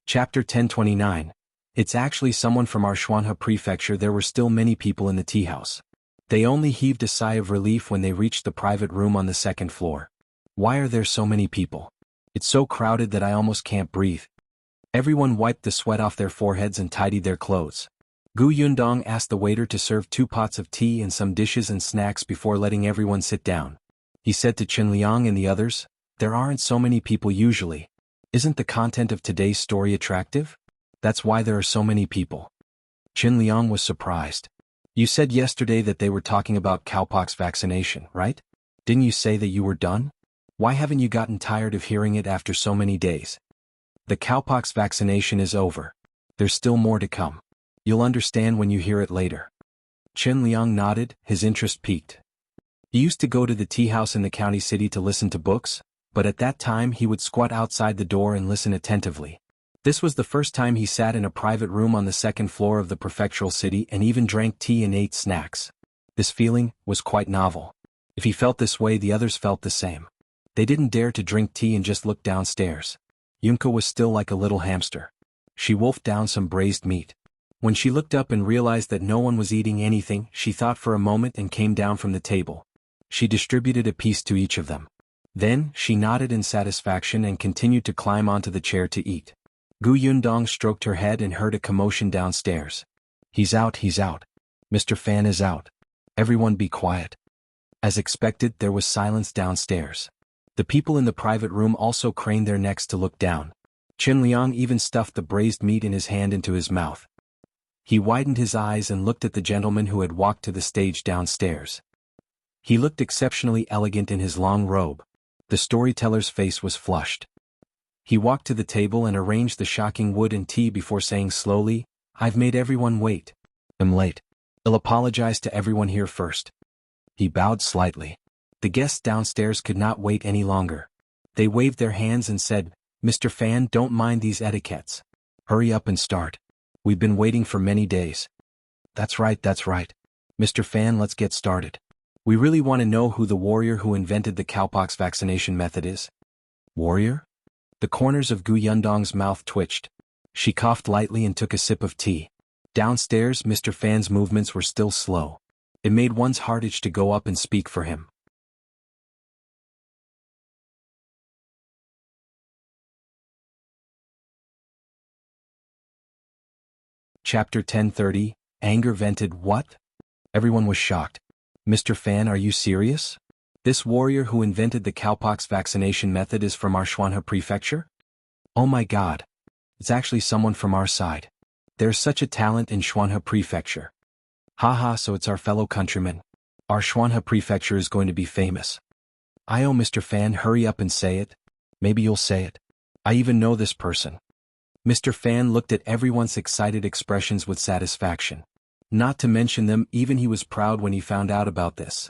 Chapter 1029. It's actually someone from our Jianghu prefecture. There were still many people in the tea house. They only heaved a sigh of relief when they reached the private room on the second floor. Why are there so many people? It's so crowded that I almost can't breathe. Everyone wiped the sweat off their foreheads and tidied their clothes. Gu Yundong asked the waiter to serve 2 pots of tea and some dishes and snacks before letting everyone sit down. He said to Qin Liang and the others, "There aren't so many people usually. Isn't the content of today's story attractive? That's why there are so many people." Qin Liang was surprised. "You said yesterday that they were talking about cowpox vaccination, right? Didn't you say that you were done? Why haven't you gotten tired of hearing it after so many days?" "The cowpox vaccination is over. There's still more to come. You'll understand when you hear it later." Qin Liang nodded, his interest piqued. He used to go to the tea house in the county city to listen to books, but at that time he would squat outside the door and listen attentively. This was the first time he sat in a private room on the second floor of the prefectural city and even drank tea and ate snacks. This feeling was quite novel. If he felt this way, the others felt the same. They didn't dare to drink tea and just looked downstairs. Yunka was still like a little hamster. She wolfed down some braised meat. When she looked up and realized that no one was eating anything, she thought for a moment and came down from the table. She distributed a piece to each of them. Then, she nodded in satisfaction and continued to climb onto the chair to eat. Gu Yundong stroked her head and heard a commotion downstairs. He's out. Mr. Fan is out. Everyone be quiet." As expected, there was silence downstairs. The people in the private room also craned their necks to look down. Qin Liang even stuffed the braised meat in his hand into his mouth. He widened his eyes and looked at the gentleman who had walked to the stage downstairs. He looked exceptionally elegant in his long robe. The storyteller's face was flushed. He walked to the table and arranged the shocking wood and tea before saying slowly, "I've made everyone wait. I'm late. I'll apologize to everyone here first." He bowed slightly. The guests downstairs could not wait any longer. They waved their hands and said, "Mr. Fan, don't mind these etiquettes. Hurry up and start. We've been waiting for many days." That's right. Mr. Fan, let's get started. We really want to know who the warrior who invented the cowpox vaccination method is." "Warrior?" The corners of Gu Yundong's mouth twitched. She coughed lightly and took a sip of tea. Downstairs, Mr. Fan's movements were still slow. It made one's heart itch to go up and speak for him. Chapter 1030. Anger vented. What? Everyone was shocked. "Mr. Fan, are you serious? This warrior who invented the cowpox vaccination method is from our Jianghu prefecture? Oh my god. It's actually someone from our side. There's such a talent in Jianghu prefecture. Haha, so it's our fellow countrymen. Our Jianghu prefecture is going to be famous." "Oh, Mr. Fan, hurry up and say it. Maybe you'll say it. I even know this person." Mr. Fan looked at everyone's excited expressions with satisfaction. Not to mention them, even he was proud when he found out about this.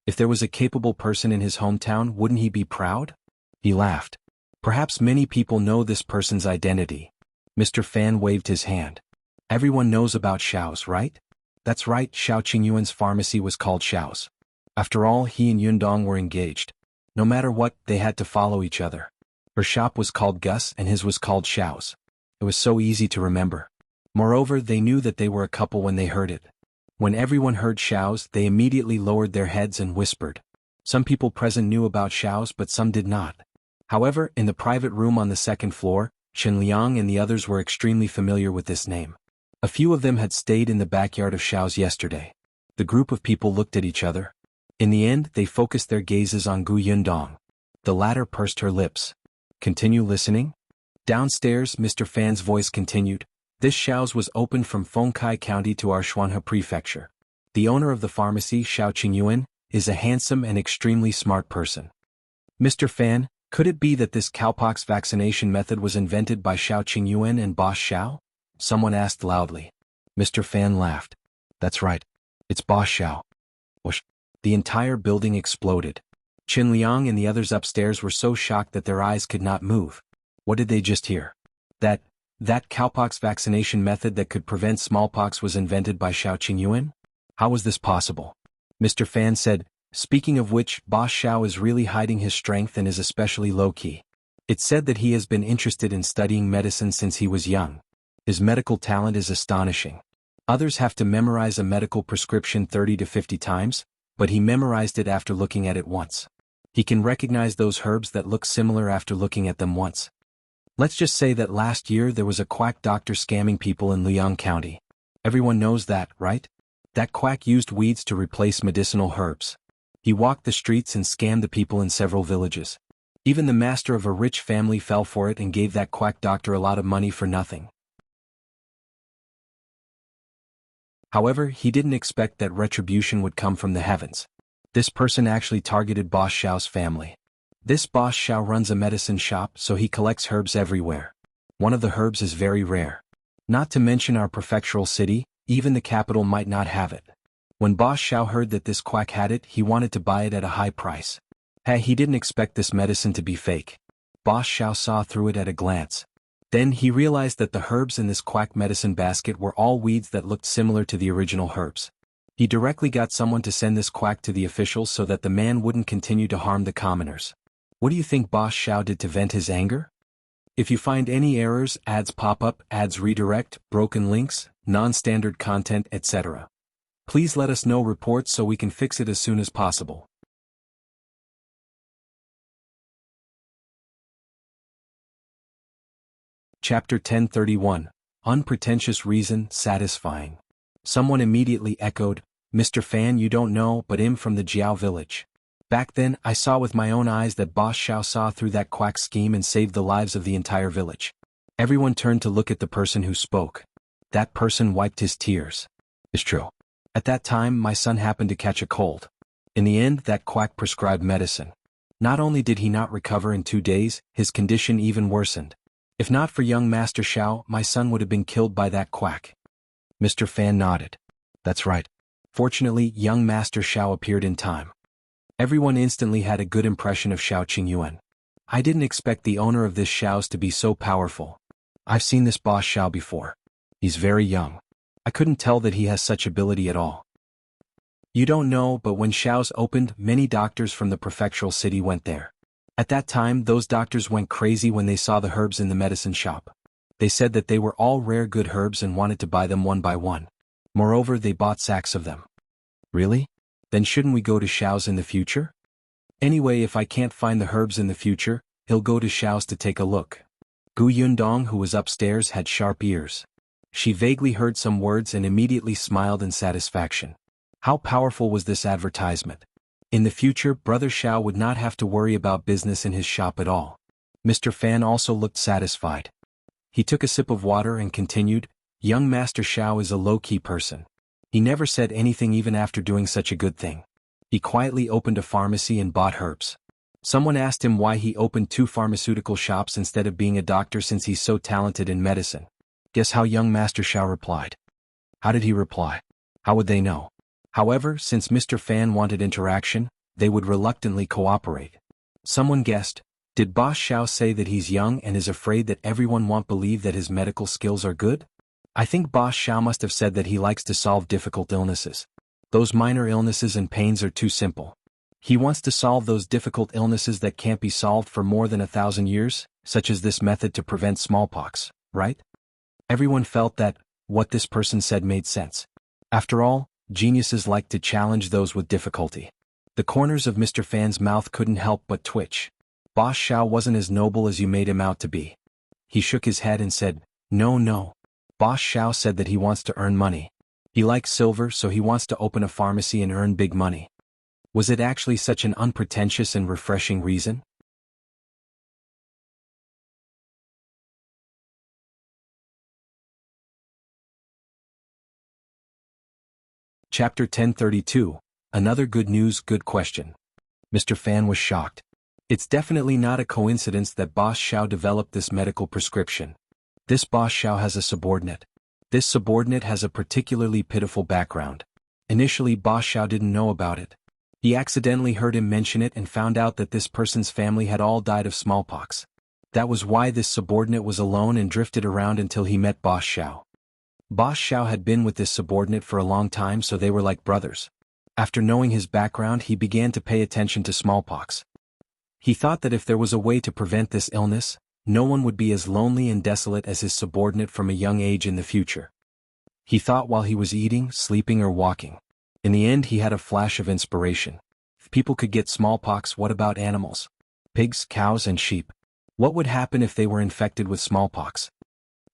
If there was a capable person in his hometown, wouldn't he be proud? He laughed. Perhaps many people know this person's identity. Mr. Fan waved his hand. "Everyone knows about Xiao's, right?" "That's right, Xiao Qingyuan's pharmacy was called Xiao's. After all, he and Yundong were engaged. No matter what, they had to follow each other. Her shop was called Gus and his was called Xiao's. It was so easy to remember. Moreover, they knew that they were a couple when they heard it. When everyone heard Xiao's, they immediately lowered their heads and whispered. Some people present knew about Xiao's, but some did not. However, in the private room on the second floor, Qin Liang and the others were extremely familiar with this name. A few of them had stayed in the backyard of Xiao's yesterday. The group of people looked at each other. In the end, they focused their gazes on Gu Yundong. The latter pursed her lips. "Continue listening?" Downstairs, Mr. Fan's voice continued. "This Xiao's was opened from Fengkai County to our Jianghu prefecture. The owner of the pharmacy, Xiao Qingyuan, is a handsome and extremely smart person. Mr. Fan, could it be that this cowpox vaccination method was invented by Xiao Qingyuan and Boss Xiao?" Someone asked loudly. Mr. Fan laughed. "That's right. It's Boss Xiao." Whoosh. The entire building exploded. Qin Liang and the others upstairs were so shocked that their eyes could not move. What did they just hear? That That cowpox vaccination method that could prevent smallpox was invented by Xiao Qingyuan? How was this possible? Mr. Fan said, speaking of which, Boss Xiao is really hiding his strength and is especially low-key. It's said that he has been interested in studying medicine since he was young. His medical talent is astonishing. Others have to memorize a medical prescription 30 to 50 times, but he memorized it after looking at it once. He can recognize those herbs that look similar after looking at them once. Let's just say that last year there was a quack doctor scamming people in Liang County. Everyone knows that, right? That quack used weeds to replace medicinal herbs. He walked the streets and scammed the people in several villages. Even the master of a rich family fell for it and gave that quack doctor a lot of money for nothing. However, he didn't expect that retribution would come from the heavens. This person actually targeted Boss Xiao's family. This Boss Xiao runs a medicine shop, so he collects herbs everywhere. One of the herbs is very rare. Not to mention our prefectural city, even the capital might not have it. When Boss Xiao heard that this quack had it, he wanted to buy it at a high price. He didn't expect this medicine to be fake. Boss Xiao saw through it at a glance. Then he realized that the herbs in this quack medicine basket were all weeds that looked similar to the original herbs. He directly got someone to send this quack to the officials so that the man wouldn't continue to harm the commoners. What do you think Boss Xiao did to vent his anger? If you find any errors, ads pop up, ads redirect, broken links, non-standard content, etc., please let us know reports so we can fix it as soon as possible. Chapter 1031. Unpretentious Reason, Satisfying. Someone immediately echoed, Mr. Fan, you don't know, but I'm from the Jiao village. Back then, I saw with my own eyes that Boss Xiao saw through that quack scheme and saved the lives of the entire village. Everyone turned to look at the person who spoke. That person wiped his tears. It's true. At that time, my son happened to catch a cold. In the end, that quack prescribed medicine. Not only did he not recover in 2 days, his condition even worsened. If not for young Master Xiao, my son would have been killed by that quack. Mr. Fan nodded. That's right. Fortunately, young Master Xiao appeared in time. Everyone instantly had a good impression of Xiao Qingyuan. I didn't expect the owner of this Xiao's to be so powerful. I've seen this Boss Xiao before. He's very young. I couldn't tell that he has such ability at all. You don't know, but when Xiao's opened, many doctors from the prefectural city went there. At that time, those doctors went crazy when they saw the herbs in the medicine shop. They said that they were all rare good herbs and wanted to buy them one by one. Moreover, they bought sacks of them. Really? Then shouldn't we go to Xiao's in the future? Anyway, if I can't find the herbs in the future, he'll go to Xiao's to take a look. Gu Yundong, who was upstairs, had sharp ears. She vaguely heard some words and immediately smiled in satisfaction. How powerful was this advertisement? In the future, Brother Xiao would not have to worry about business in his shop at all. Mr. Fan also looked satisfied. He took a sip of water and continued, Young Master Xiao is a low-key person. He never said anything even after doing such a good thing. He quietly opened a pharmacy and bought herbs. Someone asked him why he opened 2 pharmaceutical shops instead of being a doctor since he's so talented in medicine. Guess how young Master Xiao replied? How did he reply? How would they know? However, since Mr. Fan wanted interaction, they would reluctantly cooperate. Someone guessed, did Boss Xiao say that he's young and is afraid that everyone won't believe that his medical skills are good? I think Boss Xiao must have said that he likes to solve difficult illnesses. Those minor illnesses and pains are too simple. He wants to solve those difficult illnesses that can't be solved for more than 1,000 years, such as this method to prevent smallpox, right? Everyone felt that what this person said made sense. After all, geniuses like to challenge those with difficulty. The corners of Mr. Fan's mouth couldn't help but twitch. Boss Xiao wasn't as noble as you made him out to be. He shook his head and said, No. Boss Xiao said that he wants to earn money. He likes silver, so he wants to open a pharmacy and earn big money. Was it actually such an unpretentious and refreshing reason? Chapter 1032. Another good news, good question. Mr. Fan was shocked. It's definitely not a coincidence that Boss Xiao developed this medical prescription. This Boss Xiao has a subordinate. This subordinate has a particularly pitiful background. Initially, Boss Xiao didn't know about it. He accidentally heard him mention it and found out that this person's family had all died of smallpox. That was why this subordinate was alone and drifted around until he met Boss Xiao. Boss Xiao had been with this subordinate for a long time, so they were like brothers. After knowing his background, he began to pay attention to smallpox. He thought that if there was a way to prevent this illness, no one would be as lonely and desolate as his subordinate from a young age in the future. He thought while he was eating, sleeping, or walking. In the end, he had a flash of inspiration. If people could get smallpox, what about animals? Pigs, cows, and sheep. What would happen if they were infected with smallpox?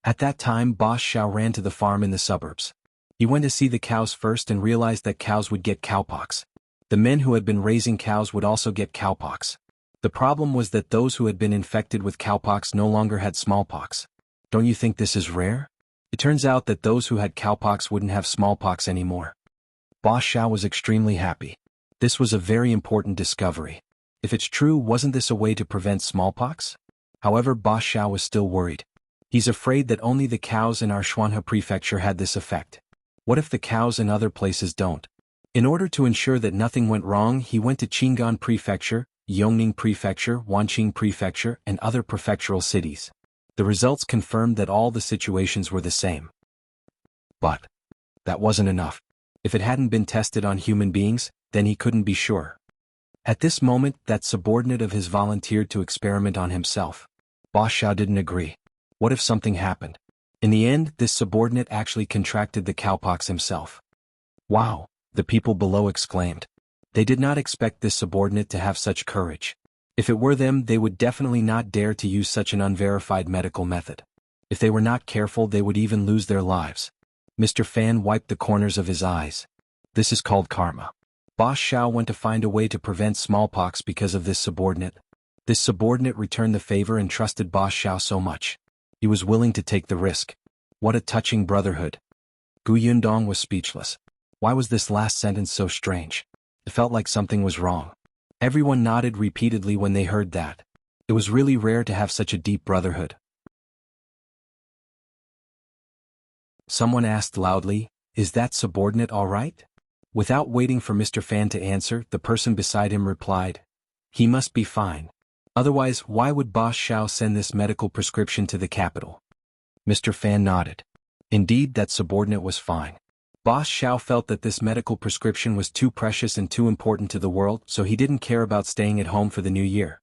At that time, Boss Xiao ran to the farm in the suburbs. He went to see the cows first and realized that cows would get cowpox. The men who had been raising cows would also get cowpox. The problem was that those who had been infected with cowpox no longer had smallpox. Don't you think this is rare? It turns out that those who had cowpox wouldn't have smallpox anymore. Boss Xiao was extremely happy. This was a very important discovery. If it's true, wasn't this a way to prevent smallpox? However, Boss Xiao was still worried. He's afraid that only the cows in our Jianghu prefecture had this effect. What if the cows in other places don't? In order to ensure that nothing went wrong, he went to Qingan Prefecture, Yongning Prefecture, Wanqing Prefecture, and other prefectural cities. The results confirmed that all the situations were the same. But that wasn't enough. If it hadn't been tested on human beings, then he couldn't be sure. At this moment, that subordinate of his volunteered to experiment on himself. Boss Xiao didn't agree. What if something happened? In the end, this subordinate actually contracted the cowpox himself. Wow, the people below exclaimed. They did not expect this subordinate to have such courage. If it were them, they would definitely not dare to use such an unverified medical method. If they were not careful, they would even lose their lives. Mr. Fan wiped the corners of his eyes. This is called karma. Boss Xiao went to find a way to prevent smallpox because of this subordinate. This subordinate returned the favor and trusted Boss Xiao so much. He was willing to take the risk. What a touching brotherhood. Gu Yundong was speechless. Why was this last sentence so strange? It felt like something was wrong. Everyone nodded repeatedly when they heard that. It was really rare to have such a deep brotherhood. Someone asked loudly, "Is that subordinate all right?" Without waiting for Mr. Fan to answer, the person beside him replied, "He must be fine. Otherwise, why would Boss Xiao send this medical prescription to the capital?" Mr. Fan nodded. Indeed, that subordinate was fine. Boss Xiao felt that this medical prescription was too precious and too important to the world, so he didn't care about staying at home for the new year.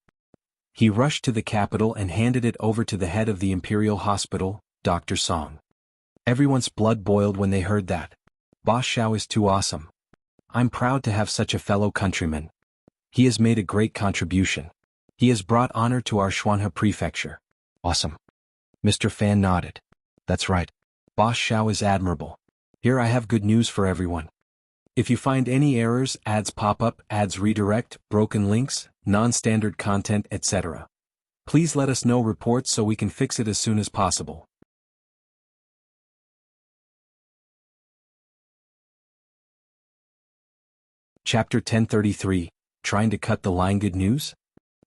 He rushed to the capital and handed it over to the head of the Imperial Hospital, Dr. Song. Everyone's blood boiled when they heard that. Boss Xiao is too awesome. I'm proud to have such a fellow countryman. He has made a great contribution. He has brought honor to our Jianghu prefecture. Awesome. Mr. Fan nodded. That's right. Boss Xiao is admirable. Here I have good news for everyone. If you find any errors, ads pop up, ads redirect, broken links, non-standard content, etc., please let us know reports so we can fix it as soon as possible. Chapter 1033, Trying to cut the line. Good news?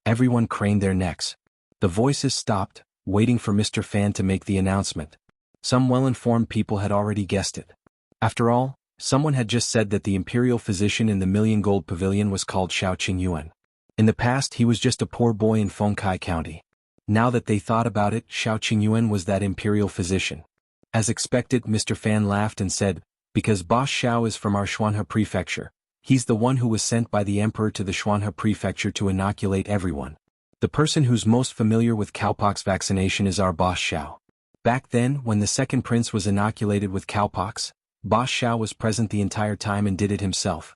Everyone craned their necks. The voices stopped, waiting for Mr. Fan to make the announcement. Some well-informed people had already guessed it. After all, someone had just said that the imperial physician in the Million Gold Pavilion was called Xiao Qingyuan. In the past, he was just a poor boy in Fengkai County. Now that they thought about it, Xiao Qingyuan was that imperial physician. As expected, Mr. Fan laughed and said, "Because Boss Xiao is from our Jianghu prefecture. He's the one who was sent by the emperor to the Jianghu prefecture to inoculate everyone. The person who's most familiar with cowpox vaccination is our Boss Xiao. Back then, when the second prince was inoculated with cowpox, Boss Xiao was present the entire time and did it himself."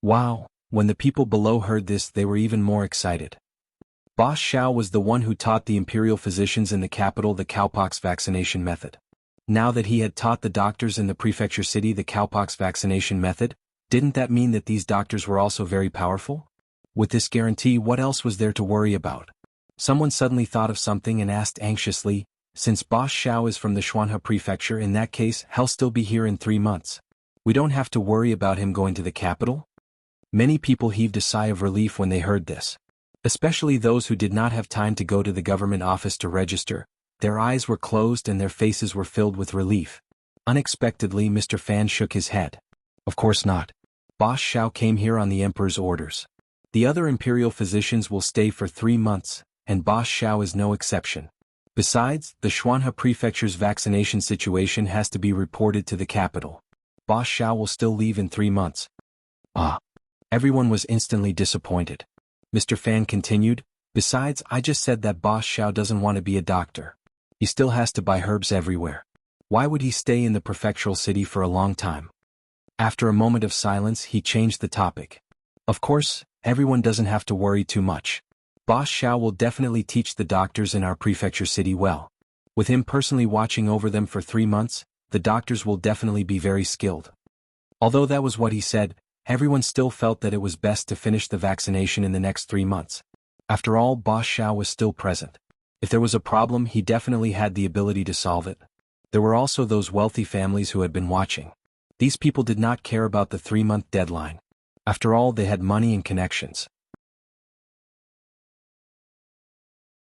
Wow, when the people below heard this, they were even more excited. Boss Xiao was the one who taught the imperial physicians in the capital the cowpox vaccination method. Now that he had taught the doctors in the prefecture city the cowpox vaccination method, didn't that mean that these doctors were also very powerful? With this guarantee, what else was there to worry about? Someone suddenly thought of something and asked anxiously, "Since Boss Xiao is from the Jianghu prefecture, in that case, he'll still be here in 3 months. We don't have to worry about him going to the capital?" Many people heaved a sigh of relief when they heard this. Especially those who did not have time to go to the government office to register. Their eyes were closed and their faces were filled with relief. Unexpectedly, Mr. Fan shook his head. Of course not. Boss Xiao came here on the emperor's orders. The other imperial physicians will stay for 3 months, and Boss Xiao is no exception. Besides, the Xuanhe Prefecture's vaccination situation has to be reported to the capital. Boss Xiao will still leave in 3 months. Ah. Everyone was instantly disappointed. Mr. Fan continued, besides, I just said that Boss Xiao doesn't want to be a doctor. He still has to buy herbs everywhere. Why would he stay in the prefectural city for a long time? After a moment of silence, he changed the topic. Of course, everyone doesn't have to worry too much. Boss Xiao will definitely teach the doctors in our prefecture city well. With him personally watching over them for 3 months, the doctors will definitely be very skilled. Although that was what he said, everyone still felt that it was best to finish the vaccination in the next 3 months. After all, Boss Xiao was still present. If there was a problem, he definitely had the ability to solve it. There were also those wealthy families who had been watching. These people did not care about the 3-month deadline. After all, they had money and connections.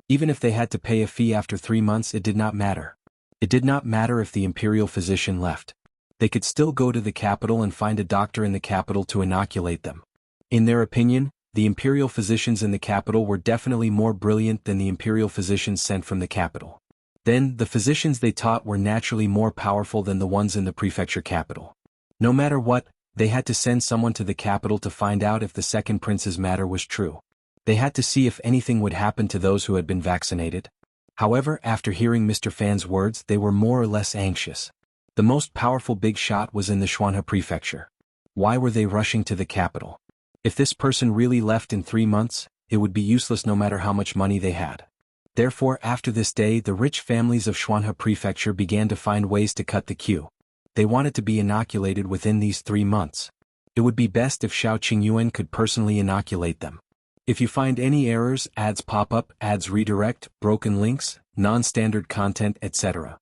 Even if they had to pay a fee after 3 months, it did not matter. It did not matter if the imperial physician left. They could still go to the capital and find a doctor in the capital to inoculate them. In their opinion, the imperial physicians in the capital were definitely more brilliant than the imperial physicians sent from the capital. Then, the physicians they taught were naturally more powerful than the ones in the prefecture capital. No matter what, they had to send someone to the capital to find out if the second prince's matter was true. They had to see if anything would happen to those who had been vaccinated. However, after hearing Mr. Fan's words, they were more or less anxious. The most powerful big shot was in the Xuanhe prefecture. Why were they rushing to the capital? If this person really left in 3 months, it would be useless no matter how much money they had. Therefore, after this day, the rich families of Xuanhe prefecture began to find ways to cut the queue. They wanted to be inoculated within these 3 months. It would be best if Xiao Qingyuan could personally inoculate them. If you find any errors, ads pop up, ads redirect, broken links, non-standard content, etc.,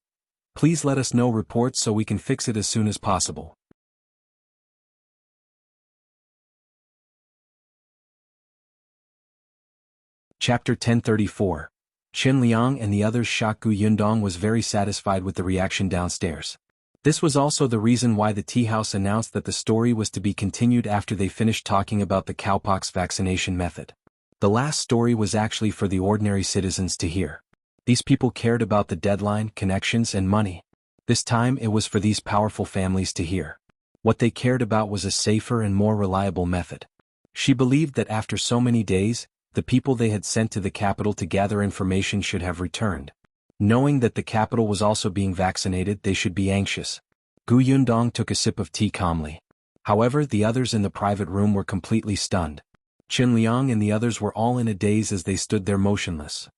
please let us know reports so we can fix it as soon as possible. Chapter 1034. Chen Liang and the others. Shaku Yundong was very satisfied with the reaction downstairs. This was also the reason why the tea house announced that the story was to be continued after they finished talking about the cowpox vaccination method. The last story was actually for the ordinary citizens to hear. These people cared about the deadline, connections, and money. This time it was for these powerful families to hear. What they cared about was a safer and more reliable method. She believed that after so many days, the people they had sent to the capital to gather information should have returned. Knowing that the capital was also being vaccinated, they should be anxious. Gu Yundong took a sip of tea calmly. However, the others in the private room were completely stunned. Qin Liang and the others were all in a daze as they stood there motionless.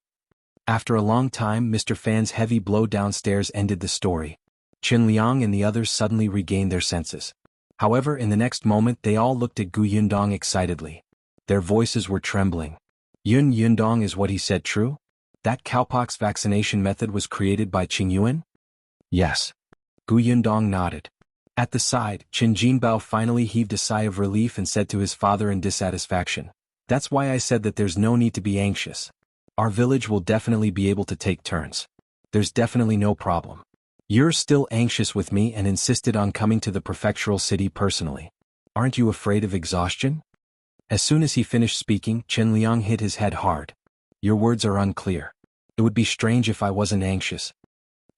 After a long time, Mr. Fan's heavy blow downstairs ended the story. Qin Liang and the others suddenly regained their senses. However, in the next moment they all looked at Gu Yundong excitedly. Their voices were trembling. Yundong, is what he said true? That cowpox vaccination method was created by Qingyuan? Yes. Gu Yundong nodded. At the side, Qin Jinbao finally heaved a sigh of relief and said to his father in dissatisfaction, "That's why I said that there's no need to be anxious. Our village will definitely be able to take turns. There's definitely no problem. You're still anxious with me and insisted on coming to the prefectural city personally. Aren't you afraid of exhaustion?" As soon as he finished speaking, Chen Liang hit his head hard. "Your words are unclear. It would be strange if I wasn't anxious."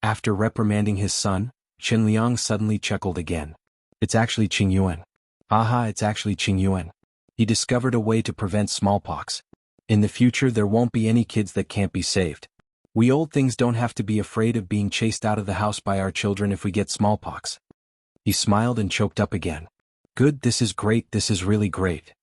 After reprimanding his son, Chen Liang suddenly chuckled again. "It's actually Qingyuan. Aha, it's actually Qingyuan. He discovered a way to prevent smallpox. In the future there won't be any kids that can't be saved. We old things don't have to be afraid of being chased out of the house by our children if we get smallpox." He smiled and choked up again. "Good, this is great, this is really great."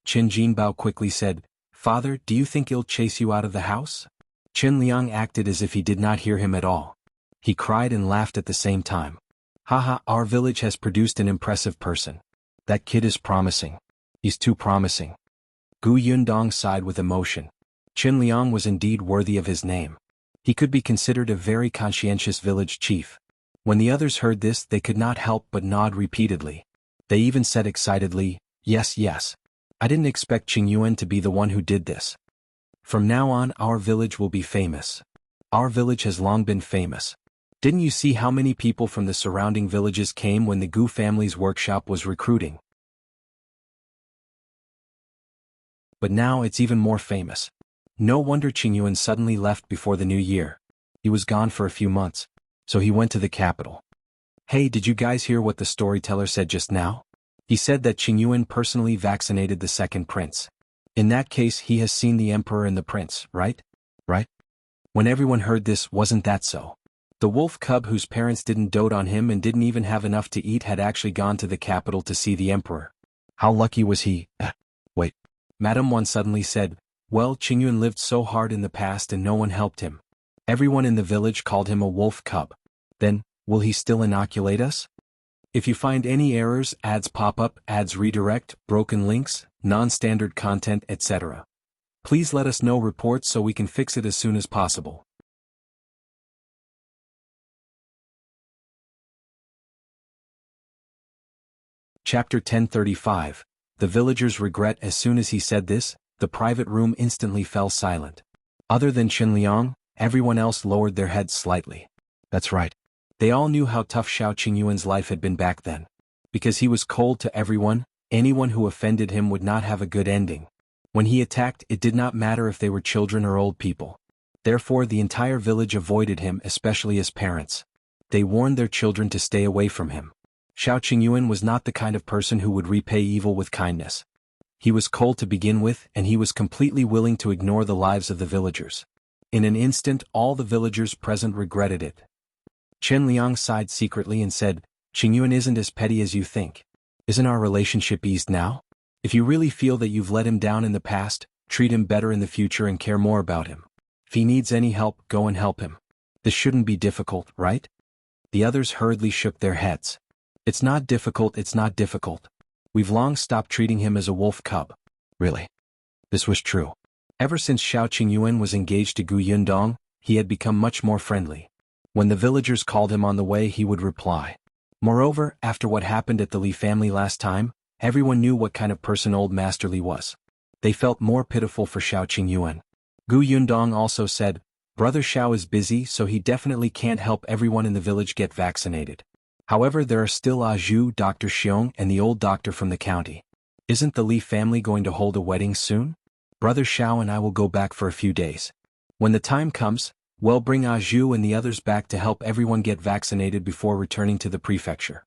Qin Jinbao quickly said, "Father, do you think he'll chase you out of the house?" Chen Liang acted as if he did not hear him at all. He cried and laughed at the same time. "Haha, our village has produced an impressive person. That kid is promising. He's too promising." Gu Yundong sighed with emotion. Chen Liang was indeed worthy of his name. He could be considered a very conscientious village chief. When the others heard this, they could not help but nod repeatedly. They even said excitedly, "Yes, yes. I didn't expect Qingyuan to be the one who did this. From now on, our village will be famous. Our village has long been famous. Didn't you see how many people from the surrounding villages came when the Gu family's workshop was recruiting? But now it's even more famous. No wonder Qingyuan suddenly left before the new year. He was gone for a few months. So he went to the capital. Hey, did you guys hear what the storyteller said just now? He said that Qingyuan personally vaccinated the second prince. In that case, he has seen the emperor and the prince, right? Right? When everyone heard this, wasn't that so? The wolf cub whose parents didn't dote on him and didn't even have enough to eat had actually gone to the capital to see the emperor. How lucky was he? Wait. Madame Wan suddenly said, well, Qingyuan lived so hard in the past and no one helped him. Everyone in the village called him a wolf cub. Then, will he still inoculate us? If you find any errors, ads pop up, ads redirect, broken links, non-standard content, etc. Please let us know reports so we can fix it as soon as possible. Chapter 1035. The villagers regret. As soon as he said this, the private room instantly fell silent. Other than Qinliang, everyone else lowered their heads slightly. That's right. They all knew how tough Xiao Qingyuan's life had been back then. Because he was cold to everyone, anyone who offended him would not have a good ending. When he attacked, it did not matter if they were children or old people. Therefore the entire village avoided him, especially his parents. They warned their children to stay away from him. Xiao Qingyuan was not the kind of person who would repay evil with kindness. He was cold to begin with, and he was completely willing to ignore the lives of the villagers. In an instant, all the villagers present regretted it. Chen Liang sighed secretly and said, Qingyuan isn't as petty as you think. Isn't our relationship eased now? If you really feel that you've let him down in the past, treat him better in the future and care more about him. If he needs any help, go and help him. This shouldn't be difficult, right? The others hurriedly shook their heads. It's not difficult, it's not difficult. We've long stopped treating him as a wolf cub. Really? This was true. Ever since Xiao Qingyuan was engaged to Gu Yundong, he had become much more friendly. When the villagers called him on the way, he would reply. Moreover, after what happened at the Li family last time, everyone knew what kind of person old Master Li was. They felt more pitiful for Xiao Qingyuan. Gu Yundong also said, Brother Xiao is busy, so he definitely can't help everyone in the village get vaccinated. However, there are still Zhu, Dr. Xiong, and the old doctor from the county. Isn't the Li family going to hold a wedding soon? Brother Xiao and I will go back for a few days. When the time comes, well, bring Zhu and the others back to help everyone get vaccinated before returning to the prefecture.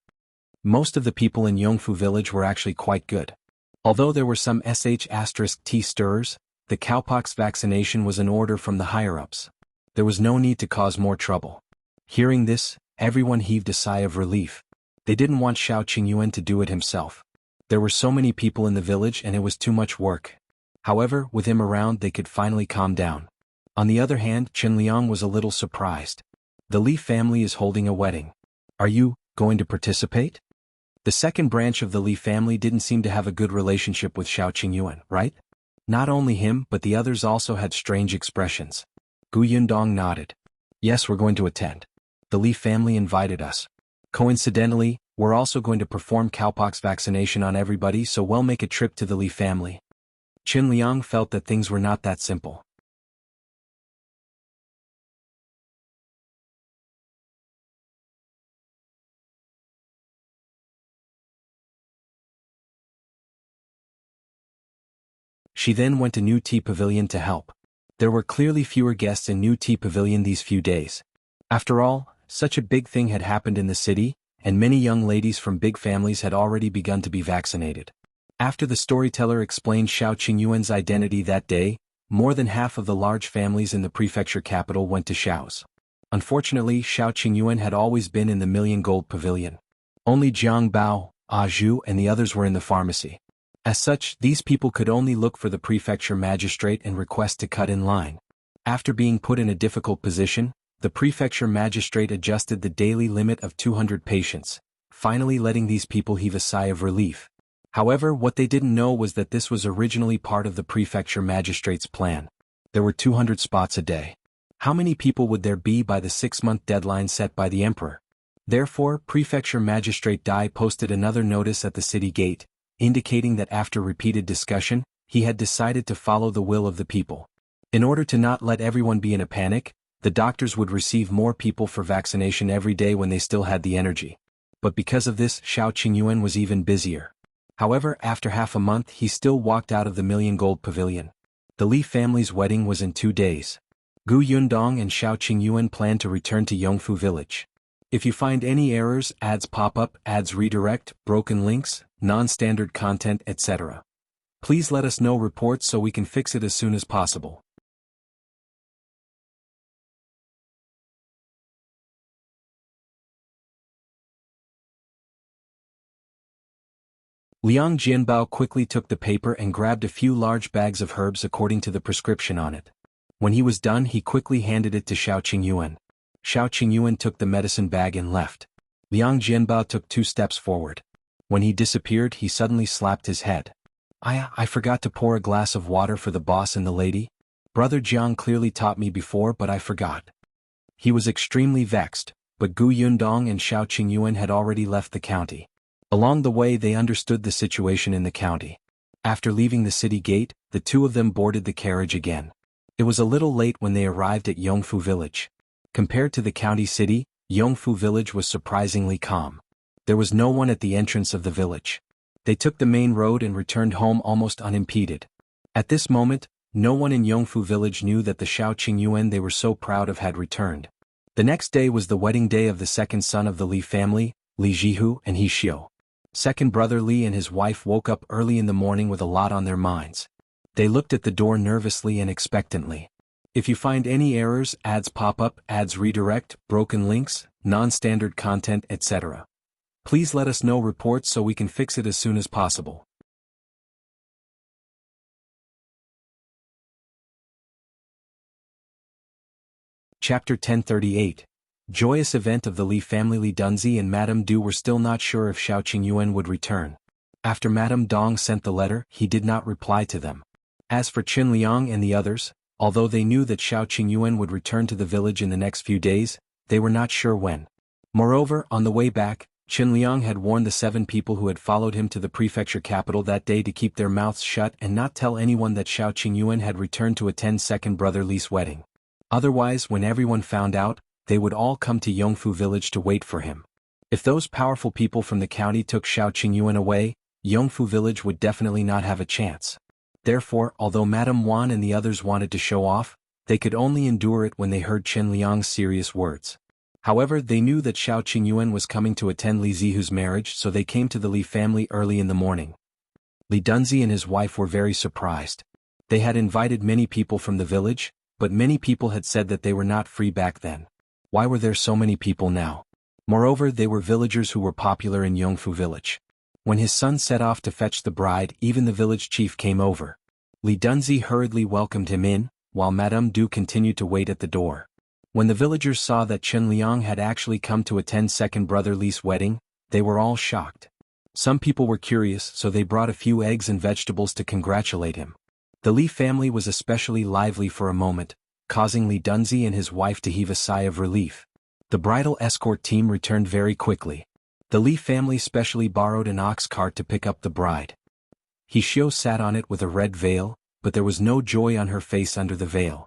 Most of the people in Yongfu village were actually quite good. Although there were some *T stirrers, the cowpox vaccination was an order from the higher-ups. There was no need to cause more trouble. Hearing this, everyone heaved a sigh of relief. They didn't want Xiao Qingyuan to do it himself. There were so many people in the village and it was too much work. However, with him around they could finally calm down. On the other hand, Chen Liang was a little surprised. The Li family is holding a wedding. Are you going to participate? The second branch of the Li family didn't seem to have a good relationship with Xiao Qingyuan, right? Not only him, but the others also had strange expressions. Gu Yundong nodded. Yes, we're going to attend. The Li family invited us. Coincidentally, we're also going to perform cowpox vaccination on everybody, so we'll make a trip to the Li family. Chen Liang felt that things were not that simple. She then went to New Tea Pavilion to help. There were clearly fewer guests in New Tea Pavilion these few days. After all, such a big thing had happened in the city, and many young ladies from big families had already begun to be vaccinated. After the storyteller explained Xiao Qingyuan's identity that day, more than half of the large families in the prefecture capital went to Xiao's. Unfortunately, Xiao Qingyuan had always been in the Million Gold Pavilion. Only Jianghu, Zhu, and the others were in the pharmacy. As such, these people could only look for the prefecture magistrate and request to cut in line. After being put in a difficult position, the prefecture magistrate adjusted the daily limit of 200 patients, finally letting these people heave a sigh of relief. However, what they didn't know was that this was originally part of the prefecture magistrate's plan. There were 200 spots a day. How many people would there be by the 6-month deadline set by the emperor? Therefore, prefecture magistrate Dai posted another notice at the city gate, indicating that after repeated discussion, he had decided to follow the will of the people. In order to not let everyone be in a panic, the doctors would receive more people for vaccination every day when they still had the energy. But because of this, Xiao Qingyuan was even busier. However, after half a month he still walked out of the Million Gold Pavilion. The Li family's wedding was in 2 days. Gu Yundong and Xiao Qingyuan planned to return to Yongfu village. If you find any errors, ads pop up, ads redirect, broken links, non-standard content, etc., please let us know reports so we can fix it as soon as possible. Liang Jianbao quickly took the paper and grabbed a few large bags of herbs according to the prescription on it. When he was done, he quickly handed it to Xiao Qingyuan. Xiao Qingyuan took the medicine bag and left. Liang Jianbao took 2 steps forward. When he disappeared, he suddenly slapped his head. I forgot to pour a glass of water for the boss and the lady. Brother Jiang clearly taught me before, but I forgot. He was extremely vexed, but Gu Yundong and Xiao Qingyuan had already left the county. Along the way they understood the situation in the county. After leaving the city gate, the 2 of them boarded the carriage again. It was a little late when they arrived at Yongfu village. Compared to the county city, Yongfu village was surprisingly calm. There was no one at the entrance of the village. They took the main road and returned home almost unimpeded. At this moment, no one in Yongfu village knew that the Xiao Qingyuan they were so proud of had returned. The next day was the wedding day of the second son of the Li family, Li Jihu and He Xiu. Second brother Li and his wife woke up early in the morning with a lot on their minds. They looked at the door nervously and expectantly. If you find any errors, ads pop up, ads redirect, broken links, non-standard content, etc., please let us know reports so we can fix it as soon as possible. Chapter 1038. Joyous event of the Li family. Li Dunzi and Madame Du were still not sure if Xiao Qingyuan would return. After Madame Dong sent the letter, he did not reply to them. As for Qin Liang and the others, although they knew that Xiao Qingyuan would return to the village in the next few days, they were not sure when. Moreover, on the way back, Qin Liang had warned the 7 people who had followed him to the prefecture capital that day to keep their mouths shut and not tell anyone that Xiao Qingyuan had returned to attend second brother Li's wedding. Otherwise, when everyone found out, they would all come to Yongfu village to wait for him. If those powerful people from the county took Xiao Qingyuan away, Yongfu village would definitely not have a chance. Therefore, although Madame Wan and the others wanted to show off, they could only endure it when they heard Qin Liang's serious words. However, they knew that Xiao Qingyuan was coming to attend Li Zihu's marriage, so they came to the Li family early in the morning. Li Dunzi and his wife were very surprised. They had invited many people from the village, but many people had said that they were not free back then. Why were there so many people now? Moreover, they were villagers who were popular in Yongfu village. When his son set off to fetch the bride, even the village chief came over. Li Dunzi hurriedly welcomed him in, while Madame Du continued to wait at the door. When the villagers saw that Qin Liang had actually come to attend second brother Li's wedding, they were all shocked. Some people were curious, so they brought a few eggs and vegetables to congratulate him. The Li family was especially lively for a moment, causing Li Dunzi and his wife to heave a sigh of relief. The bridal escort team returned very quickly. The Li family specially borrowed an ox cart to pick up the bride. He Xiu sat on it with a red veil, but there was no joy on her face under the veil.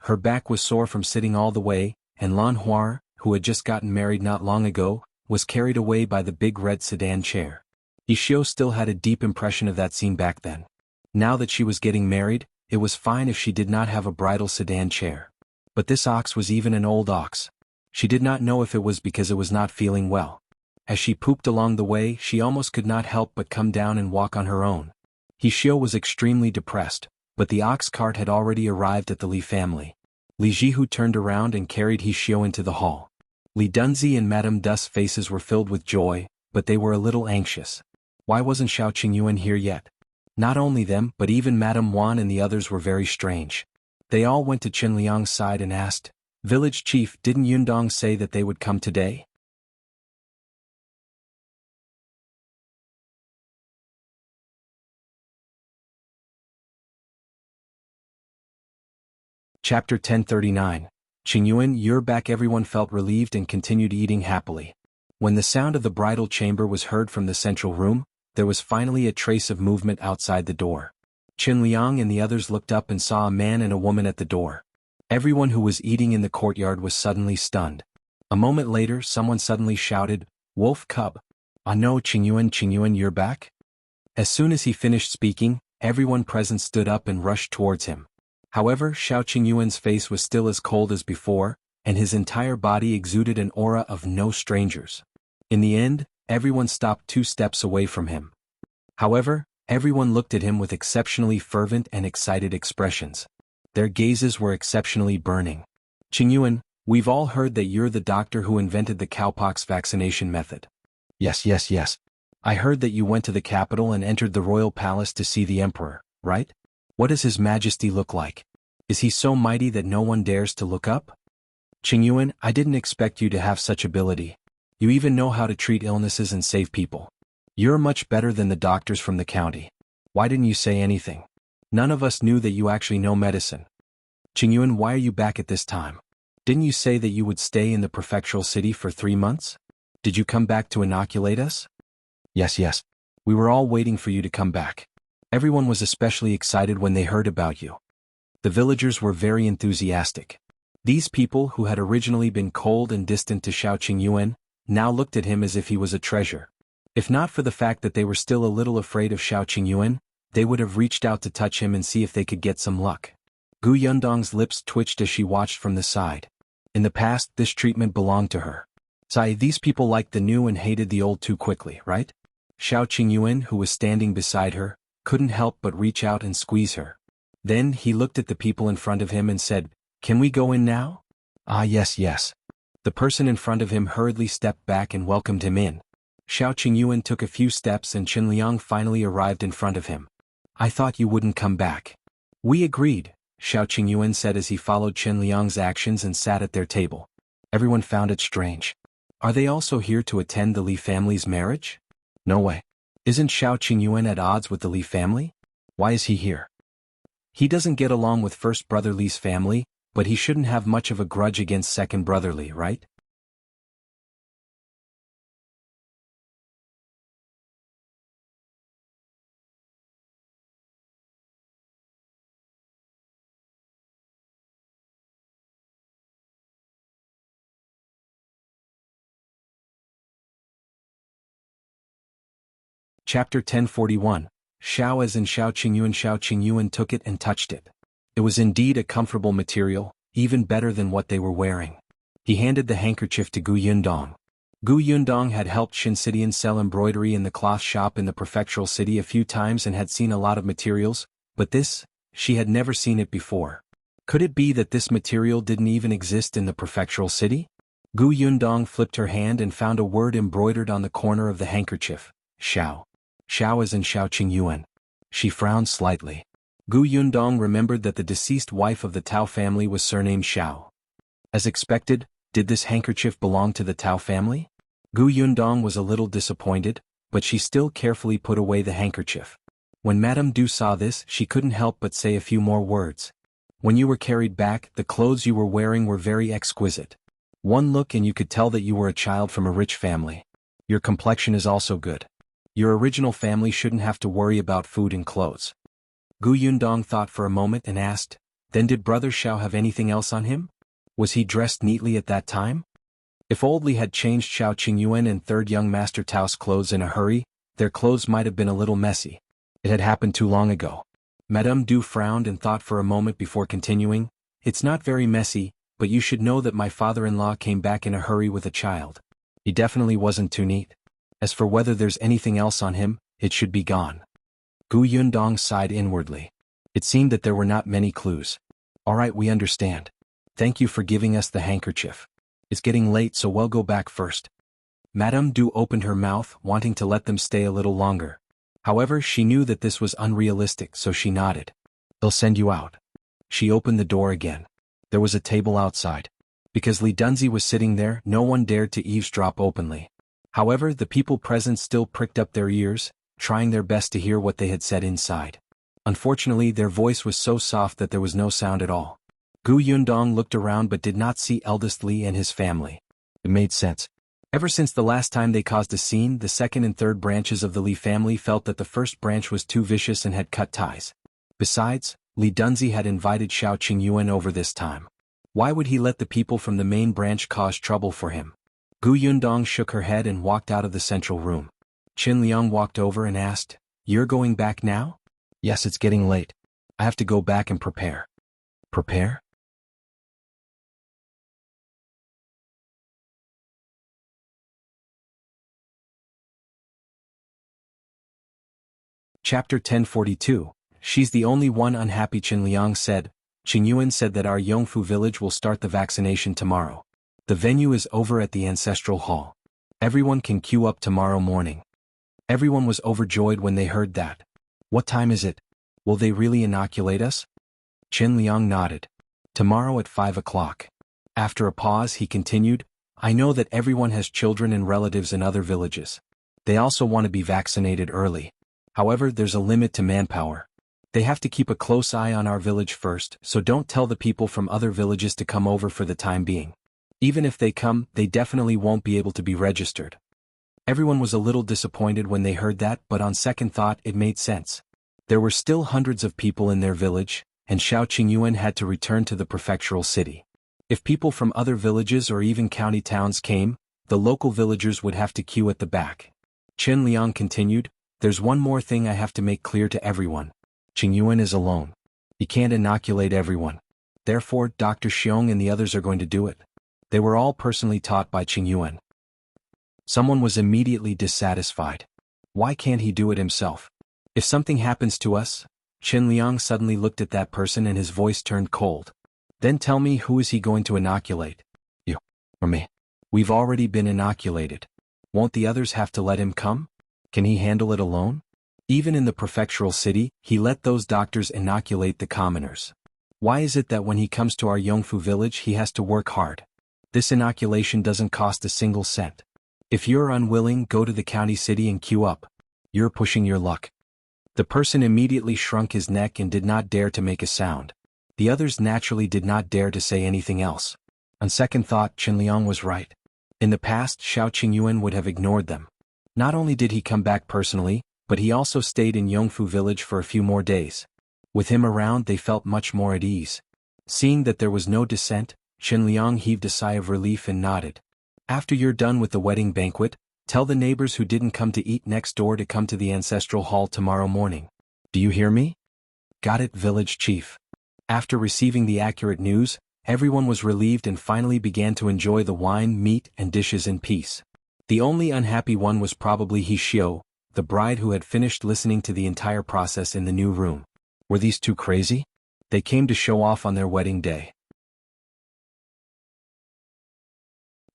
Her back was sore from sitting all the way, and Lan Huar, who had just gotten married not long ago, was carried away by the big red sedan chair. He Xiu still had a deep impression of that scene back then. Now that she was getting married, it was fine if she did not have a bridal sedan chair. But this ox was even an old ox. She did not know if it was because it was not feeling well. As she pooped along the way, she almost could not help but come down and walk on her own. He Xiu was extremely depressed, but the ox cart had already arrived at the Li family. Li Jihu turned around and carried He Xiu into the hall. Li Dunzi and Madame Du's faces were filled with joy, but they were a little anxious. Why wasn't Xiao Qingyuan here yet? Not only them, but even Madame Wan and the others were very strange. They all went to Qin Liang's side and asked, "Village chief, didn't Yundong say that they would come today?" Chapter 1039. Qingyuan, you're back. Everyone felt relieved and continued eating happily. When the sound of the bridal chamber was heard from the central room, there was finally a trace of movement outside the door. Qin Liang and the others looked up and saw a man and a woman at the door. Everyone who was eating in the courtyard was suddenly stunned. A moment later, someone suddenly shouted, "Wolf cub! Ah no, Qingyuan, you're back?" As soon as he finished speaking, everyone present stood up and rushed towards him. However, Xiao Qingyuan's face was still as cold as before, and his entire body exuded an aura of no strangers. In the end, everyone stopped 2 steps away from him. However, everyone looked at him with exceptionally fervent and excited expressions. Their gazes were exceptionally burning. Qingyuan, we've all heard that you're the doctor who invented the cowpox vaccination method. Yes. I heard that you went to the capital and entered the royal palace to see the emperor, right? What does His Majesty look like? Is he so mighty that no one dares to look up? Qingyuan, I didn't expect you to have such ability. You even know how to treat illnesses and save people. You're much better than the doctors from the county. Why didn't you say anything? None of us knew that you actually know medicine. Qingyuan, why are you back at this time? Didn't you say that you would stay in the prefectural city for 3 months? Did you come back to inoculate us? Yes. We were all waiting for you to come back. Everyone was especially excited when they heard about you. The villagers were very enthusiastic. These people who had originally been cold and distant to Xiao Qingyuan, now looked at him as if he was a treasure. If not for the fact that they were still a little afraid of Xiao Qingyuan, they would have reached out to touch him and see if they could get some luck. Gu Yundong's lips twitched as she watched from the side. In the past, this treatment belonged to her. These people liked the new and hated the old too quickly, right? Xiao Qingyuan, who was standing beside her, couldn't help but reach out and squeeze her. Then he looked at the people in front of him and said, "Can we go in now?" Yes. The person in front of him hurriedly stepped back and welcomed him in. Xiao Qingyuan took a few steps and Qin Liang finally arrived in front of him. "I thought you wouldn't come back." "We agreed," Xiao Qingyuan said as he followed Qin Liang's actions and sat at their table. Everyone found it strange. Are they also here to attend the Li family's marriage? No way. Isn't Xiao Qingyuan at odds with the Li family? Why is he here? He doesn't get along with first brother Li's family, but he shouldn't have much of a grudge against second brother Li, right? Chapter 1041. Xiao as in Xiao Qingyuan took it and touched it. It was indeed a comfortable material, even better than what they were wearing. He handed the handkerchief to Gu Yundong. Gu Yundong had helped Shinsidian sell embroidery in the cloth shop in the prefectural city a few times and had seen a lot of materials, but this, she had never seen it before. Could it be that this material didn't even exist in the prefectural city? Gu Yundong flipped her hand and found a word embroidered on the corner of the handkerchief, Xiao. Xiao as in Xiao Qingyuan. She frowned slightly. Gu Yundong remembered that the deceased wife of the Tao family was surnamed Xiao. As expected, did this handkerchief belong to the Tao family? Gu Yundong was a little disappointed, but she still carefully put away the handkerchief. When Madame Du saw this, she couldn't help but say a few more words. When you were carried back, the clothes you were wearing were very exquisite. One look and you could tell that you were a child from a rich family. Your complexion is also good. Your original family shouldn't have to worry about food and clothes. Gu Yundong thought for a moment and asked, then did Brother Xiao have anything else on him? Was he dressed neatly at that time? If Old Li had changed Xiao Qingyuan and third young Master Tao's clothes in a hurry, their clothes might have been a little messy. It had happened too long ago. Madame Du frowned and thought for a moment before continuing, it's not very messy, but you should know that my father-in-law came back in a hurry with a child. He definitely wasn't too neat. As for whether there's anything else on him, it should be gone. Gu Yundong sighed inwardly. It seemed that there were not many clues. All right, we understand. Thank you for giving us the handkerchief. It's getting late, so we'll go back first. Madame Du opened her mouth, wanting to let them stay a little longer. However, she knew that this was unrealistic, so she nodded. They'll send you out. She opened the door again. There was a table outside. Because Li Dunzi was sitting there, no one dared to eavesdrop openly. However, the people present still pricked up their ears, trying their best to hear what they had said inside. Unfortunately, their voice was so soft that there was no sound at all. Gu Yundong looked around but did not see eldest Li and his family. It made sense. Ever since the last time they caused a scene, the second and third branches of the Li family felt that the first branch was too vicious and had cut ties. Besides, Li Dunzi had invited Xiao Qingyuan over this time. Why would he let the people from the main branch cause trouble for him? Gu Yundong shook her head and walked out of the central room. Qin Liang walked over and asked, "You're going back now?" "Yes, it's getting late. I have to go back and prepare." Prepare? Chapter 1042. She's the only one unhappy. Qin Liang said. Qingyuan said that our Yongfu village will start the vaccination tomorrow. The venue is over at the ancestral hall. Everyone can queue up tomorrow morning. Everyone was overjoyed when they heard that. What time is it? Will they really inoculate us? Qin Liang nodded. Tomorrow at 5 o'clock. After a pause he continued, I know that everyone has children and relatives in other villages. They also want to be vaccinated early. However, there's a limit to manpower. They have to keep a close eye on our village first, so don't tell the people from other villages to come over for the time being. Even if they come, they definitely won't be able to be registered. Everyone was a little disappointed when they heard that, but on second thought it made sense. There were still hundreds of people in their village, and Xiao Qingyuan had to return to the prefectural city. If people from other villages or even county towns came, the local villagers would have to queue at the back. Qin Liang continued, there's one more thing I have to make clear to everyone. Qingyuan is alone. He can't inoculate everyone. Therefore, Dr. Xiong and the others are going to do it. They were all personally taught by Qingyuan. Someone was immediately dissatisfied. Why can't he do it himself? If something happens to us? Qin Liang suddenly looked at that person and his voice turned cold. Then tell me, who is he going to inoculate? You. Or me? We've already been inoculated. Won't the others have to let him come? Can he handle it alone? Even in the prefectural city, he let those doctors inoculate the commoners. Why is it that when he comes to our Yongfu village he has to work hard? This inoculation doesn't cost a single cent. If you're unwilling, go to the county city and queue up. You're pushing your luck. The person immediately shrunk his neck and did not dare to make a sound. The others naturally did not dare to say anything else. On second thought, Qin Liang was right. In the past, Xiao Qingyuan would have ignored them. Not only did he come back personally, but he also stayed in Yongfu village for a few more days. With him around they felt much more at ease. Seeing that there was no dissent, Qin Liang heaved a sigh of relief and nodded. After you're done with the wedding banquet, tell the neighbors who didn't come to eat next door to come to the ancestral hall tomorrow morning. Do you hear me? Got it, village chief. After receiving the accurate news, everyone was relieved and finally began to enjoy the wine, meat, and dishes in peace. The only unhappy one was probably He Xiu, the bride who had finished listening to the entire process in the new room. Were these two crazy? They came to show off on their wedding day.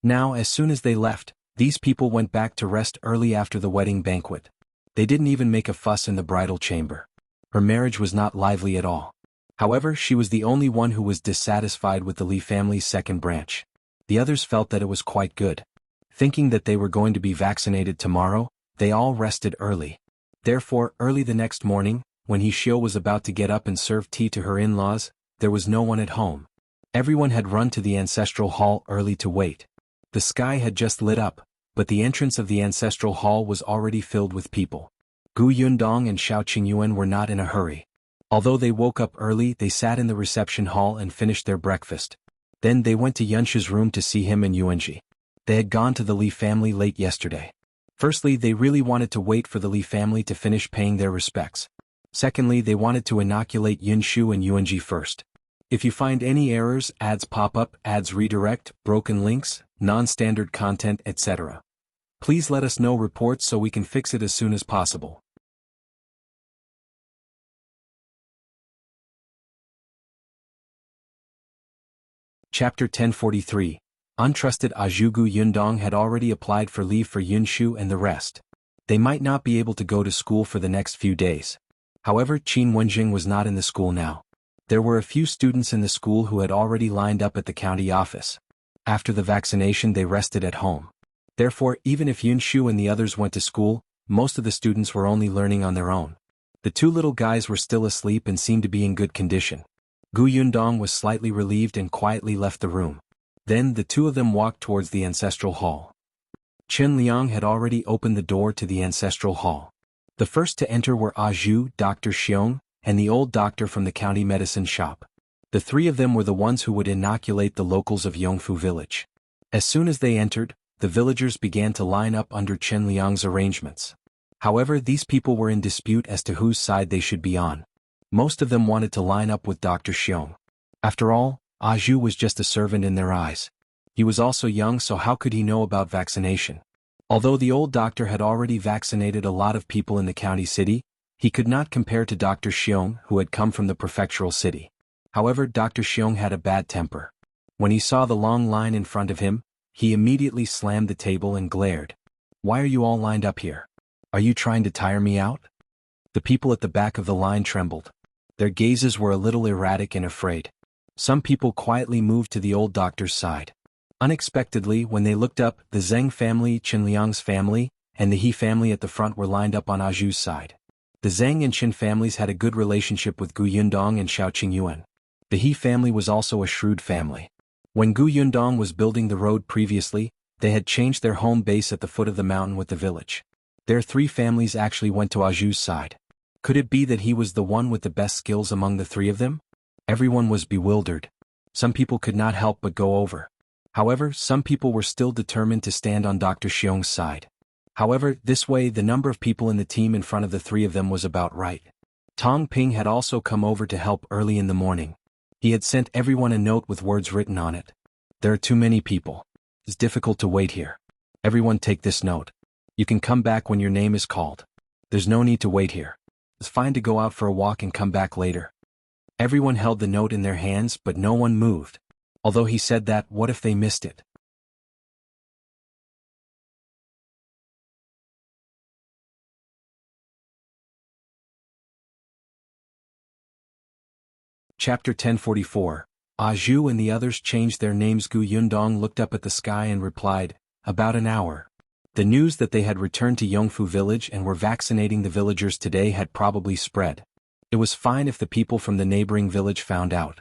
Now, as soon as they left, these people went back to rest early after the wedding banquet. They didn't even make a fuss in the bridal chamber. Her marriage was not lively at all. However, she was the only one who was dissatisfied with the Li family's second branch. The others felt that it was quite good. Thinking that they were going to be vaccinated tomorrow, they all rested early. Therefore, early the next morning, when He Xiu was about to get up and serve tea to her in-laws, there was no one at home. Everyone had run to the ancestral hall early to wait. The sky had just lit up, but the entrance of the ancestral hall was already filled with people. Gu Yundong and Xiao Qingyuan were not in a hurry. Although they woke up early, they sat in the reception hall and finished their breakfast. Then they went to Yunshi's room to see him and Yuanji. They had gone to the Li family late yesterday. Firstly, they really wanted to wait for the Li family to finish paying their respects. Secondly, they wanted to inoculate Yunshu and Yuanji first. If you find any errors, ads pop up, ads redirect, broken links, non-standard content, etc., please let us know reports so we can fix it as soon as possible. Chapter 1043. Untrusted. Gu Yundong had already applied for leave for Yunshu and the rest. They might not be able to go to school for the next few days. However, Qin Wenjing was not in the school now. There were a few students in the school who had already lined up at the county office. After the vaccination they rested at home. Therefore, even if Yunshu and the others went to school, most of the students were only learning on their own. The two little guys were still asleep and seemed to be in good condition. Gu Yundong was slightly relieved and quietly left the room. Then the two of them walked towards the ancestral hall. Qin Liang had already opened the door to the ancestral hall. The first to enter were Zhu, Dr. Xiong, and the old doctor from the county medicine shop. The three of them were the ones who would inoculate the locals of Yongfu village. As soon as they entered, the villagers began to line up under Qin Liang's arrangements. However, these people were in dispute as to whose side they should be on. Most of them wanted to line up with Dr. Xiong. After all, Zhu was just a servant in their eyes. He was also young, so how could he know about vaccination? Although the old doctor had already vaccinated a lot of people in the county city, he could not compare to Dr. Xiong, who had come from the prefectural city. However, Dr. Xiong had a bad temper. When he saw the long line in front of him, he immediately slammed the table and glared. "Why are you all lined up here? Are you trying to tire me out?" The people at the back of the line trembled. Their gazes were a little erratic and afraid. Some people quietly moved to the old doctor's side. Unexpectedly, when they looked up, the Zheng family, Qinliang's family, and the He family at the front were lined up on Zhu's side. The Zheng and Qin families had a good relationship with Gu Yundong and Xiao Qingyuan. The He family was also a shrewd family. When Gu Yundong was building the road previously, they had changed their home base at the foot of the mountain with the village. Their three families actually went to Zhu's side. Could it be that he was the one with the best skills among the three of them? Everyone was bewildered. Some people could not help but go over. However, some people were still determined to stand on Dr. Xiong's side. However, this way the number of people in the team in front of the three of them was about right. Tong Ping had also come over to help early in the morning. He had sent everyone a note with words written on it. "There are too many people. It's difficult to wait here. Everyone take this note. You can come back when your name is called. There's no need to wait here. It's fine to go out for a walk and come back later." Everyone held the note in their hands, but no one moved. Although he said that, what if they missed it? Chapter 1044. Zhu and the others changed their names. Gu Yundong looked up at the sky and replied, "About an hour." The news that they had returned to Yongfu village and were vaccinating the villagers today had probably spread. It was fine if the people from the neighboring village found out.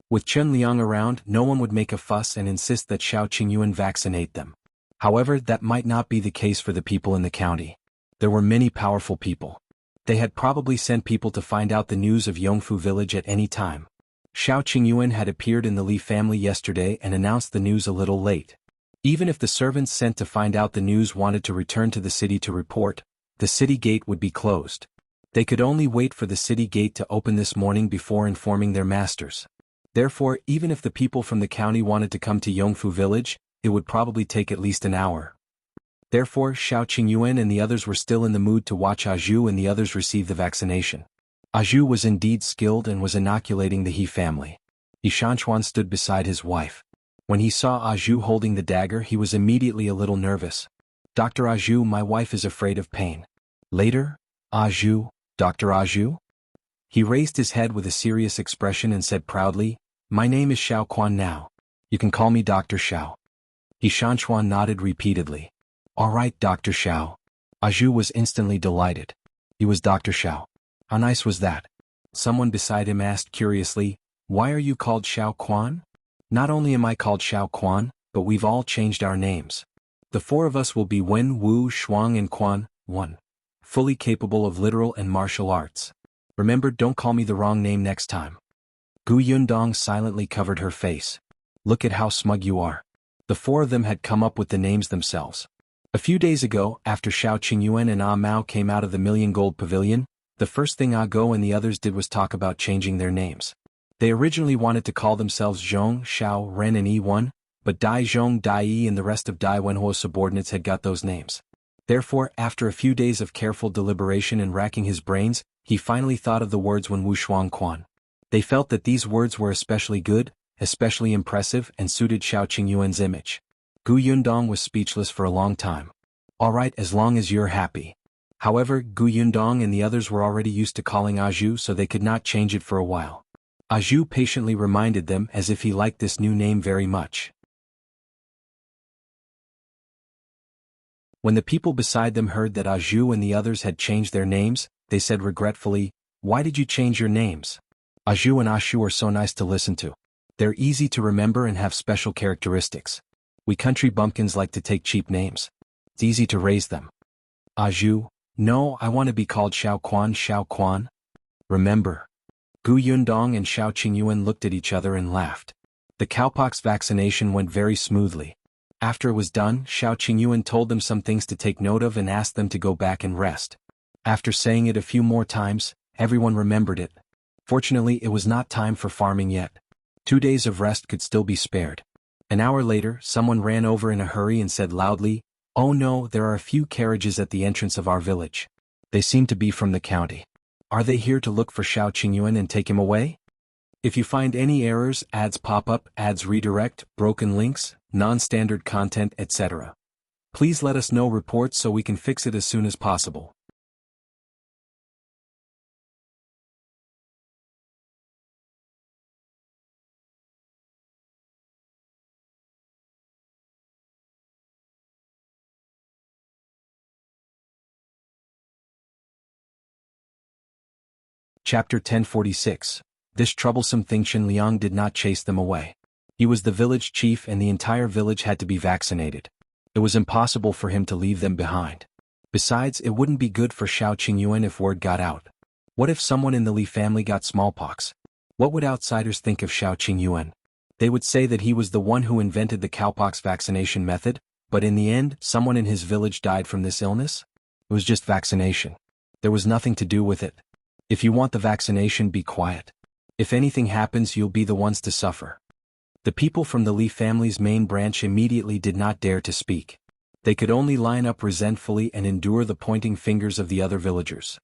With Chen Liang around, no one would make a fuss and insist that Xiao Qingyuan vaccinate them. However, that might not be the case for the people in the county. There were many powerful people. They had probably sent people to find out the news of Yongfu village at any time. Xiao Qingyuan had appeared in the Li family yesterday and announced the news a little late. Even if the servants sent to find out the news wanted to return to the city to report, the city gate would be closed. They could only wait for the city gate to open this morning before informing their masters. Therefore, even if the people from the county wanted to come to Yongfu village, it would probably take at least an hour. Therefore, Xiao Qingyuan and the others were still in the mood to watch Zhu and the others receive the vaccination. Zhu was indeed skilled and was inoculating the He family. Shanchuan stood beside his wife. When he saw Zhu holding the dagger, he was immediately a little nervous. "Dr. Zhu, my wife is afraid of pain." Later, "Zhu, Dr. Zhu?" He raised his head with a serious expression and said proudly, "My name is Xiao Quan now. You can call me Dr. Xiao." Shanchuan nodded repeatedly. "All right, Dr. Xiao." Zhu was instantly delighted. He was Dr. Xiao. How nice was that? Someone beside him asked curiously, "Why are you called Xiao Quan?" "Not only am I called Xiao Quan, but we've all changed our names. The four of us will be Wen, Wu, Shuang and Quan, one. Fully capable of literal and martial arts. Remember, don't call me the wrong name next time." Gu Yundong silently covered her face. "Look at how smug you are." The four of them had come up with the names themselves. A few days ago, after Xiao Qingyuan and Mao came out of the Million Gold Pavilion, the first thing Go and the others did was talk about changing their names. They originally wanted to call themselves Zhong, Xiao, Ren and Yi1, but Dai Zhong, Dai Yi and the rest of Dai Wenhuo's subordinates had got those names. Therefore, after a few days of careful deliberation and racking his brains, he finally thought of the words Wen Wu Shuang Quan. They felt that these words were especially good, especially impressive and suited Xiao Qingyuan's image. Gu Yundong was speechless for a long time. "All right, as long as you're happy." However, Gu Yundong and the others were already used to calling Zhu, so they could not change it for a while. Zhu patiently reminded them as if he liked this new name very much. When the people beside them heard that Zhu and the others had changed their names, they said regretfully, "Why did you change your names? Zhu and Shu are so nice to listen to. They're easy to remember and have special characteristics. We country bumpkins like to take cheap names. It's easy to raise them." Zhu, "No, I want to be called Xiao Quan, Xiao Quan. Remember." Gu Yundong and Xiao Qingyuan looked at each other and laughed. The cowpox vaccination went very smoothly. After it was done, Xiao Qingyuan told them some things to take note of and asked them to go back and rest. After saying it a few more times, everyone remembered it. Fortunately, it was not time for farming yet. 2 days of rest could still be spared. An hour later, someone ran over in a hurry and said loudly, "Oh no, there are a few carriages at the entrance of our village. They seem to be from the county. Are they here to look for Xiao Qingyuan and take him away? If you find any errors, ads pop up, ads redirect, broken links, non-standard content, etc. Please let us know reports so we can fix it as soon as possible." Chapter 1046. This troublesome thing Shen Liang did not chase them away. He was the village chief and the entire village had to be vaccinated. It was impossible for him to leave them behind. Besides, it wouldn't be good for Xiao Qingyuan if word got out. What if someone in the Li family got smallpox? What would outsiders think of Xiao Qingyuan? They would say that he was the one who invented the cowpox vaccination method, but in the end, someone in his village died from this illness? It was just vaccination. There was nothing to do with it. If you want the vaccination, be quiet. If anything happens, you'll be the ones to suffer. The people from the Li family's main branch immediately did not dare to speak. They could only line up resentfully and endure the pointing fingers of the other villagers.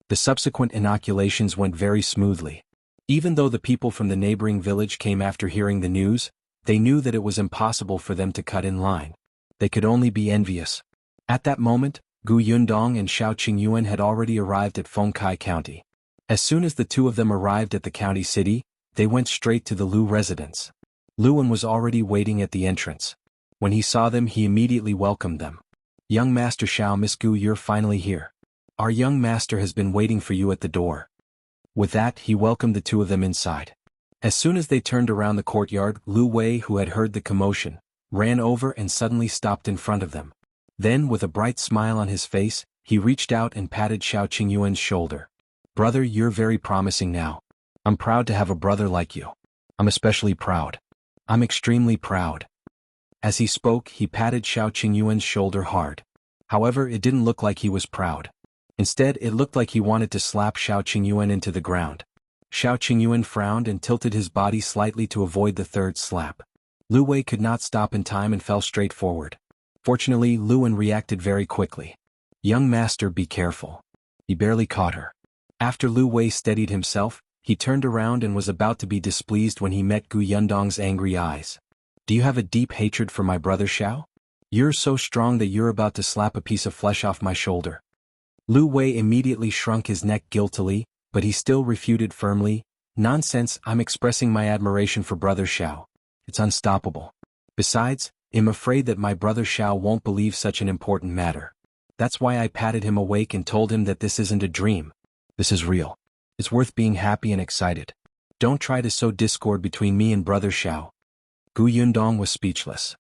The subsequent inoculations went very smoothly. Even though the people from the neighboring village came after hearing the news, they knew that it was impossible for them to cut in line. They could only be envious. At that moment, Gu Yundong and Xiao Qingyuan had already arrived at Fengkai County. As soon as the two of them arrived at the county city, they went straight to the Lu residence. Luan was already waiting at the entrance. When he saw them, he immediately welcomed them. "Young Master Xiao, Miss Gu, you're finally here. Our young master has been waiting for you at the door." With that, he welcomed the two of them inside. As soon as they turned around the courtyard, Lu Wei, who had heard the commotion, ran over and suddenly stopped in front of them. Then, with a bright smile on his face, he reached out and patted Xiao Qingyuan's shoulder. "Brother, you're very promising now. I'm proud to have a brother like you. I'm especially proud. I'm extremely proud." As he spoke, he patted Xiao Qingyuan's shoulder hard. However, it didn't look like he was proud. Instead, it looked like he wanted to slap Xiao Qingyuan into the ground. Xiao Qingyuan frowned and tilted his body slightly to avoid the third slap. Lu Wei could not stop in time and fell straight forward. Fortunately, Luan reacted very quickly. "Young master, be careful." He barely caught her. After Lu Wei steadied himself, he turned around and was about to be displeased when he met Gu Yundong's angry eyes. "Do you have a deep hatred for my brother Xiao? You're so strong that you're about to slap a piece of flesh off my shoulder." Lu Wei immediately shrunk his neck guiltily, but he still refuted firmly, "Nonsense, I'm expressing my admiration for brother Xiao. It's unstoppable. Besides, I'm afraid that my brother Xiao won't believe such an important matter. That's why I patted him awake and told him that this isn't a dream. This is real. It's worth being happy and excited. Don't try to sow discord between me and brother Xiao." Gu Yundong was speechless.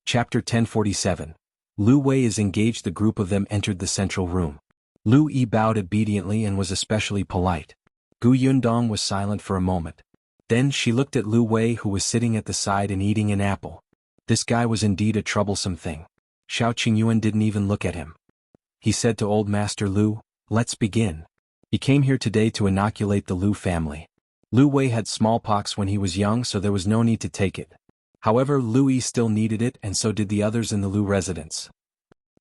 Chapter 1047. Lu Wei is engaged. The group of them entered the central room. Lu Yi bowed obediently and was especially polite. Gu Yundong was silent for a moment. Then she looked at Lu Wei, who was sitting at the side and eating an apple. This guy was indeed a troublesome thing. Xiao Qingyuan didn't even look at him. He said to Old Master Lu, "Let's begin. He came here today to inoculate the Lu family. Lu Wei had smallpox when he was young, so there was no need to take it. However, Lu Yi still needed it, and so did the others in the Lu residence."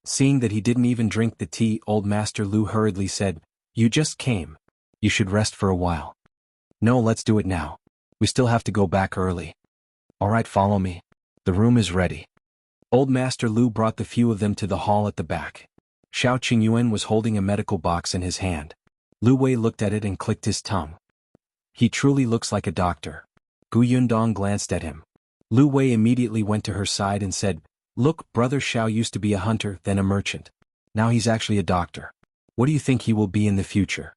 Seeing that he didn't even drink the tea, Old Master Lu hurriedly said, "You just came. You should rest for a while." "No, let's do it now. We still have to go back early." "All right, follow me. The room is ready." Old Master Lu brought the few of them to the hall at the back. Xiao Qingyuan was holding a medical box in his hand. Lu Wei looked at it and clicked his tongue. "He truly looks like a doctor." Gu Yundong glanced at him. Lu Wei immediately went to her side and said, "Look, brother Xiao used to be a hunter, then a merchant. Now he's actually a doctor. What do you think he will be in the future?"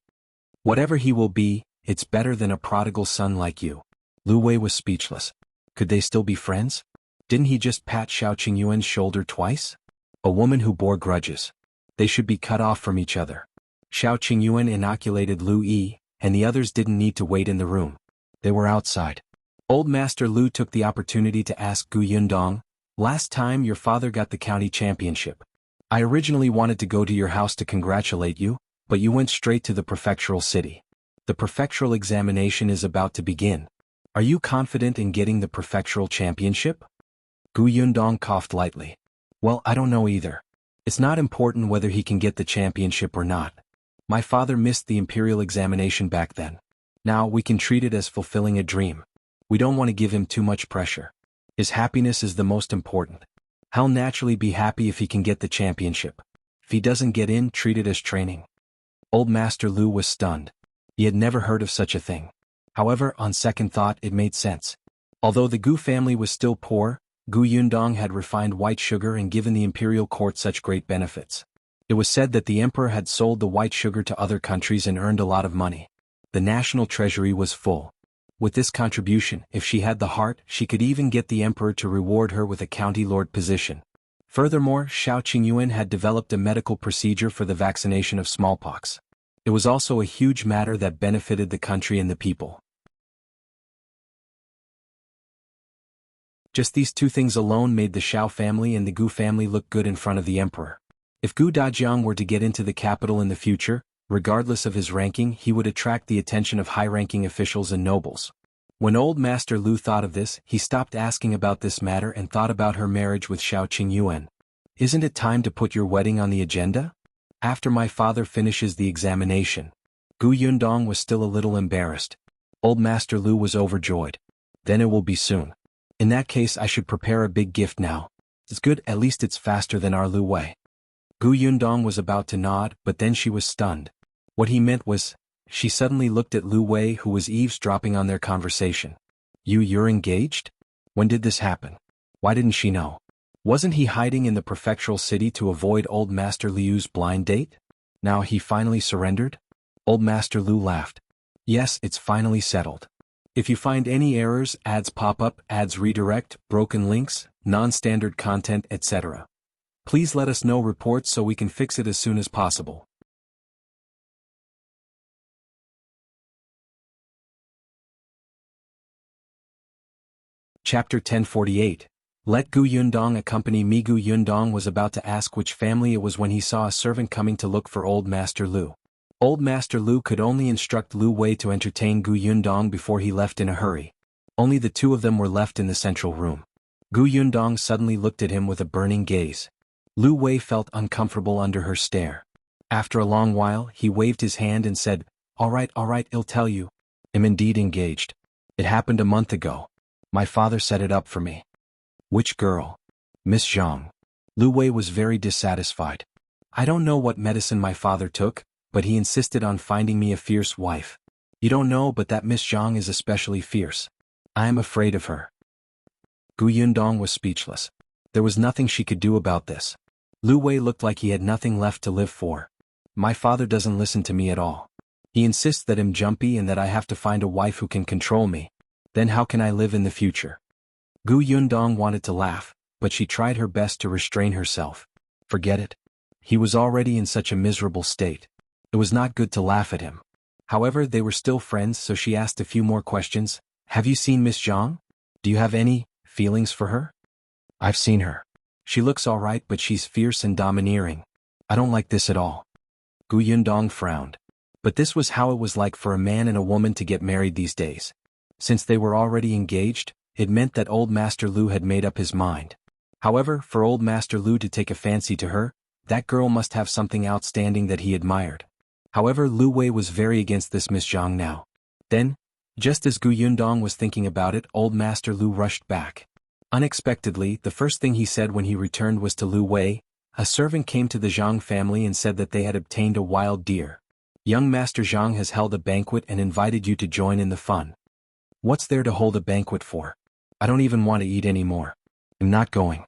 "Whatever he will be, it's better than a prodigal son like you." Lu Wei was speechless. Could they still be friends? Didn't he just pat Xiao Qingyuan's shoulder twice? A woman who bore grudges. They should be cut off from each other. Xiao Qingyuan inoculated Lu Yi, and the others didn't need to wait in the room. They were outside. Old Master Lu took the opportunity to ask Gu Yundong, Last time your father got the county championship. I originally wanted to go to your house to congratulate you, but you went straight to the prefectural city. The prefectural examination is about to begin. Are you confident in getting the prefectural championship? Gu Yundong coughed lightly. Well, I don't know either. It's not important whether he can get the championship or not. My father missed the imperial examination back then. Now we can treat it as fulfilling a dream. We don't want to give him too much pressure. His happiness is the most important. He'll naturally be happy if he can get the championship. If he doesn't get in, treat it as training. Old Master Lu was stunned. He had never heard of such a thing. However, on second thought, it made sense. Although the Gu family was still poor, Gu Yundong had refined white sugar and given the imperial court such great benefits. It was said that the emperor had sold the white sugar to other countries and earned a lot of money. The national treasury was full. With this contribution, if she had the heart, she could even get the emperor to reward her with a county lord position. Furthermore, Xiao Qingyuan had developed a medical procedure for the vaccination of smallpox. It was also a huge matter that benefited the country and the people. Just these two things alone made the Xiao family and the Gu family look good in front of the emperor. If Gu Dajiang were to get into the capital in the future, regardless of his ranking, he would attract the attention of high-ranking officials and nobles. When old Master Lu thought of this, he stopped asking about this matter and thought about her marriage with Xiao Qingyuan. Isn't it time to put your wedding on the agenda? After my father finishes the examination. Gu Yundong was still a little embarrassed. Old Master Lu was overjoyed. Then it will be soon. In that case, I should prepare a big gift now. It's good, at least it's faster than our Lu Wei. Gu Yundong was about to nod, but then she was stunned. What he meant was, she suddenly looked at Lu Wei, who was eavesdropping on their conversation. You're engaged? When did this happen? Why didn't she know? Wasn't he hiding in the prefectural city to avoid old Master Liu's blind date? Now he finally surrendered? Old Master Lu laughed. Yes, it's finally settled. If you find any errors, ads pop up, ads redirect, broken links, non-standard content, etc. Please let us know reports so we can fix it as soon as possible. Chapter 1048. Let Gu Yundong accompany me. Gu Yundong was about to ask which family it was when he saw a servant coming to look for old Master Lu. Old Master Lu could only instruct Lu Wei to entertain Gu Yundong before he left in a hurry. Only the two of them were left in the central room. Gu Yundong suddenly looked at him with a burning gaze. Lu Wei felt uncomfortable under her stare. After a long while, he waved his hand and said, all right, I'll tell you. I'm indeed engaged. It happened a month ago. My father set it up for me. Which girl? Miss Zhang. Lu Wei was very dissatisfied. I don't know what medicine my father took, but he insisted on finding me a fierce wife. You don't know, but that Miss Zhang is especially fierce. I am afraid of her. Gu Yundong was speechless. There was nothing she could do about this. Lu Wei looked like he had nothing left to live for. My father doesn't listen to me at all. He insists that I'm jumpy and that I have to find a wife who can control me. Then how can I live in the future? Gu Yundong wanted to laugh, but she tried her best to restrain herself. Forget it. He was already in such a miserable state. It was not good to laugh at him. However, they were still friends, so she asked a few more questions. Have you seen Miss Zhang? Do you have any feelings for her? I've seen her. She looks all right, but she's fierce and domineering. I don't like this at all. Gu Yundong frowned. But this was how it was like for a man and a woman to get married these days. Since they were already engaged, it meant that old Master Lu had made up his mind. However, for old Master Lu to take a fancy to her, that girl must have something outstanding that he admired. However, Lu Wei was very against this Miss Zhang now. Then, just as Gu Yundong was thinking about it, old Master Lu rushed back. Unexpectedly, the first thing he said when he returned was to Lu Wei. A servant came to the Zhang family and said that they had obtained a wild deer. Young Master Zhang has held a banquet and invited you to join in the fun. What's there to hold a banquet for? I don't even want to eat anymore. I'm not going.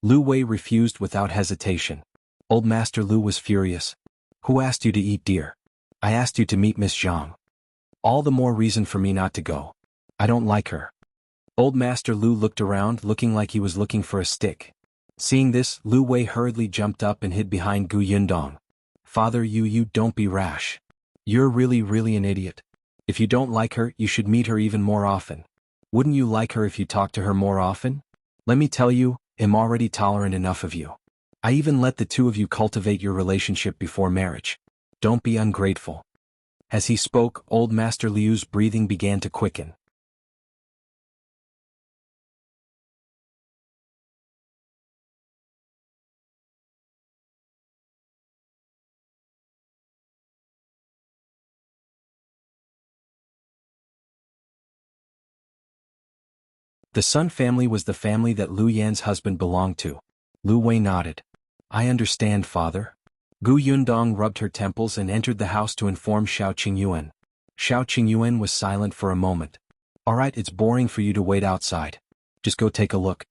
Lu Wei refused without hesitation. Old Master Lu was furious. Who asked you to eat deer? I asked you to meet Miss Zhang. All the more reason for me not to go. I don't like her. Old Master Lu looked around, looking like he was looking for a stick. Seeing this, Lu Wei hurriedly jumped up and hid behind Gu Yundong. Father, you don't be rash. You're really an idiot. If you don't like her, you should meet her even more often. Wouldn't you like her if you talked to her more often? Let me tell you, am already tolerant enough of you. I even let the two of you cultivate your relationship before marriage. Don't be ungrateful." As he spoke, old Master Liu's breathing began to quicken. The Sun family was the family that Lu Yan's husband belonged to. Lu Wei nodded. "I understand, father." Gu Yundong rubbed her temples and entered the house to inform Xiao Qingyuan. Xiao Qingyuan was silent for a moment. "Alright, it's boring for you to wait outside. Just go take a look.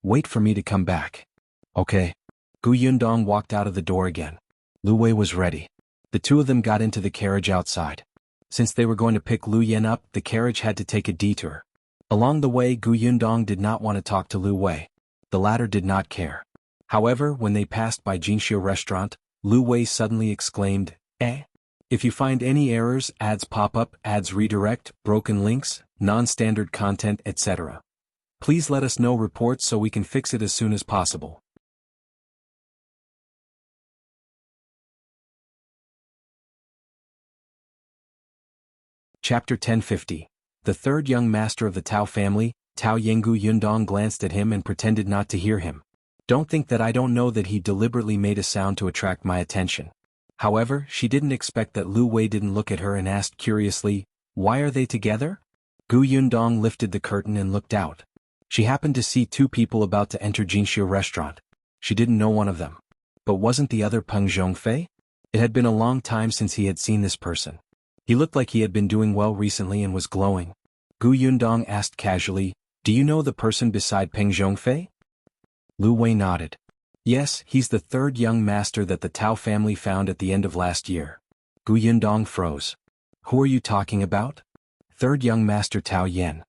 Wait for me to come back." "Okay." Gu Yundong walked out of the door again. Lu Wei was ready. The two of them got into the carriage outside. Since they were going to pick Lu Yan up, the carriage had to take a detour. Along the way, Gu Yundong did not want to talk to Lu Wei. The latter did not care. However, when they passed by Jianghu restaurant, Lu Wei suddenly exclaimed, "Eh? If you find any errors, ads pop up, ads redirect, broken links, non-standard content, etc. Please let us know reports so we can fix it as soon as possible." Chapter 1050. The third young master of the Tao family, Tao Yengu Yundong glanced at him and pretended not to hear him. "Don't think that I don't know that he deliberately made a sound to attract my attention." However, she didn't expect that Lu Wei didn't look at her and asked curiously, "Why are they together?" Gu Yundong lifted the curtain and looked out. She happened to see two people about to enter Jianghu restaurant. She didn't know one of them. But wasn't the other Peng Zhongfei? It had been a long time since he had seen this person. He looked like he had been doing well recently and was glowing. Gu Yundong asked casually, "Do you know the person beside Peng Zhongfei?" Lu Wei nodded. "Yes, he's the third young master that the Tao family found at the end of last year." Gu Yundong froze. "Who are you talking about?" "Third young master Tao Yan."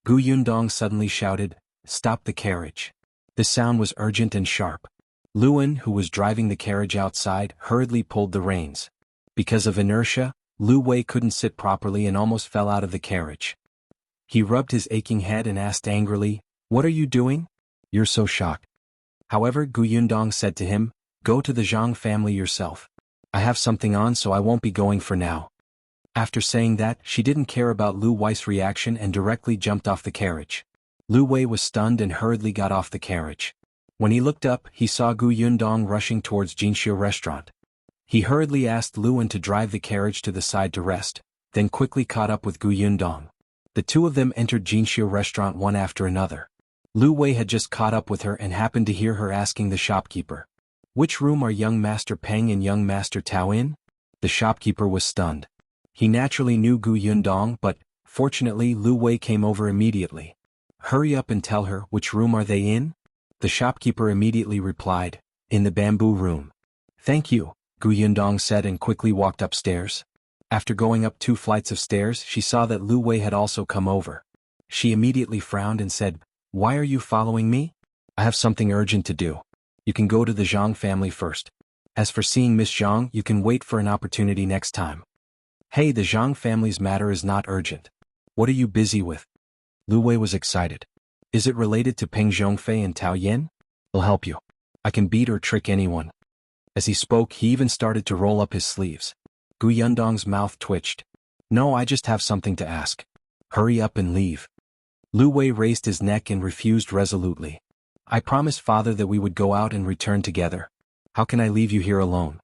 Gu Yundong suddenly shouted, "Stop the carriage." The sound was urgent and sharp. Luan, who was driving the carriage outside, hurriedly pulled the reins. Because of inertia, Lu Wei couldn't sit properly and almost fell out of the carriage. He rubbed his aching head and asked angrily, "What are you doing? You're so shocked." However, Gu Yundong said to him, "Go to the Zhang family yourself. I have something on so I won't be going for now." After saying that, she didn't care about Lu Wei's reaction and directly jumped off the carriage. Lu Wei was stunned and hurriedly got off the carriage. When he looked up, he saw Gu Yundong rushing towards Jianghu restaurant. He hurriedly asked Luan to drive the carriage to the side to rest, then quickly caught up with Gu Yundong. The two of them entered Jianghu restaurant one after another. Lu Wei had just caught up with her and happened to hear her asking the shopkeeper, "Which room are young Master Peng and young Master Tao in?" The shopkeeper was stunned. He naturally knew Gu Yundong, but, fortunately, Lu Wei came over immediately. "Hurry up and tell her, which room are they in?" The shopkeeper immediately replied, "In the bamboo room." "Thank you," Gu Yundong said and quickly walked upstairs. After going up 2 flights of stairs, she saw that Lu Wei had also come over. She immediately frowned and said, "Why are you following me?" "I have something urgent to do. You can go to the Zhang family first. As for seeing Miss Zhang, you can wait for an opportunity next time." "Hey, the Zhang family's matter is not urgent. What are you busy with?" Lu Wei was excited. "Is it related to Peng Zhongfei and Tao Yan? I'll help you. I can beat or trick anyone." As he spoke, he even started to roll up his sleeves. Gu Yundong's mouth twitched. "No, I just have something to ask. Hurry up and leave." Lu Wei raised his neck and refused resolutely. "I promised father that we would go out and return together. How can I leave you here alone?"